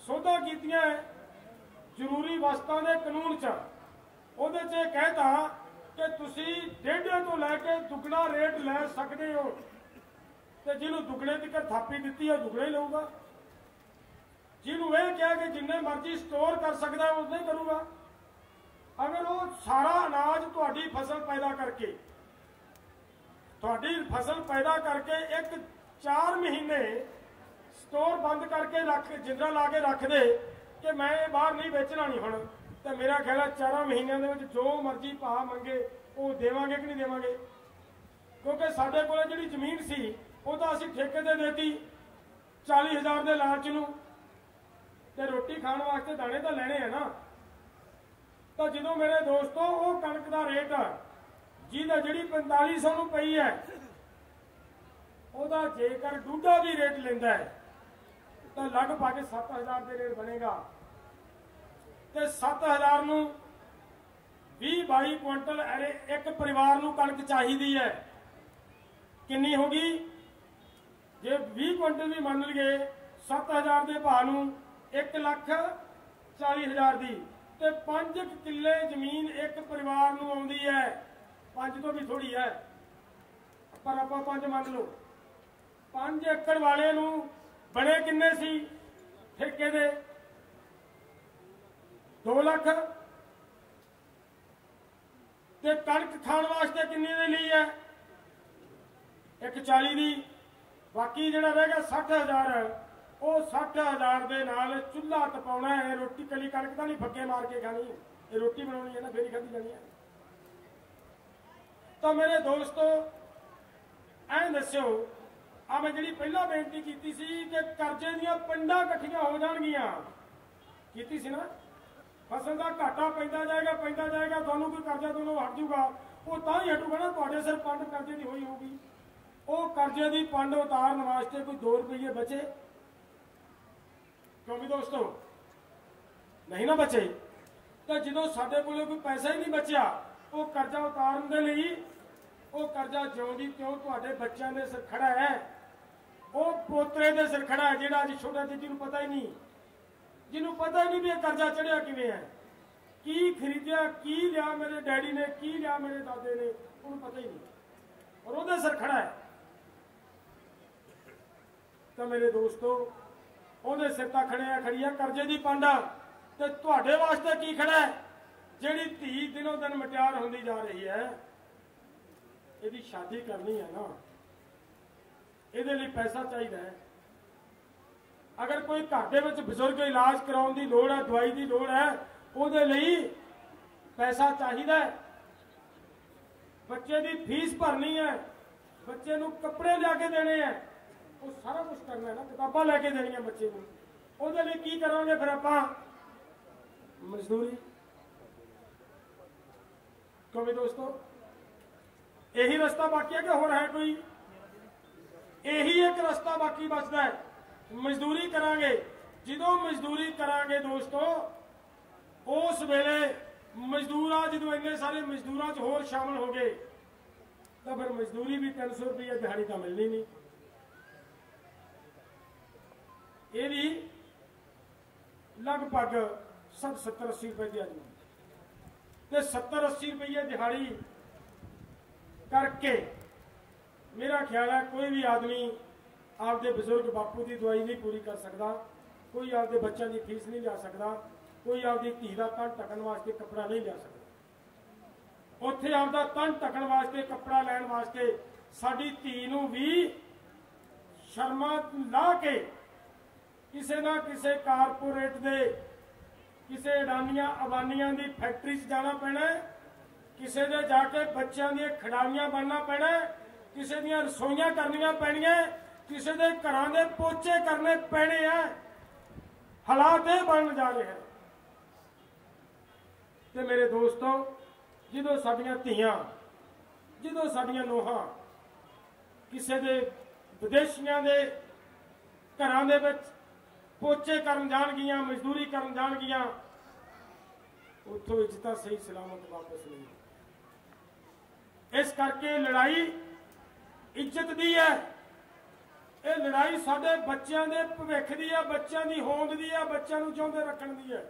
ਸੌਦਾ ਕੀਤੀਆਂ ਜ਼ਰੂਰੀ ਵਸਤਾਂ ਦੇ ਕਾਨੂੰਨ 'ਚ ਉਹਦੇ 'ਚ ਕਹਿਤਾ ਕਿ ਤੁਸੀਂ 1.5 ਤੋਂ ਲੈ ਕੇ ਦੁੱਗਣਾ ਰੇਟ ਲੈ ਸਕਦੇ ਹੋ ਤੇ ਜਿਹਨੂੰ ਦੁੱਗਣੇ ਤੱਕ ਥਾਪੀ ਦਿੱਤੀ ਹੈ ਦੁੱਗਣਾ ਹੀ ਲਊਗਾ। ਜਿਹਨੂੰ ਇਹ ਕਿਹਾ ਕਿ ਜਿੰਨੇ ਮਰਜ਼ੀ ਸਟੋਰ ਕਰ ਸਕਦਾ ਉਦਾਂ ਹੀ ਕਰੂਗਾ। ਅਗਰ ਉਹ ਸਾਰਾ ਅਨਾਜ ਤੁਹਾਡੀ ਫਸਲ ਪੈਦਾ ਕਰਕੇ ਇੱਕ 4 ਮਹੀਨੇ ਸਟੋਰ ਬੰਦ ਕਰਕੇ ਰੱਖ ਜਿੰਦਰਾ ਲਾ ਕੇ ਰੱਖ ਦੇ ਕਿ ਮੈਂ ਇਹ ਬਾਹਰ ਨਹੀਂ ਵੇਚਣਾ ਨਹੀਂ ਹੁਣ ਤੇ ਮੇਰਾ ਖਿਆਲ ਹੈ 4 ਮਹੀਨਿਆਂ ਦੇ ਵਿੱਚ ਜੋ ਮਰਜ਼ੀ ਭਾਅ ਮੰਗੇ ਉਹ ਦੇਵਾਂਗੇ ਕਿ ਨਹੀਂ ਦੇਵਾਂਗੇ। ਕਿਉਂਕਿ ਸਾਡੇ ਕੋਲ ਜਿਹੜੀ ਜ਼ਮੀਨ ਸੀ ਉਹ ਤਾਂ ਅਸੀਂ ਠੇਕੇ ਤੇ ਦੇਤੀ 40,000 ਦੇ ਲਾਲਚ ਨੂੰ ਤੇ ਰੋਟੀ ਖਾਣ ਵਾਸਤੇ ਦਾਣੇ ਤਾਂ ਲੈਣੇ ਆ ਨਾ। ਤਾਂ ਜਦੋਂ ਮੇਰੇ ਦੋਸਤੋ ਉਹ ਕਣਕ ਦਾ ਰੇਟ ਜਿਹਦਾ ਜਿਹੜੀ 4500 ਨੂੰ ਪਈ ਹੈ ਉਹਦਾ ਜੇਕਰ ਡੂਢਾ ਵੀ ਰੇਟ ਲੈਂਦਾ ਹੈ ਤਾਂ ਲਗਭਗ 7000 ਦੇ ਰੇਟ ਬਣੇਗਾ ਤੇ 7000 ਨੂੰ 20-22 ਕੁਇੰਟਲ ਇੱਕ ਪਰਿਵਾਰ ਨੂੰ ਕਣਕ ਚਾਹੀਦੀ ਹੈ। ਕਿੰਨੀ ਹੋਗੀ ਜੇ 20 ਕੁਇੰਟਲ ਵੀ ਮੰਨ ਲਈਏ 7000 ਦੇ ਭਾਅ ਨੂੰ 1,40,000 ਦੀ ਤੇ 5 ਕਿੱਲੇ ਜ਼ਮੀਨ ਇੱਕ ਪਰਿਵਾਰ ਨੂੰ ਆਉਂਦੀ ਹੈ। 5 ਤੋਂ ਵੀ ਥੋੜੀ ਹੈ ਪਰ ਆਪਾਂ 5 ਮੰਨ ਲਓ। 5 ਏਕੜ ਵਾਲੇ ਨੂੰ ਬਣੇ ਕਿੰਨੇ ਸੀ ਠੇਕੇ ਦੇ 2 ਲੱਖ ਤੇ ਕਣਕ ਖਾਣ ਵਾਸਤੇ ਕਿੰਨੀ ਦੇ ਲਈ ਹੈ 1,40 ਦੀ ਬਾਕੀ ਜਿਹੜਾ ਰਹਿ ਗਿਆ 60,000 ਉਹ 60,000 ਦੇ ਨਾਲ ਚੁੱਲ੍ਹਾ ਤਪਾਉਣਾ ਹੈ। ਰੋਟੀ ਕੱਲੀ ਕਣਕ ਤਾਂ ਨਹੀਂ ਫੱਕੇ ਮਾਰ ਕੇ ਖਾਣੀ ਇਹ ਰੋਟੀ ਬਣਾਉਣੀ ਹੈ ਨਾ ਫੇਰ ਹੀ ਖਾਧੀ ਜਾਣੀ ਹੈ। ਤਾਂ ਮੇਰੇ ਦੋਸਤੋ ਐਂ ਦੱਸਿਓ ਆ ਮੈਂ ਜਿਹੜੀ ਪਹਿਲਾਂ ਬੇਨਤੀ ਕੀਤੀ ਸੀ ਕਿ ਕਰਜ਼ੇ ਦੀਆਂ ਪਿੰਡਾਂ ਇਕੱਠੀਆਂ ਹੋ ਜਾਣਗੀਆਂ ਕੀਤੀ ਸੀ ਨਾ ਫਸਲ ਦਾ ਘਾਟਾ ਪੈਂਦਾ ਜਾਏਗਾ ਤੁਹਾਨੂੰ ਕੋਈ ਕਰਜ਼ਾ ਤੁਹਾਨੂੰ ਹਟ ਜੂਗਾ ਉਹ ਤਾਂ ਹੀ ਹਟੂਗਾ ਨਾ ਤੁਹਾਡੇ ਸਿਰ ਪੰਡ ਕਰਜ਼ੇ ਦੀ ਹੋਈ ਹੋਊਗੀ। ਉਹ ਕਰਜ਼ੇ ਦੀ ਪੰਡ ਉਤਾਰਨ ਵਾਸਤੇ ਕੋਈ 2 ਰੁਪਏ ਬਚੇ ਕਿਉਂ ਵੀ ਦੋਸਤੋ ਨਹੀਂ ਨਾ ਬਚੇ ਤਾਂ ਜਦੋਂ ਸਾਡੇ ਕੋਲ ਕੋਈ ਪੈਸਾ ਹੀ ਨਹੀਂ ਬਚਿਆ ਉਹ ਕਰਜ਼ਾ ਉਤਾਰਨ ਦੇ ਲਈ ਉਹ ਕਰਜ਼ਾ ਜਿਉਂਦੀ ਕਿਉਂ ਤੁਹਾਡੇ ਬੱਚਿਆਂ ਦੇ ਸਿਰ ਖੜਾ ਹੈ ਉਹ ਪੋਤਰੇ ਦੇ ਸਿਰ ਖੜਾ ਹੈ ਜਿਹੜਾ ਅੱਜ ਛੋਟਾ ਜਿਹਨੂੰ ਪਤਾ ਹੀ ਨਹੀਂ ਜਿਹਨੂੰ ਪਤਾ ਹੀ ਨਹੀਂ ਵੀ ਇਹ ਕਰਜ਼ਾ ਚੜਿਆ ਕਿਵੇਂ ਹੈ ਕੀ ਖਰੀਦਿਆ ਕੀ ਲਿਆ ਮੇਰੇ ਡੈਡੀ ਨੇ ਕੀ ਲਿਆ ਮੇਰੇ ਦਾਦੇ ਨੇ ਉਹਨੂੰ ਪਤਾ ਹੀ ਨਹੀਂ ਔਰ ਉਹਦੇ ਸਿਰ ਖੜਾ ਹੈ। ਤਾਂ ਮੇਰੇ ਦੋਸਤੋ ਉਹਦੇ ਸਿਰ ਤਾਂ ਖੜੀ ਆ ਕਰਜ਼ੇ ਦੀ ਪਾਂਡਾ ਤੇ ਤੁਹਾਡੇ ਵਾਸਤੇ ਕੀ ਖੜਾ ਹੈ ਜਿਹੜੀ ਧੀ ਦਿਨੋਂ ਦਿਨ ਮਟਿਆਰ ਹੁੰਦੀ ਜਾ ਰਹੀ ਹੈ ਇਹਦੀ ਸ਼ਾਦੀ ਕਰਨੀ ਹੈ ਨਾ ਇਹਦੇ ਲਈ ਪੈਸਾ ਚਾਹੀਦਾ ਹੈ। ਅਗਰ ਕੋਈ ਘਰ ਦੇ ਵਿੱਚ ਬਜ਼ੁਰਗ ਇਲਾਜ ਕਰਾਉਣ ਦੀ ਲੋੜ ਹੈ ਦਵਾਈ ਦੀ ਲੋੜ ਹੈ ਉਹਦੇ ਲਈ ਪੈਸਾ ਚਾਹੀਦਾ ਹੈ। ਬੱਚੇ ਦੀ ਫੀਸ ਭਰਨੀ ਹੈ ਬੱਚੇ ਨੂੰ ਕੱਪੜੇ ਲਿਆ ਕੇ ਦੇਣੇ ਹੈ ਉਹ ਸਾਰਾ ਕੁਝ ਕਰਨਾ ਹੈ ਨਾ ਕਿਤਾਬਾਂ ਲੈ ਕੇ ਦੇਣੀਆਂ ਬੱਚੇ ਨੂੰ ਉਹਦੇ ਲਈ ਕੀ ਕਰਾਂਗੇ ਫਿਰ ਆਪਾਂ ਮਜ਼ਦੂਰੀ ਕਿਉਂ ਦੋਸਤੋ ਇਹੀ ਰਸਤਾ ਬਾਕੀ ਹੈ ਕਿ ਹੋਰ ਹੈ ਕੋਈ ਇਹੀ ਇੱਕ ਰਸਤਾ ਬਾਕੀ ਬਚਦਾ ਹੈ ਮਜ਼ਦੂਰੀ ਕਰਾਂਗੇ। ਜਦੋਂ ਮਜ਼ਦੂਰੀ ਕਰਾਂਗੇ ਦੋਸਤੋ ਉਸ ਵੇਲੇ मजदूर आ जो इन्ने सारे मजदूरों च होर शामिल हो गए तो फिर मजदूरी भी 300 रुपये दिहाड़ी तो मिलनी नहीं। ये भी लगभग 70-80 रुपए दिहाड़ी तो 70-80 रुपये दिहाड़ी करके मेरा ख्याल है कोई भी आदमी आपके बजुर्ग बापू की दवाई नहीं पूरी कर सकता, कोई आपके बच्चों की फीस नहीं लिया सकता, कोई आपकी धी का तन ढकन वास्ते कपड़ा नहीं लिया सकता। उत्थे आपका तन ढकन वास्ते कपड़ा लैन वास्ते साडी धी नूं भी शर्मा ला के किसी ना किसी कारपोरेट दे किसी अडानिया अबानिया की फैक्ट्री च जाना पैना, किसी दे जाके बच्चों दी खिडारियां बनना पैना, किसी दी रसोइयां करनियां पैणियां, किसी दे घरां दे पोचे करने पैने हैं। हालात ये बन जा रहे हैं। ते मेरे दोस्तों, जो साडियां धीआं जो साडियां नोहां किसी दे विदेशियां दे घरां दे विच पोचे करन जाणगियां, मजदूरी करन जाणगियां, उत्थों इज्जत सही सलामत वापस नहीं। इस करके लड़ाई इज्जत दी है। ये लड़ाई साडे बच्चों के भविख की है, बच्चों की होंद की है, बच्चों को जिउंदे रखण की है।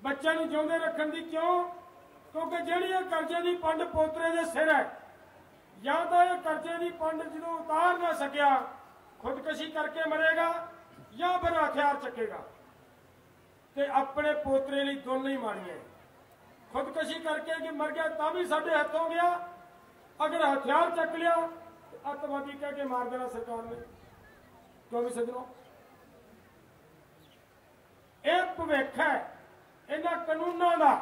बच्चों को जिउंदे रखण की क्यों? क्योंकि जिहड़ी ये कर्जे की पंड पोतरे के सिर है, या तो ये कर्जे की पंड जो उतार ना सकिया खुदकशी करके मरेगा या फिर हथियार चकेगा। ते अपने पोतरे लिए दोनों ही माड़ियां। खुदकशी करके कि मर गया तब भी साडे हथों गया, अगर हथियार चक लिया तो अतवादी कह के मार देना सरकार ने। क्यों भी सजनों, यह भविख है इन्हां कानूनों का।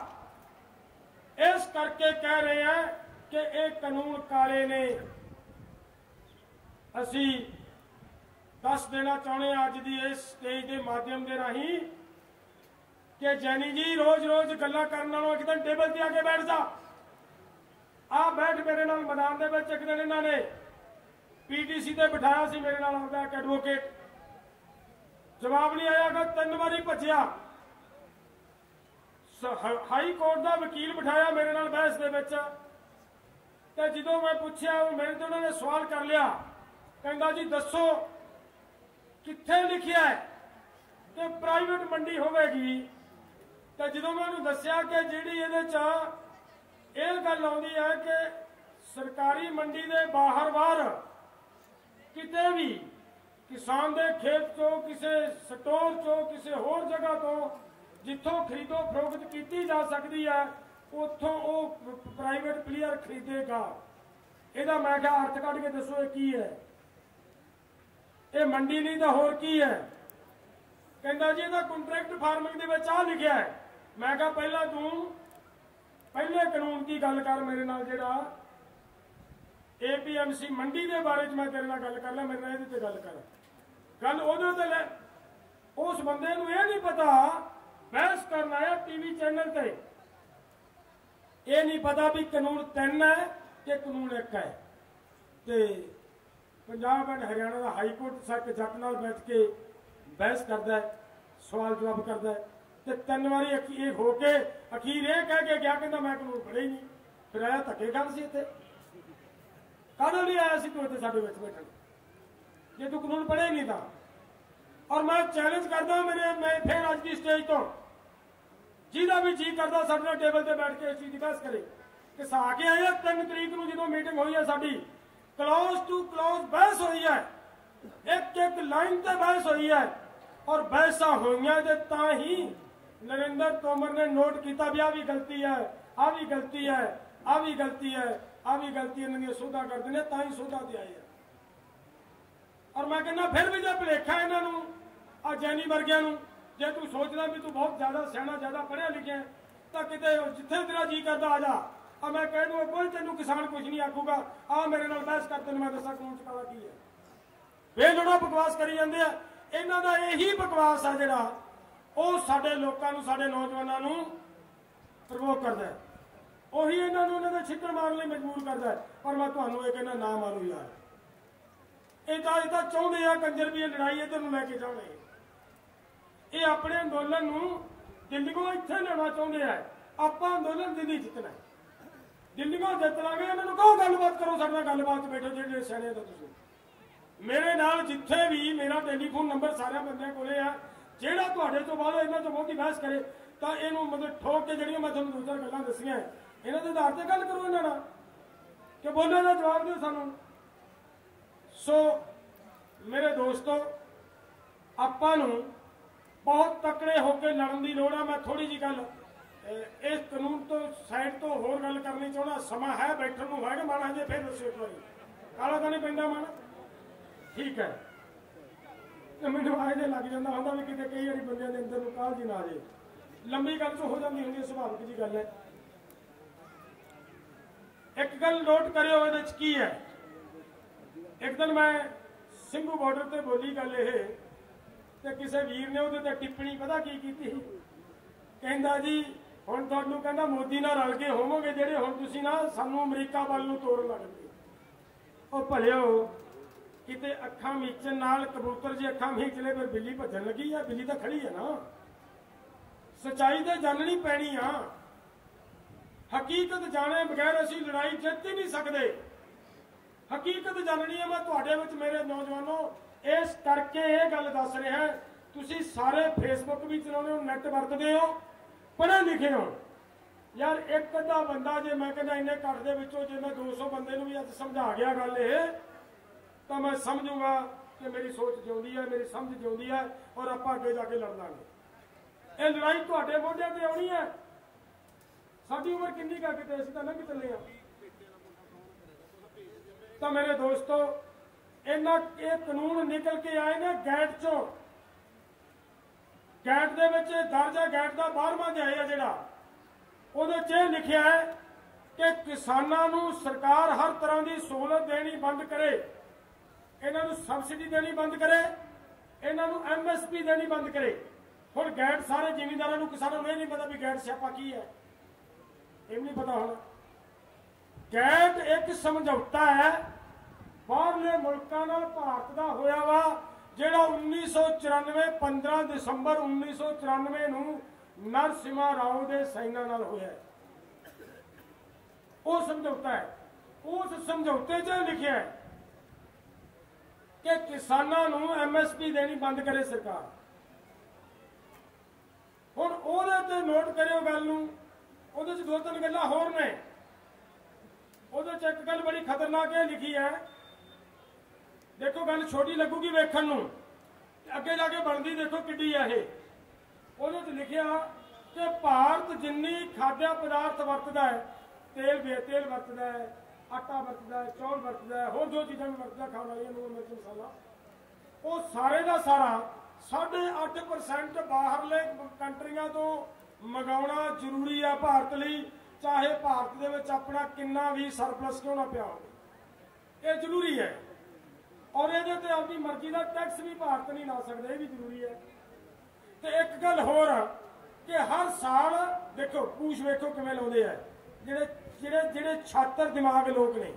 इस करके कह रहे हैं कि ये कानून काले ने। असी दस देना चाहते हैं अज की इस स्टेज के माध्यम के राही कि जैनी जी रोज रोज गल्लां करन नालों एक दिन टेबल ते आके बैठ जा। आ बैठ मेरे नाल मैदान दे विच। एक दिन इन्होंने पीटीसी ते बिठाया सी मेरे नाल आउंदा एक एडवोकेट, जवाब नहीं आया। 3 बारी भज्जिया। हाई कोर्ट का वकील बिठाया मेरे नाल बहस दे विच। ते जदों मैं पूछया मेरे तो उन्होंने सवाल कर लिया, कहंदा जी दसो कित्थे लिखिया है कि प्राइवेट मंडी होवेगी। तो जो मैं उन्होंने दसिया कि जिहड़ी इहदे च इह गल आउंदी है कि सरकारी मंडी दे बाहर बाहर किते भी किसान दे खेत चो, किसी स्टोर चो, किसी होर जगह तो जिथों खरीदो फरोख्त की जा सकती है उतों वो प्राइवेट प्लेयर खरीदेगा। इहदा मैं क्या अर्थ कढ के दसो ये की है? ये मंडी नहीं तो होर की है? कहंदा जी इहदा कंट्रैक्ट फार्मिंग दे विच आ लिखिया है। मैं कहा पहला तू पहले कानून की गल कर मेरे नाल, जिहड़ा APMC मंडी के बारे मैं तेरे नाल गल कर ला, मेरे नाल इहदे ते गल कर। गल उहदे ते ले, उस बंदे नूं इह नहीं पता बहस करना है टीवी चैनल ते, ये नहीं पता भी कानून 3 है कि कानून 1 है। ते पंजाब एंड हरियाणा का हाई कोर्ट सक जट नाल बैठ के बहस करता है, सवाल जवाब करता है। तो 3 बारी होके अखीर ये कह के गया, कहता मैं कानून पढ़े ही नहीं। फिर आया धक्के कर सी इत्थे काहदों नहीं आया सी तू इत्थे साडे विच बैठण, जे तू कानून पढ़े ही नहीं था। और मैं चैलेंज करदा मैं फिर अज की स्टेज तो जिहदा भी जी करदा साडे नाल टेबल ते बैठ के इस चीज की बहस करे कि सा के आए 3 तरीक नूं जदों मीटिंग हुई है साडी, क्लोज टू क्लोज बहस हुई है, एक लाइन ते बहस हुई है। और बहसा होइयां ते तां ही नरेंद्र तोमर ने नोट किया भी आ भी गलती है, आ भी गलती है, आ भी गलती है, आ भी गलती है, इन्होंने सौदा कर देने तां ही सौदा ते आए। और मैं कहना फिर भी जो भुलेखा इन्हों आ जैनी वर्गिया जे तू सोचना भी तू बहुत ज्यादा सियाना ज्यादा पढ़िया लिखिया तो किते जिथे तेरा जी करता आ जा। अब मैं कह दूंगा कोई तेन किसान कुछ नहीं आखूगा, आ मेरे नाल बहस कर तेन मैं दसा कानून चकावा की है। बेलोड़ा बकवास करी जाते हैं। इन्हों का यही बकवास है जिहड़ा वो साडे लोकां नूं साडे नौजवानों नूं प्रवोक करता है, उही इन्होंने उन्होंने छिक्कड़ मारने लई मजबूर करता है। पर मैं तुहानूं ये कहना ना मारो यार, ये तो चाहते हैं कंजर भी लड़ाई इधर नूं लैके जाणे। ये अपने अंदोलन नूं दिल्ली को इत्थे लियाना चाहते हैं ਆਪਾਂ ਅੰਦੋਲਨ ਦਿੱਲੀ ਜਿੱਤਣਾ ਹੈ। ਦਿੱਲੀੋਂ ਜਿੱਤ ਲਾਂਗੇ। ਇਹਨਾਂ ਨੂੰ ਕਹੋ ਗੱਲਬਾਤ ਕਰੋ, ਸਾਡੇ ਨਾਲ ਗੱਲਬਾਤ ਬੈਠੋ ਜਿਹੜੇ ਸਿਆਣੇ ਦਾ। ਤੁਸੀਂ ਮੇਰੇ ਨਾਲ ਜਿੱਥੇ ਵੀ ਮੇਰਾ ਟੈਲੀਫੋਨ ਨੰਬਰ ਸਾਰਿਆਂ ਬੰਦਿਆਂ ਕੋਲੇ ਆ, ਜਿਹੜਾ ਤੁਹਾਡੇ ਤੋਂ ਬਾਅਦ ਇਹਨਾਂ ਤੋਂ ਬਹੁਤੀ ਬਹਿਸ ਕਰੇ ਤਾਂ ਇਹਨੂੰ ਮਤਲਬ ਠੋਕ ਕੇ ਜਿਹੜੀਆਂ ਮੈਂ ਤੁਹਾਨੂੰ ਦੋ ਚਾਰ ਗੱਲਾਂ ਦੱਸੀਆਂ ਇਹਨਾਂ ਦੇ ਆਧਾਰ ਤੇ ਗੱਲ ਕਰੋ ਇਹਨਾਂ ਨਾਲ ਕਿ ਬੋਲੋ ਦਾ ਜਵਾਬ ਦਿਓ ਸਾਨੂੰ। ਸੋ ਮੇਰੇ ਦੋਸਤੋ, ਆਪਾਂ ਨੂੰ ਬਹੁਤ ਤਕੜੇ ਹੋ ਕੇ ਲੜਨ ਦੀ ਲੋੜ ਆ। ਮੈਂ ਥੋੜੀ ਜੀ ਗੱਲ ਇਸ ਕਾਨੂੰਨ ਤੋਂ ਸਾਈਡ ਤੋਂ ਹੋਰ ਗੱਲ ਕਰਨੀ ਚਾਹੁੰਦਾ। ਸਮਾਂ ਹੈ ਬੈਠਣ ਨੂੰ, ਹੈ ਕਿ ਮਨ ਹਜੇ ਫਿਰ ਦੱਸੋ ਇੱਕ ਵਾਰੀ। ਕਾਲਾ ਤਾਂ ਨਹੀਂ ਪੈਂਦਾ ਮਨ? ਠੀਕ ਹੈ। ਤੇ ਮੈਨੂੰ ਆਏ ਜੇ ਲੱਗ ਜਾਂਦਾ ਹੁੰਦਾ ਵੀ ਕਿਤੇ ਕਈ ਵਾਰੀ ਬੰਦਿਆਂ ਦੇ ਅੰਦਰ ਨੂੰ ਕਾਲ ਜੀ ਨਾ ਆ ਜੇ। ਲੰਬੀ ਗੱਲ ਤੋਂ ਹੋ ਜਾਂਦੀ ਹੁੰਦੀ ਹੈ, ਸੁਭਾਵਿਕ ਜੀ ਗੱਲ ਹੈ। ਇੱਕ ਗੱਲ ਨੋਟ ਕਰਿਓ ਇਹਦੇ ਚ ਕੀ ਹੈ। ਇੱਕ ਦਿਨ ਮੈਂ ਸਿੰਘੂ ਬਾਰਡਰ ਤੇ ਬੋਲੀ ਗੱਲ ਇਹ, ਤੇ ਕਿਸੇ ਵੀਰ ਨੇ ਉਹਦੇ ਤੇ ਟਿੱਪਣੀ ਪਤਾ ਕੀ ਕੀਤੀ? ਕਹਿੰਦਾ ਜੀ ਹੁਣ ਤੁਹਾਨੂੰ ਕਹਿੰਦਾ ਮੋਦੀ ਨਾਲ ਰਲ ਕੇ ਹੋਵੋਗੇ ਜਿਹੜੇ ਹੁਣ ਤੁਸੀਂ ਨਾ ਸਾਨੂੰ ਅਮਰੀਕਾ ਵੱਲ ਨੂੰ ਤੋਰਨ ਲੱਗ ਪਏ। ਉਹ ਭਲਿਓ, ਕਿਤੇ ਅੱਖਾਂ ਮੀਚਣ ਨਾਲ ਕਬੂਤਰ ਜੇ ਅੱਖਾਂ ਮੀਚ ਲਏ ਫਿਰ ਬਿੱਲੀ ਭੱਜਣ ਲੱਗੀ ਆ? ਬਿੱਲੀ ਤਾਂ ਖੜੀ ਆ ਨਾ। ਸੱਚਾਈ ਤੇ ਜਾਣਨੀ ਪੈਣੀ ਆ। ਹਕੀਕਤ ਜਾਣੇ ਬਗੈਰ ਅਸੀਂ ਲੜਾਈ ਜਿੱਤ ਹੀ ਨਹੀਂ ਸਕਦੇ। ਹਕੀਕਤ ਜਾਣਨੀ ਹੈ। ਮੈਂ ਤੁਹਾਡੇ ਵਿੱਚ ਮੇਰੇ ਨੌਜਵਾਨੋ ਇਸ ਕਰਕੇ ਇਹ ਗੱਲ ਦੱਸ ਰਿਹਾ, ਤੁਸੀਂ ਸਾਰੇ ਫੇਸਬੁੱਕ ਵੀ ਚਲਾਉਂਦੇ ਹੋ, ਨੈਟ ਵਰਤਦੇ ਹੋ, ਪੜ੍ਹੇ ਲਿਖੇ ਹੋ। ਯਾਰ ਇੱਕ ਅੱਧਾ ਬੰਦਾ ਜੇ ਮੈਂ ਕਹਿੰਦਾ ਇੰਨੇ ਘੱਟ ਦੇ ਵਿੱਚੋਂ ਜੇ ਮੈਂ 200 ਬੰਦੇ ਨੂੰ ਵੀ ਅੱਜ ਸਮਝਾ ਗਿਆ ਗੱਲ ਇਹ, ਤਾਂ ਮੈਂ ਸਮਝੂਗਾ ਕਿ ਮੇਰੀ ਸੋਚ ਜਿਉਂਦੀ ਹੈ, ਮੇਰੀ ਸਮਝ ਜਿਉਂਦੀ ਹੈ, ਔਰ ਆਪਾਂ ਅੱਗੇ ਜਾ ਕੇ ਲੜ ਲਾਂਗੇ। ਇਹ ਲੜਾਈ ਤੁਹਾਡੇ ਮੋਢਿਆਂ ਤੇ ਆਉਣੀ ਹੈ। ਸਾਡੀ ਉਮਰ ਕਿੰਨੀ ਕੁ ਕਿਤੇ ਅਸੀਂ ਤਾਂ ਲੰਘ ਚੱਲੇ ਆ। ਤਾਂ ਮੇਰੇ ਦੋਸਤੋ, ਇਹ ਕਾਨੂੰਨ ਨਿਕਲ ਕੇ ਆਏ ਨੇ ਗੈਟ ਚੋਂ। ਗੈਟ ਦੇ ਵਿੱਚ ਦਰਜ ਹੈ, ਗੈਟ ਦਾ 12ਵਾਂ ਅਧਿਆਇ ਹੈ ਜਿਹੜਾ, ਉਹਦੇ 'ਚ ਇਹ ਲਿਖਿਆ ਹੈ ਕਿ ਕਿਸਾਨਾਂ ਨੂੰ ਸਰਕਾਰ ਹਰ ਤਰ੍ਹਾਂ ਦੀ ਸਹੂਲਤ ਦੇਣੀ ਬੰਦ ਕਰੇ। ਇਹਨਾਂ ਨੂੰ ਸਬਸਿਡੀ ਦੇਣੀ ਬੰਦ ਕਰੇ, ਇਹਨਾਂ ਨੂੰ MSP ਦੇਣੀ ਬੰਦ ਕਰੇ। ਹੁਣ ਗੈਟ ਸਾਰੇ ਜ਼ਿਮੀਂਦਾਰਾਂ ਨੂੰ, ਕਿਸਾਨਾਂ ਨੂੰ ਇਹ ਨਹੀਂ ਪਤਾ ਵੀ ਗੈਟ ਸਿਆਪਾ ਕੀ ਹੈ, ਇਹ ਨਹੀਂ ਪਤਾ। ਹੁਣ ਗੈਟ ਇੱਕ ਸਮਝੌਤਾ ਹੈ ਬਾਹਰਲੇ ਮੁਲਕਾਂ ਨਾਲ ਭਾਰਤ ਦਾ ਹੋਇਆ ਵਾ, ਜਿਹੜਾ 1994 15 ਦਸੰਬਰ 1994 ਨੂੰ ਨਰਸਿਮਹਾ ਰਾਓ ਦੇ ਸੈਨਾ ਨਾਲ ਹੋਇਆ। ਉਹ ਸਮਝੌਤਾ ਹੈ। ਉਸ ਸਮਝੌਤੇ 'ਚ ਲਿਖਿਆ ਹੈ ਕਿ ਕਿਸਾਨਾਂ ਨੂੰ MSP ਦੇਣੀ ਬੰਦ ਕਰੇ ਸਰਕਾਰ। ਹੁਣ ਉਹਦੇ ਤੇ ਨੋਟ ਕਰਿਓ ਗੱਲ ਨੂੰ। ਉਹਦੇ 'ਚ ਦੋ ਤਿੰਨ ਗੱਲਾਂ ਹੋਰ ਨੇ। ਉਹਦੇ 'ਚ ਇੱਕ ਗੱਲ ਬੜੀ ਖਤਰਨਾਕ ਇਹ ਲਿਖੀ ਹੈ, ਦੇਖੋ ਗੱਲ ਛੋਟੀ ਲੱਗੂਗੀ ਵੇਖਣ ਨੂੰ, ਅੱਗੇ ਜਾ ਕੇ ਬਣਦੀ ਦੇਖੋ ਕਿੱਡੀ ਹੈ ਇਹ। ਉਹਦੇ 'ਚ ਲਿਖਿਆ ਕਿ ਭਾਰਤ ਜਿੰਨੀ ਖਾਦਿਆ ਪਦਾਰਥ ਵਰਤਦਾ ਹੈ, ਤੇਲ ਬੇਤੇਲ ਵਰਤਦਾ ਹੈ, ਆਟਾ ਵਰਤਦਾ ਹੈ, ਚੌਲ ਵਰਤਦਾ ਹੈ, ਹੋਰ ਜੋ ਚੀਜ਼ਾਂ ਵੀ ਵਰਤਦਾ ਖਾਣ ਵਾਲੀਆਂ ਨੂੰ, ਮਿਰਚ ਮਸਾਲਾ, ਉਹ ਸਾਰੇ ਦਾ ਸਾਰਾ 8.5% ਬਾਹਰਲੇ ਕੰਟਰੀਆਂ ਤੋਂ ਮੰਗਾਉਣਾ ਜ਼ਰੂਰੀ ਆ ਭਾਰਤ ਲਈ, ਚਾਹੇ ਭਾਰਤ ਦੇ ਵਿੱਚ ਆਪਣਾ ਕਿੰਨਾ ਵੀ ਸਰਪਲਸ ਕਿਉਂ ਨਾ ਪਿਆ ਹੋਵੇ। ਇਹ ਜ਼ਰੂਰੀ ਹੈ। ਔਰ ਇਹਦੇ ਤੇ ਆਪਣੀ ਮਰਜ਼ੀ ਦਾ ਟੈਕਸ ਵੀ ਭਾਰਤ ਨਹੀਂ ਲਾ ਸਕਦਾ, ਇਹ ਵੀ ਜ਼ਰੂਰੀ ਹੈ। ਤੇ ਇੱਕ ਗੱਲ ਹੋਰ ਕਿ ਹਰ ਸਾਲ ਦੇਖੋ ਪੂਛ ਵੇਖੋ ਕਿਵੇਂ ਲਾਉਂਦੇ ਆ ਜਿਹੜੇ ਛਾਤਰ ਦਿਮਾਗ ਲੋਕ ਨੇ,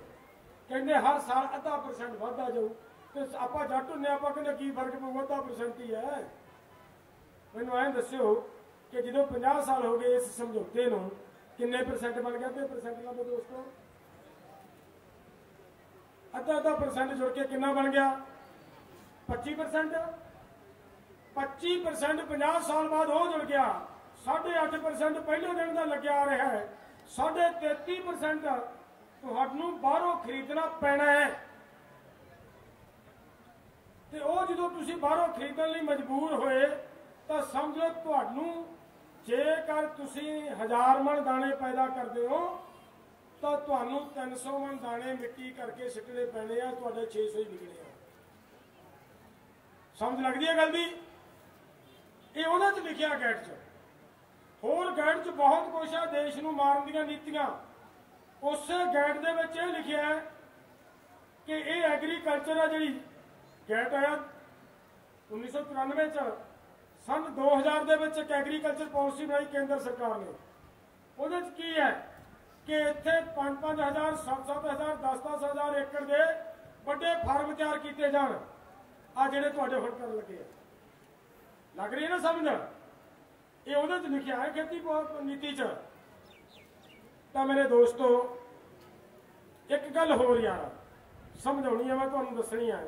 ਕਹਿੰਦੇ ਹਰ ਸਾਲ 0.5% ਵੱਧਦਾ ਜਾਊ। ਤੇ ਆਪਾਂ ਜੱਟ ਹੁੰਦੇ, ਆਪਾਂ ਕਹਿੰਦੇ ਕੀ ਫਰਕ ਪਊਗਾ, 0.5% ਹੀ ਹੈ। ਮੈਨੂੰ ਐਂ ਦੱਸਿਓ ਕਿ ਜਦੋਂ 50 ਸਾਲ ਹੋ ਗਏ ਇਸ ਸਮਝੌਤੇ ਨੂੰ, ਕਿੰਨੇ % ਬਣ ਗਿਆ? 2% ਲੱਭੋ ਦੋਸਤੋ। 0.5% ਜੁੜ ਕੇ ਕਿੰਨਾ ਬਣ ਗਿਆ? 25%। 25% 50 ਸਾਲ ਬਾਅਦ ਹੋ ਜੁੜ ਗਿਆ। 8.5% ਪਹਿਲੇ ਦਿਨ ਦਾ ਲੱਗਿਆ ਆ ਰਿਹਾ ਹੈ। 33.5% ਤੁਹਾਨੂੰ ਬਾਹਰੋਂ ਖਰੀਦਣਾ ਪੈਣਾ ਹੈ। ਤੇ ਉਹ ਜਦੋਂ ਤੁਸੀਂ ਬਾਹਰੋਂ ਖਰੀਦਣ ਲਈ ਮਜਬੂਰ ਹੋਏ ਤਾਂ ਸਮਝ ਲਓ ਤੁਹਾਨੂੰ, ਜੇਕਰ ਤੁਸੀਂ 1000 ਮਣ ਦਾਣੇ ਪੈਦਾ ਕਰਦੇ ਹੋ ਤਾਂ ਤੁਹਾਨੂੰ 300 ਮਣ ਦਾਣੇ ਮਿੱਟੀ ਕਰਕੇ ਸਿੱਟਣੇ ਪੈਣੇ ਆ, ਤੁਹਾਡੇ 600 ਹੀ ਵਿਕਣੇ ਆ। ਸਮਝ ਲੱਗਦੀ ਹੈ ਗੱਲ ਦੀ? ਇਹ ਉਹਨਾਂ 'ਚ ਲਿਖਿਆ ਗੈਟ 'ਚ। ਹੋਰ ਗੈਟ 'ਚ ਬਹੁਤ ਕੁਛ ਹੈ, ਦੇਸ਼ ਨੂੰ ਮਾਰਨ ਦੀਆਂ ਨੀਤੀਆਂ। ਉਸੇ ਗੈਟ ਦੇ ਵਿੱਚ ਇਹ ਲਿਖਿਆ ਹੈ ਕਿ ਇਹ ਐਗਰੀਕਲਚਰ ਆ, ਜਿਹੜੀ ਗੈਟ ਆਇਆ 1994 ਚ, ਸੰਨ 2000 ਦੇ ਵਿੱਚ ਇੱਕ ਐਗਰੀਕਲਚਰ ਪਾਲਿਸੀ ਬਣਾਈ ਕੇਂਦਰ ਸਰਕਾਰ ਨੇ। ਉਹਦੇ 'ਚ ਕੀ ਹੈ ਕਿ ਇੱਥੇ 5-5000, 7-7000, 10-10,000 ਏਕੜ ਦੇ ਵੱਡੇ ਫਾਰਮ ਤਿਆਰ ਕੀਤੇ ਜਾਣ। ਆ ਜਿਹੜੇ ਤੁਹਾਡੇ ਹੁਣ ਕਰਨ ਲੱਗੇ ਆ, ਲੱਗ ਰਹੀ ਹੈ ਨਾ ਸਮਝ? ਇਹ ਉਹਦੇ 'ਚ ਲਿਖਿਆ ਹੈ ਖੇਤੀ ਨੀਤੀ 'ਚ तो मेरे दोस्तों एक गल होर यार समझाउणी है, मैं तुहानूं दसणी है।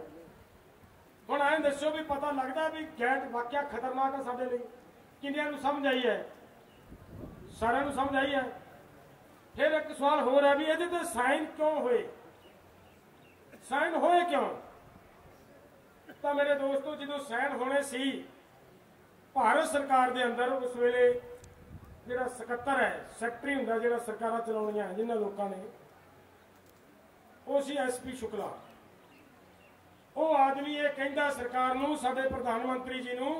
हुण ऐ दस्सो भी पता लगदा भी गैट वाकिया खतरनाक है साडे लई? किन्नियां नूं समझ आई है? सारिआं नूं समझ आई है। फिर एक सवाल होर है भी इहदे ते साइन क्यों होए? साइन होए क्यों? तो मेरे दोस्तों जो साइन होने सी भारत सरकार के अंदर उस वेले जिहड़ा सकत्तर है, सैकटरी हुंदा जिहड़ा सरकारां चलाउणियां है जिन्हां लोकां ने, वो सी SP शुक्ला। वो आदमी ये कहंदा सरकार नूं, साडे प्रधानमंत्री जी नूं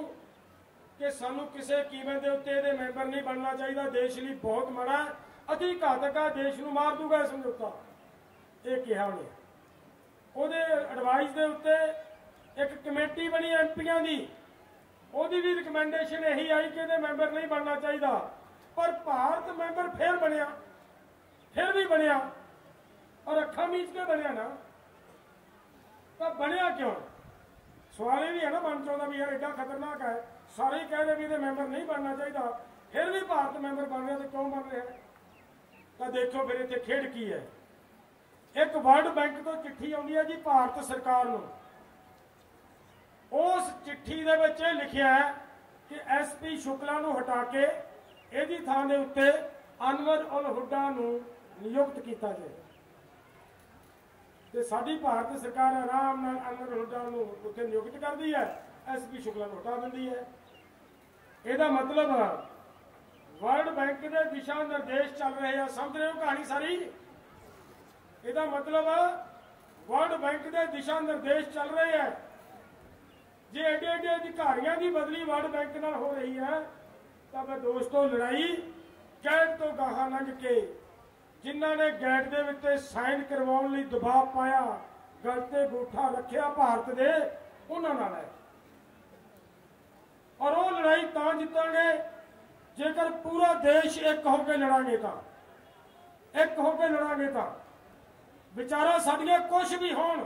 कि सानूं किसी कीमत के उत्ते इहदे मैंबर नहीं बनना चाहिए, देश लई बहुत माड़ा, अति घातक है, देश नूं मार दूगा समझौता। ये कहा उन्हें। ਉਹਦੇ ਐਡਵਾइस ਦੇ ਉੱਤੇ एक कमेटी बनी MPਆਂ ਦੀ, ਉਹਦੀ भी रिकमेंडेशन यही आई कि ਇਹਦੇ मैंबर नहीं बनना चाहिए, पर भारत मैंबर फिर बनया, फिर भी बनया और अखा मीच के बनया ना। तो बनया क्यों? सवाल ये भी है ना मन चाहता भी यार एडा खतरनाक है, सारे ही कह रहे भी ये मैंबर नहीं बनना चाहिए, फिर भी भारत मैंबर बन रहा, तो क्यों बन रहा? तो देखो फिर इतने खेड की है। एक वर्ल्ड बैंक तो चिट्ठी आउंदी है जी भारत सरकार नूं, उस चिट्ठी दे विच लिखिया है कि SP शुक्ला नूं हटा के इहदी थां दे उत्ते अनवर उल हुड्डा नूं नियुक्त कीता जाए। ते साडी भारत सरकार आराम नाल अनवर हुड्डा नूं उत्ते नियुक्त करदी है, SP शुक्ला नूं हटा दिंदी है। इहदा मतलब वर्ल्ड बैंक के दिशा निर्देश चल रहे हैं, समझ रहे हो कहानी सारी? ਇਹਦਾ मतलब वर्ल्ड बैंक के दिशा निर्देश चल रहे हैं। जे एडे एडे अधिकारियों की बदली वर्ल्ड बैंक नाल हो रही है, तो मैं दोस्तों लड़ाई गैट तो गाहां लंघ के जिन्हों ने गैट के उत्ते साइन करवाउण लई दबाव पाया, गल ते गूठा रखिया भारत दे, उन्हां नाल है। और वो लड़ाई तां जितांगे जेकर पूरा देश एक होकर लड़ांगे, तो एक होकर लड़ांगे तो विचारा साडियां कुछ भी होण,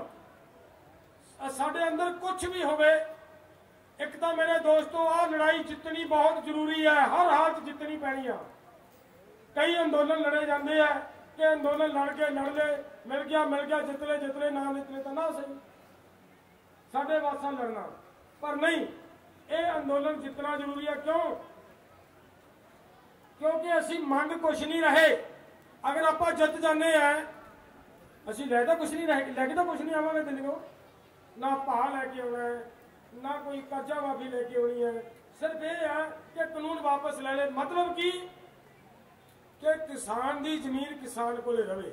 साडे अंदर कुछ भी होवे, एक तो मेरे दोस्तों आ लड़ाई जितनी बहुत जरूरी है, हर हालत जितनी पैनी है। कई अंदोलन लड़े जाते हैं कि अंदोलन लड़ के लड़ ले, मिल गया जित ले ना जितले तो ना सही, साडे वास्ता लड़ना, पर नहीं, ये अंदोलन जितना जरूरी है। क्यों? क्योंकि असी मंग कुछ नहीं रहे। अगर आप जित जाने हैं, असी लैके कुछ नहीं रहे, लैके तो कुछ नहीं आवांगे दिल्ली, ना भाव लैके आना है, ना कोई कर्जा माफी लेके आनी है, सिर्फ ये है कि कानून वापस ले ले। मतलब कि किसान की जमीन किसान को रहे,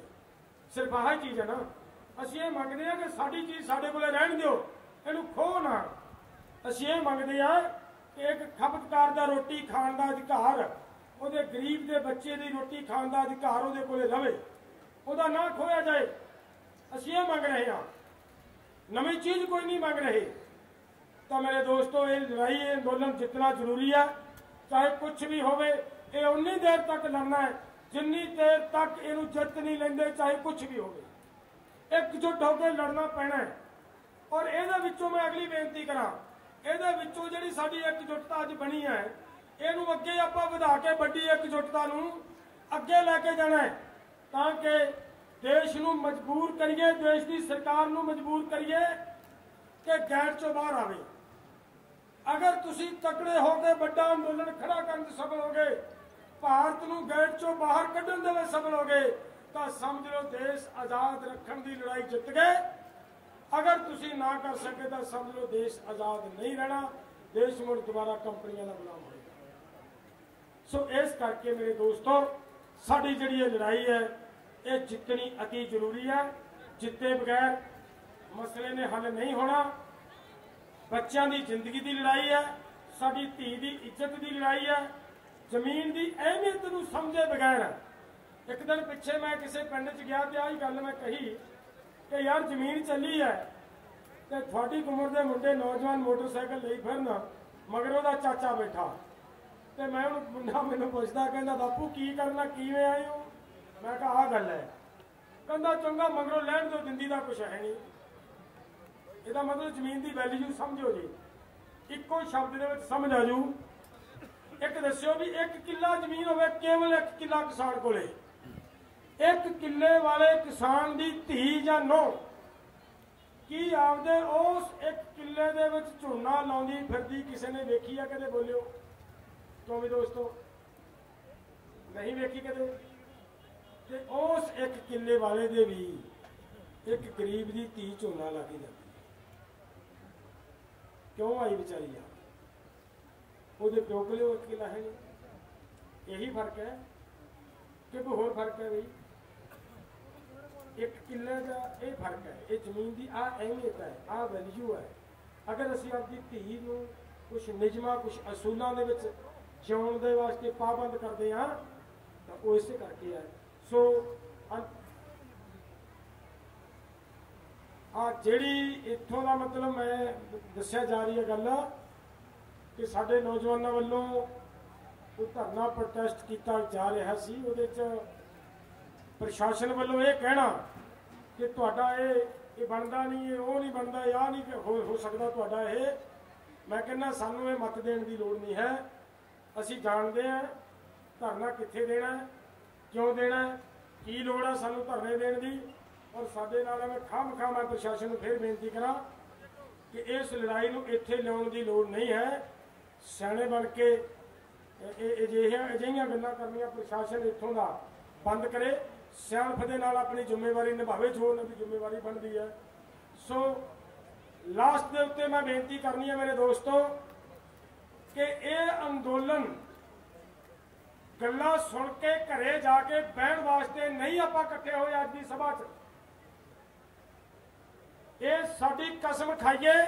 सिर्फ आह चीज है ना। असी ये मंगते हैं कि साड़ी चीज साढ़े को रहन दो, इनू खो ना। असी ये मंगते हैं कि एक खपतकार का रोटी खाने का अधिकार, ਉਹਦੇ गरीब के बच्चे की रोटी खाने का अधिकार ਉਹਦੇ ਕੋਲੇ रहे, ਉਹਦਾ ना खोया जाए। ਅਸੀਂ ਇਹ ਮੰਗ रहे हैं, नवी चीज कोई नहीं मंग रहे। तो मेरे दोस्तों ये लड़ाई अंदोलन जितना जरूरी है, चाहे कुछ भी होवे, ये उन्नी देर तक लड़ना है जिन्नी देर तक इनू जित नहीं लेंदे, चाहे कुछ भी होवे। एकजुट होकर लड़ना पैना है। और ਇਹਦੇ ਵਿੱਚੋਂ मैं अगली बेनती करा, ਇਹਦੇ ਵਿੱਚੋਂ ਜਿਹੜੀ ਸਾਡੀ एकजुटता ਅੱਜ बनी है, ਇਹਨੂੰ ਅੱਗੇ ਆਪਾਂ ਵਧਾ ਕੇ ਵੱਡੀ एकजुटता ਨੂੰ ਅੱਗੇ ਲੈ ਕੇ ਜਾਣਾ ਹੈ, ਤਾਂ ਕਿ देश ਨੂੰ मजबूर करिए, देश की सरकार ਨੂੰ मजबूर करिए कि गैट चो बाहर आवे। अगर तुसी तकड़े होकर बड़ा अंदोलन खड़ा करने सफल हो गए, भारत ਨੂੰ गैट चो बाहर कढ़न दे सफल हो गए, तो समझ लो देश आजाद रखने की लड़ाई जित गए। अगर तुसी ना कर सके तो समझ लो देश आजाद नहीं रहना, देश मुड़ दोबारा कंपनियों का गुलाम होगा। सो इस करके मेरे दोस्तों साड़ी जिहड़ी ये लड़ाई है, ये जितनी अति जरूरी है। जिते बगैर मसले ने हल नहीं होना। बच्चों की जिंदगी की लड़ाई है, साडी धी की इज्जत की लड़ाई है, जमीन की अहमियत को समझे बगैर। एक दिन पिछे मैं किसी पिंड च गया तो आई गल मैं कही कि यार जमीन चली है तो थोड़ी उम्र के मुंडे नौजवान मोटरसाइकिल ले फिरना, मगर वह चाचा बैठा, तो मैं मुंडा मैनू पुछदा कहंदा बापू की करना, किवें आए हो? मैं कहा आ गल है। कहंदा चंगा मगरों लैण दो, जिंदी का कुछ है नहीं। ਇਹਦਾ मतलब जमीन की वैल्यू समझो जी, इको शब्द ਦੇ ਵਿੱਚ समझ आ जाऊ। एक दस्यो भी 1 किला जमीन होवे, केवल 1 किला किसान कोले, एक किले वाले किसान की धी या नूह की आपदे उस एक किले दे विच झोना लाउंदी फिरदी किसी ने वेखी है? कदे बोलियो क्यों भी दोस्तों, नहीं वेखी कदे। ते उस एक किले वाले दे भी एक गरीब की धी झोना ला के जाती क्यों आई बेचारी यार? ਉਹਦੇ ਪਿਓ ਕੋਲੇ ਉਹ ਕਿਲਾ है नहीं, यही फर्क है कि कोई होर फर्क है? बई एक किले का ये फर्क है, ये जमीन की आ अहमियत है, आ वैल्यू है। अगर असी अपनी धी नूं कुछ निजमा कुछ असूलों के जिउण दे वास्ते पाबंद करते हैं तो वो इसे करके है। सो जिहड़ी इत्थों का मतलब मैं दस्सिया जा रही है गल कि साडे नौजवानों वालों कोई धरना प्रोटेस्ट किया जा रहा सी, उहदे च प्रशासन वालों ये कहना कि तुहाडा ये बनता नहीं, ये वो नहीं बनता, या नहीं हो सकता तुहाडा ये। मैं कहना सानू ये मत देने की लोड़ नहीं है। असी जानते हैं धरना कित्थे देना है, क्यों देना है, की लोड़ है सानू धरने देने की। और साडे नाल मैं खाम-खा मैं प्रशासन को फिर बेनती करा कि इस लड़ाई को इत्थे लियाउण की लोड़ नहीं है। सियाणे बन के अजिहियां गल्लां करनियां प्रशासन इत्थों का बंद करे, सियाणप दे नाल अपनी जिम्मेवारी निभावे जो उन्होंने जिम्मेवारी बनती है। सो लास्ट के उत्ते मैं बेनती करनी है मेरे दोस्तों कि ये अंदोलन गल्लां सुन के घरे जाके बहन वास्ते नहीं आपां इकट्ठे होए अज दी सभा च। ये साडी कसम खाइए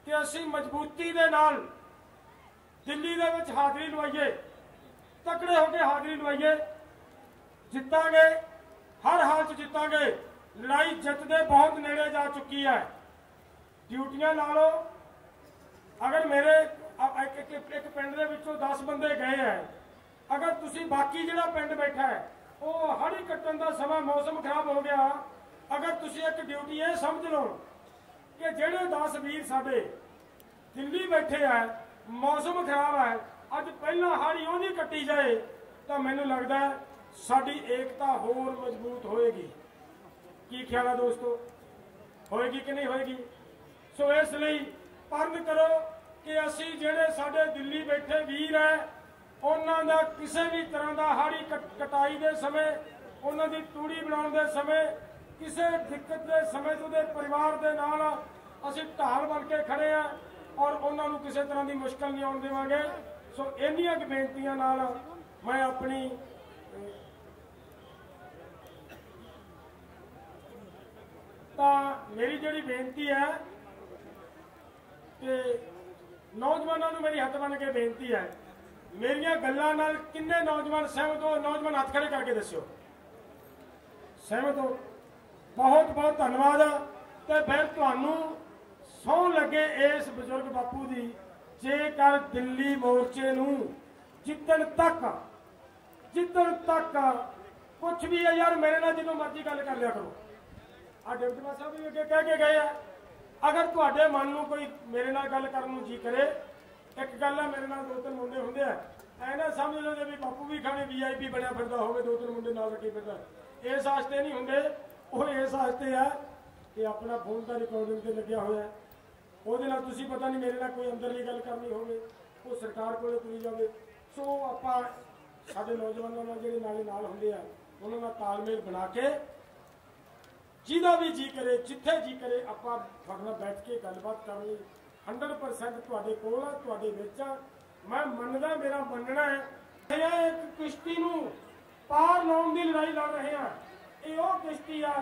कि असी मजबूती दे नाल दिल्ली दे विच हाज़री लवाइए, तकड़े होकर हाज़री लवाइए, जितांगे, हर हाल च जितांगे। लड़ाई जित दे बहुत नेड़े जा चुकी है। ड्यूटियां ला लो, अगर मेरे एक पिंड दे विचों 10 बंदे गए हैं, अगर तुसी बाकी जिहड़ा पिंड बैठा है वो हड़ी कट्टन का समा मौसम खराब हो गया, अगर तुसी एक ड्यूटी ये समझ लो कि जिहड़े 10 वीर साडे दिल्ली बैठे है, मौसम खराब है, अज पहला हाड़ी वो नहीं कट्टी जाए तो मैनू लगता है साडी एकता होर मजबूत होएगी। की ख्याल है दोस्तों, होएगी कि नहीं होएगी? सो इसलिए प्रण करो कि असी जिहड़े साडे दिल्ली बैठे वीर है उन्हां दा किसी भी तरह का हाड़ी कटाई के समय, उन्हां दी तूड़ी बनाउण दे समय, किसी दिक्कत के समय उहदे परिवार के नाल असी ढाल बन के खड़े हैं और उन्होंने किसी तरह की मुश्किल नहीं आने देवांगे। सो इन्नियां बेनतियां नाल मैं अपनी मेरी जिहड़ी बेनती है कि नौजवानों को मेरी हथ बन के बेनती है, मेरिया गल्लां नाल किन्ने नौजवान सहमत हो? नौजवान हाथ खड़े करके दस्सिओ सहमत हो? बहुत बहुत धन्यवाद। तो फिर तुहानू सौ लगे इस बजुर्ग बापू की, जेकर दिल्ली मोर्चे नूं जितन तक कुछ भी है यार, मेरे नाल जिन्हों मर्जी गल कर लिया करो। आ डिप्टी साहब भी अगे कह के गए हैं, अगर तुहाडे मन नूं कोई मेरे नाल गल करन नूं जी करे, एक गल है मेरे नाल 2-3 मुंडे हुंदे आ, ऐ ना समझ लो भी बापू भी खाने VIP बनया फिरदा होवे, 2-3 मुंडे नाल रखे फिरदा। इस वास्ते नहीं हुंदे, वो इस वास्ते है कि अपना फोन का रिकॉर्डिंग से लग्या होया है, ਉਹਦੇ ਨਾਲ ਤੁਸੀਂ पता नहीं मेरे नाल कोई अंदरली गल करनी होवे वो सरकार कोले तुरी जावे। सो आपां साडे नौजवानों नाल जिहड़े नाल हुंदे आ उन्हां नाल तालमेल बना के जिहदा भी जी करे जिथे जी करे आपां फड़ना बैठ के गलबात करनी 100% तुहाडे कोल आ, तुहाडे विच आ। मैं मनदा, मेरा मनना है एक किश्ती नूं पार लाउण दी लड़ाई लड़ रहे हैं, ये वो किश्ती आ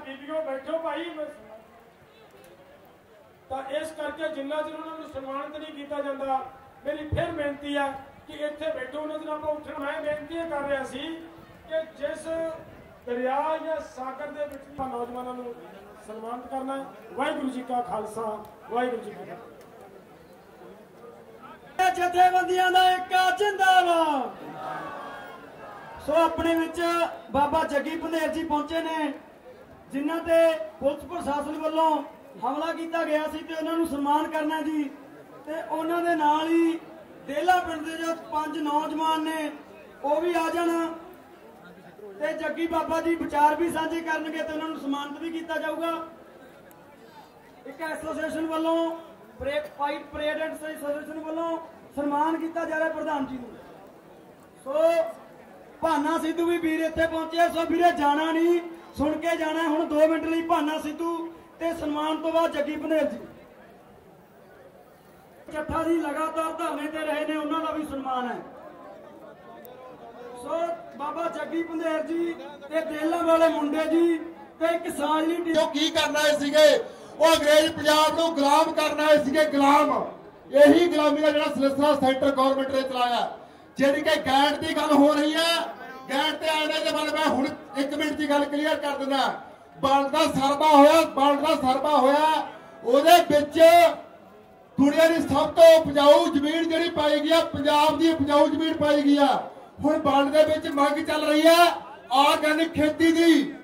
बीबियों बैठो भाई। तो इस करके जिन्ना चਿਰ ਉਹਨਾਂ ਨੂੰ ਸਨਮਾਨਿਤ नहीं किया जाता, मेरी फिर बेनती है कि इत्थे बैठो ਉਹਨਾਂ ਚਿਰ ਆਪਾਂ ਉੱਠਣਾ। मैं बेनती कर रहा सी कि जिस दरिया या सागर ਦੇ ਵਿੱਚ नौजवानों ਨੂੰ सन्मानित करना। वाहिगुरू जी का खालसा, वाहिगुरू जी की फतेह। जथेबंदियां दा इक्का जिंदाबाद। सो अपने विच बाबा जग्गी पंधेर जी पहुंचे ने, जिन्हां ते पुलिस प्रशासन वालों हमला किया गया सी ते उन्हां नूं सन्मान करना जी। ते उन्हां दे नाल ही देला पिंड दे जो 5 नौजवान ने वो भी आ जाण। ਤੇ ਜੱਗੀ ਬਾਬਾ ਜੀ ਵਿਚਾਰ ਵੀ ਸਾਂਝੇ ਕਰਨਗੇ ਤੇ ਉਹਨਾਂ ਨੂੰ ਸਨਮਾਨਿਤ ਵੀ ਕੀਤਾ ਜਾਊਗਾ। ਇੱਕ ਐਸੋਸੀਏਸ਼ਨ ਵੱਲੋਂ ਫਾਈਟ ਪਰੇਡ ਐਂਡ ਐਸੋਸੀਏਸ਼ਨ ਵੱਲੋਂ ਸਨਮਾਨ ਕੀਤਾ ਜਾ ਰਿਹਾ ਪ੍ਰਧਾਨ ਜੀ ਨੂੰ। ਸੋ ਭਾਨਾ ਸਿੱਧੂ ਵੀ ਵੀਰ ਇੱਥੇ ਪਹੁੰਚੇ। ਸੋ ਵੀਰੇ ਜਾਣਾ ਨਹੀਂ, ਸੁਣ ਕੇ ਜਾਣਾ। ਹੁਣ 2 ਮਿੰਟ ਲਈ ਭਾਨਾ ਸਿੱਧੂ ਤੇ ਸਨਮਾਨ ਤੋਂ ਬਾਅਦ ਜੱਗੀ ਪੰਧੇਰ ਜੀ। ਚੱਠਾ ਜੀ ਲਗਾਤਾਰ ਧਰਨੇ ਤੇ ਰਹੇ ਨੇ, ਉਹਨਾਂ ਦਾ ਵੀ ਸਨਮਾਨ ਹੈ। ਸੋ ਬਾਬਾ ਜੱਗੀ ਪੰਧੇਰ ਜੀ ਤੇ ਦੇਲਾਂ ਵਾਲੇ ਮੁੰਡੇ ਜੀ ਤੇ ਕਿਸਾਨ ਲਈ ਜੋ ਕੀ ਕਰਨ ਆਏ ਸੀਗੇ, ਉਹ ਅੰਗਰੇਜ਼ ਪੰਜਾਬ ਨੂੰ ਗੁਲਾਮ ਕਰਨ ਆਏ ਸੀਗੇ। ਗੁਲਾਮ, ਇਹੀ ਗੁਲਾਮੀ ਦਾ ਜਿਹੜਾ ਸਿਲਸਿਲਾ ਸੈਂਟਰ ਗਵਰਨਮੈਂਟ ਨੇ ਚਲਾਇਆ। ਜਿਹੜੀ ਕਿ ਗੈਂਟ ਦੀ ਗੱਲ ਹੋ ਰਹੀ ਹੈ, ਗੈਂਟ ਤੇ ਆਣੇ ਦੇ ਬਾਰੇ ਮੈਂ ਹੁਣ 1 ਮਿੰਟ ਦੀ ਗੱਲ ਕਲੀਅਰ ਕਰ ਦਿੰਦਾ। ਬਾਂਡ ਦਾ ਸਰਵਾ ਹੋਇਆ, ਉਹਦੇ ਵਿੱਚ ਦੁਨੀਆ ਦੀ ਸਭ ਤੋਂ ਉਪਜਾਊ ਜ਼ਮੀਨ ਜਿਹੜੀ ਪਾਈ ਗਈ ਆ, ਪੰਜਾਬ ਦੀ ਉਪਜਾਊ ਜ਼ਮੀਨ ਪਾਈ ਗਈ ਆ। ਹੁਣ ਬਾਂਡ ਦੇ ਵਿੱਚ ਮੰਗ ਚੱਲ ਰਹੀ ਹੈ ਆਰਗੈਨਿਕ ਖੇਤੀ ਦੀ।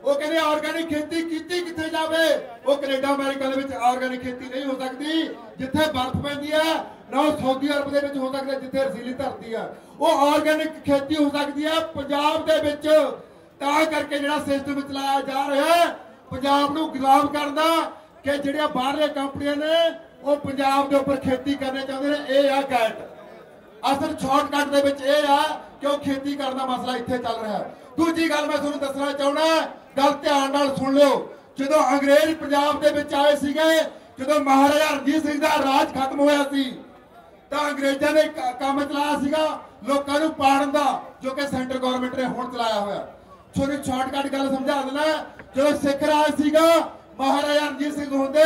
ਉਹ ਕਹਿੰਦੇ ਆਰਗੈਨਿਕ ਖੇਤੀ ਕੀਤੀ ਕਿੱਥੇ ਜਾਵੇ? ਉਹ ਕੈਨੇਡਾ ਅਮਰੀਕਾ ਦੇ ਵਿੱਚ ਆਰਗੈਨਿਕ ਖੇਤੀ ਨਹੀਂ ਹੋ ਸਕਦੀ ਜਿੱਥੇ ਬਰਫ਼ ਪੈਂਦੀ ਹੈ, ਨਾ ਉਹ ਸਾਊਦੀ ਅਰਬ ਦੇ ਵਿੱਚ ਹੋ ਸਕਦਾ ਜਿੱਥੇ ਰਸੀਲੀ ਧਰਤੀ ਆ। ਉਹ ਆਰਗੈਨਿਕ ਖੇਤੀ ਹੋ ਸਕਦੀ ਹੈ ਪੰਜਾਬ ਦੇ ਵਿੱਚ। ਤਾਂ ਕਰਕੇ ਜਿਹੜਾ ਸਿਸਟਮ ਚਲਾਇਆ ਜਾ ਰਿਹਾ ਹੈ ਪੰਜਾਬ ਨੂੰ ਗੁਲਾਮ ਕਰਨ ਦਾ, ਕਿ ਜਿਹੜੀਆਂ ਬਾਹਰਲੇ ਕੰਪਨੀਆਂ ਨੇ ਉਹ ਪੰਜਾਬ ਦੇ ਉੱਪਰ ਖੇਤੀ ਕਰਨਾ ਚਾਹੁੰਦੇ ਨੇ। ਇਹ ਆ ਗੈਟ। ਅਸਲ ਸ਼ਾਰਟਕਟ ਦੇ ਵਿੱਚ ਇਹ ਆ ਕਿ ਉਹ ਖੇਤੀ ਕਰਨ ਦਾ ਮਸਲਾ ਇੱਥੇ ਚੱਲ ਰਿਹਾ ਹੈ। ਦੂਜੀ ਗੱਲ ਮੈਂ ਤੁਹਾਨੂੰ ਦੱਸਣਾ ਚਾਹੁੰਦਾ, ਗੱਲ ਧਿਆਨ ਨਾਲ ਸੁਣ ਲਿਓ। ਜਦੋਂ ਅੰਗਰੇਜ਼ ਪੰਜਾਬ ਦੇ ਵਿੱਚ ਆਏ ਸੀਗੇ, ਜਦੋਂ ਮਹਾਰਾਜਾ ਰਣਜੀਤ ਸਿੰਘ ਦਾ ਰਾਜ ਖਤਮ ਹੋਇਆ ਸੀ, ਤਾਂ ਅੰਗਰੇਜ਼ਾਂ ਨੇ ਕੰਮ ਚਲਾਇਆ ਸੀਗਾ ਲੋਕਾਂ ਨੂੰ ਪਾੜਨ ਦਾ, ਜੋ ਕਿ ਸੈਂਟਰ ਗਵਰਨਮੈਂਟ ਨੇ ਹੁਣ ਚਲਾਇਆ ਹੋਇਆ। ਤੁਹਾਨੂੰ ਸ਼ਾਰਟਕਟ ਗੱਲ ਸਮਝਾ ਦੇਣਾ। ਜਦੋਂ ਸਿੱਖ ਰਾਜ ਸੀਗਾ, ਮਹਾਰਾਜਾ ਰਣਜੀਤ ਸਿੰਘ ਹੁੰਦੇ,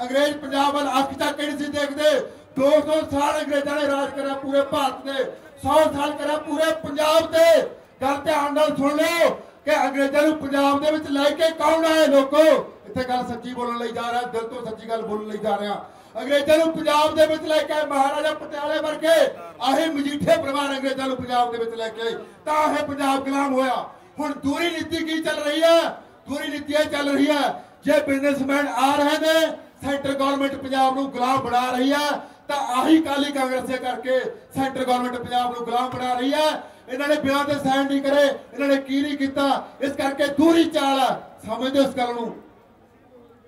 ਅੰਗਰੇਜ਼ ਪੰਜਾਬ ਵੱਲ ਅੱਖ ਚੱਕ ਕੇ ਨਹੀਂ ਸੀ ਦੇਖਦੇ। 200 ਸਾਲ ਅੰਗਰੇਜ਼ਾਂ ਨੇ ਰਾਜ ਕਰਿਆ ਪੂਰੇ ਭਾਰਤ ਤੇ, 100 ਸਾਲ ਕਰਿਆ ਪੂਰੇ ਪੰਜਾਬ ਤੇ। ਗੱਲ ਧਿਆਨ ਨਾਲ ਸੁਣ ਲਿਓ ਕਿ ਅੰਗਰੇਜ਼ਾਂ ਨੂੰ ਪੰਜਾਬ ਦੇ ਵਿੱਚ ਲੈ ਕੇ ਕੌਣ ਆਏ? ਲੋਕੋ, ਇੱਥੇ ਗੱਲ ਸੱਚੀ ਬੋਲਣ ਲਈ ਜਾ ਰਿਹਾ, ਦਿਲ ਤੋਂ ਸੱਚੀ ਗੱਲ ਬੋਲਣ ਲਈ ਜਾ ਰਿਹਾ। ਅੰਗਰੇਜ਼ਾਂ ਨੂੰ ਪੰਜਾਬ ਦੇ ਵਿੱਚ ਲੈ ਕੇ ਮਹਾਰਾਜਾ ਪਟਿਆਲੇ ਵਰਗੇ ਆਹੇ ਮਜੀਠੇ ਪਰਿਵਾਰ ਅੰਗਰੇਜ਼ਾਂ ਨੂੰ ਪੰਜਾਬ ਦੇ ਵਿੱਚ ਲੈ ਕੇ, ਤਾਂ ਇਹ ਪੰਜਾਬ ਗੁਲਾਮ ਹੋਇਆ। ਹੁਣ ਦੂਰੀ ਨੀਤੀ ਕੀ ਚੱਲ ਰਹੀ ਹੈ? ਦੂਰੀ ਨੀਤੀ ਇਹ ਚੱਲ ਰਹੀ ਹੈ, ਜੇ ਬਿਜ਼ਨਸਮੈਨ ਆ ਰਹੇ ਨੇ, ਸੈਂਟਰ ਗਵਰਨਮੈਂਟ ਪੰਜਾਬ ਨੂੰ ਗੁਲਾਮ ਬਣਾ ਰਹੀ ਹੈ, ਤਾਂ ਆਹੀ ਕਾਲੀ ਕਾਂਗਰਸੇ ਕਰਕੇ ਸੈਂਟਰ ਗਵਰਨਮੈਂਟ ਪੰਜਾਬ ਨੂੰ ਗੁਲਾਮ ਬਣਾ ਰਹੀ ਹੈ। ਇਹਨਾਂ ਨੇ ਬਿਨਾਂ ਤੇ ਸਾਈਨ ਨਹੀਂ ਕਰੇ, ਇਹਨਾਂ ਨੇ ਕੀ ਨਹੀਂ ਕੀਤਾ। ਇਸ ਕਰਕੇ ਦੂਰੀ ਚਾਲ ਹੈ, ਸਮਝਦੇ ਇਸ ਗੱਲ ਨੂੰ।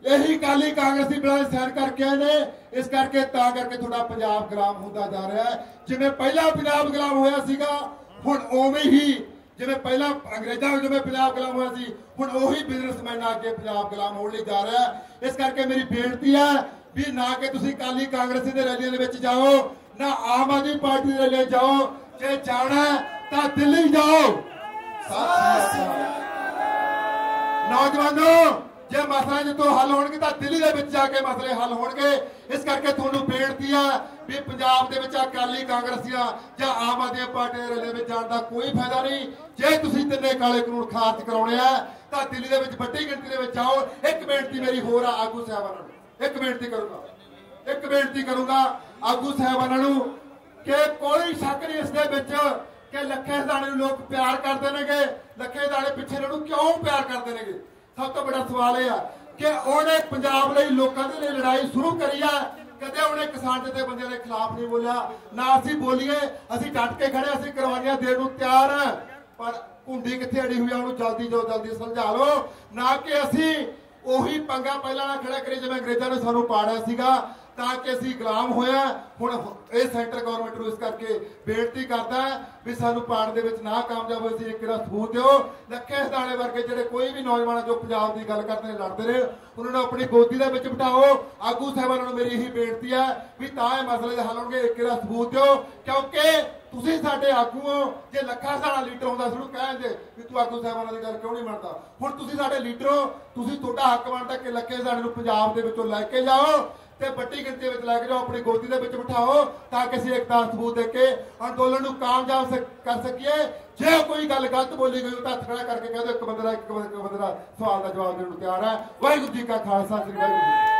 ਇਹੀ ਕਾਲੀ ਕਾਂਗਰਸੀ ਬਿਨਾਂ ਸਾਈਨ ਕਰਕੇ ਆਏ ਨੇ। ਇਸ ਕਰਕੇ ਤਾਂ ਕਰਕੇ ਤੁਹਾਡਾ ਪੰਜਾਬ ਗੁਲਾਮ ਹੁੰਦਾ ਜਾ ਰਿਹਾ ਹੈ। ਜਿਵੇਂ ਪਹਿਲਾਂ ਪੰਜਾਬ ਗੁਲਾਮ ਹੋਇਆ ਸੀਗਾ, ਹੁਣ ਉਵੇਂ ਹੀ ਜਿਵੇਂ ਪਹਿਲਾਂ ਅੰਗਰੇਜ਼ਾਂ ਨੂੰ ਜਿਵੇਂ ਪੰਜਾਬ ਗੁਲਾਮ ਹੋਇਆ ਸੀ, ਹੁਣ ਉਹੀ ਬਿਜ਼ਨਸਮੈਨ ਆ ਕੇ ਪੰਜਾਬ ਗੁਲਾਮ ਹੋਣ ਲਈ ਜਾ ਰਿਹਾ ਹੈ। ਇਸ ਕਰਕੇ ਮੇਰੀ ਬੇਨਤੀ ਹੈ ਵੀ ਨਾ ਕਿ ਤੁਸੀਂ ਕਾਲੀ ਕਾਂਗਰਸੀ ਦੇ ਰੈਲੀਆਂ ਦੇ ਵਿੱਚ ਜਾਓ, ਨਾ ਆਮ ਆਦਮੀ ਪਾਰਟੀ ਦੇ ਰੈਲੀਆਂ ਜਾਓ। ਜੇ ਜਾਣਾ ਤਾਂ ਦਿੱਲੀ ਜਾਓ। ਨੌਜਵਾਨੋ, ਜੇ ਮਸਲਾ ਜਿੱਥੋਂ ਹੱਲ ਹੋਣਗੇ ਤਾਂ ਦਿੱਲੀ ਦੇ ਵਿੱਚ ਜਾ ਕੇ ਮਸਲੇ ਹੱਲ ਹੋਣਗੇ। ਇਸ ਕਰਕੇ ਤੁਹਾਨੂੰ ਬੇਨਤੀ ਹੈ ਵੀ ਪੰਜਾਬ ਦੇ ਵਿੱਚ ਅਕਾਲੀ ਕਾਂਗਰਸੀਆਂ ਜਾਂ ਆਮ ਆਦਮੀ ਪਾਰਟੀ ਦੇ ਰੈਲੀ ਵਿੱਚ ਜਾਣ ਦਾ ਕੋਈ ਫਾਇਦਾ ਨਹੀਂ। ਜੇ ਤੁਸੀਂ ਤਿੰਨੇ ਕਾਲੇ ਕਾਨੂੰਨ ਖਾਰਜ ਕਰਾਉਣੇ ਆ ਤਾਂ ਦਿੱਲੀ ਦੇ ਵਿੱਚ ਵੱਡੀ ਗਿਣਤੀ ਦੇ ਵਿੱਚ ਆਓ। ਇੱਕ ਬੇਨਤੀ ਮੇਰੀ ਹੋਰ ਆ ਆਗੂ ਸਾਹਿਬਾਨਾਂ ਨੂੰ, ਇੱਕ ਬੇਨਤੀ ਕਰੂੰਗਾ ਆਗੂ ਸਾਹਿਬਾਨਾਂ ਨੂੰ ਕਿ ਕੋਈ ਸ਼ੱਕ ਨਹੀਂ ਇਸ ਦੇ ਵਿੱਚ ਕਿ ਲੱਖੇ ਦਾਣੇ ਨੂੰ ਲੋਕ ਪਿਆਰ ਕਰਦੇ ਨੇਗੇ। ਲੱਖੇ ਦਾਣੇ ਪਿੱਛੇ ਇਹਨਾਂ ਨੂੰ ਕਿਉਂ ਪਿਆਰ ਕਰਦੇ ਨੇਗੇ? ਸਭ ਤੋਂ ਵੱਡਾ ਸਵਾਲ ਇਹ ਆ ਕਿ ਉਹਨੇ ਪੰਜਾਬ ਲਈ ਲੋਕਾਂ ਦੇ ਲਈ ਲੜਾਈ ਸ਼ੁਰੂ ਕਰੀ ਆ। ਕਦੇ ਉਹਨੇ ਕਿਸਾਨ ਜਥੇਬੰਦੀਆਂ ਦੇ ਖਿਲਾਫ ਨਹੀਂ ਬੋਲਿਆ, ਨਾ ਅਸੀਂ ਬੋਲੀਏ। ਅਸੀਂ ਡਟ ਕੇ ਖੜੇ, ਅਸੀਂ ਕੁਰਬਾਨੀਆਂ ਦੇਣ ਨੂੰ ਤਿਆਰ ਹਾਂ। ਪਰ ਕੁੰਡੀ ਕਿੱਥੇ ਅੜੀ ਹੋਈ ਆ, ਉਹਨੂੰ ਜਲਦੀ ਸਮਝਾ ਲਓ। ਨਾ ਕਿ ਅਸੀਂ ਉਹੀ ਪੰਗਾ ਪਹਿਲਾਂ ਨਾਲ ਖੜਾ ਕਰੀ ਜਿਵੇਂ ਅੰਗਰੇਜ਼ਾਂ ਨੇ ਸਾਨੂੰ ਪਾੜਿਆ ਸੀਗਾ, ਤਾਂ ਕਿ ਅਸੀਂ ਗੁਲਾਮ ਹੋਇਆ। ਹੁਣ ਇਹ ਸੈਂਟਰ ਗਵਰਨਮੈਂਟ ਨੂੰ ਇਸ ਕਰਕੇ ਬੇਨਤੀ ਕਰਦਾ ਵੀ ਸਾਨੂੰ ਪਾਣ ਦੇ ਵਿੱਚ ਨਾ ਕਾਮਯਾਬ ਹੋਏ ਸੀ, ਇੱਕ ਦਾ ਸਬੂਤ ਦਿਓ। ਲੱਖੇ ਹਦਾਣੇ ਵਰਗੇ ਜਿਹੜੇ ਕੋਈ ਵੀ ਨੌਜਵਾਨ ਜੋ ਪੰਜਾਬ ਦੀ ਗੱਲ ਕਰਦੇ ਨੇ, ਲੜਦੇ ਨੇ, ਉਹਨਾਂ ਨੂੰ ਆਪਣੀ ਗੋਦੀ ਦੇ ਵਿੱਚ ਬਿਠਾਓ। ਆਗੂ ਸਾਹਿਬਾਨਾਂ ਨੂੰ ਮੇਰੀ ਇਹੀ ਬੇਨਤੀ ਹੈ ਵੀ ਤਾਂ ਇਹ ਮਸਲੇ ਦੇ ਹੱਲ ਹੋਣਗੇ। ਇੱਕ ਦਾ ਸਬੂਤ ਦਿਓ, ਕਿਉਂਕਿ ਤੁਸੀਂ ਸਾਡੇ ਆਗੂ ਹੋ। ਜੇ ਲੱਖਾ ਸਾਡਾ ਲੀਡਰ ਹੁੰਦਾ ਸਾਨੂੰ ਕਹਿੰਦੇ ਵੀ ਤੂੰ ਆਗੂ ਸਾਹਿਬਾਨਾਂ ਦੀ ਗੱਲ ਕਿਉਂ ਨਹੀਂ ਮੰਨਦਾ। ਹੁਣ ਤੁਸੀਂ ਸਾਡੇ ਲੀਡਰ ਹੋ, ਤੁਸੀਂ ਤੁਹਾਡਾ ਹੱਕ ਬਣਦਾ ਕਿ ਲੱਖੇ ਸਾਡੇ ਨੂੰ ਪੰਜਾਬ ਦੇ ਵਿੱਚੋਂ ਲੈ ਕੇ ਜਾਓ ਤੇ ਵੱਡੀ ਗਿਣਤੀ ਵਿੱਚ ਲੈ ਕੇ ਜਾਓ, ਆਪਣੀ ਗੋਦੀ ਦੇ ਵਿੱਚ ਬਿਠਾਓ, ਤਾਂ ਕਿ ਅਸੀਂ ਇੱਕ ਸਬੂਤ ਦੇ ਕੇ ਅੰਦੋਲਨ ਨੂੰ ਕਾਮਯਾਬ ਕਰ ਸਕੀਏ। ਜੇ ਕੋਈ ਗੱਲ ਗਲਤ ਬੋਲੀ ਗਈ ਤਾਂ ਹੱਥ ਖੜਾ ਕਰਕੇ ਕਹਿ ਦਿਓ ਇੱਕ ਬੰਦੇ ਦਾ ਸਵਾਲ ਦਾ ਜਵਾਬ ਦੇਣ ਨੂੰ ਤਿਆਰ ਹੈ। ਵਾਹਿਗੁਰੂ ਜੀ ਕਾ ਖਾਲਸਾ, ਸ੍ਰੀ ਵਾਹਿਗੁਰੂ ਜੀ।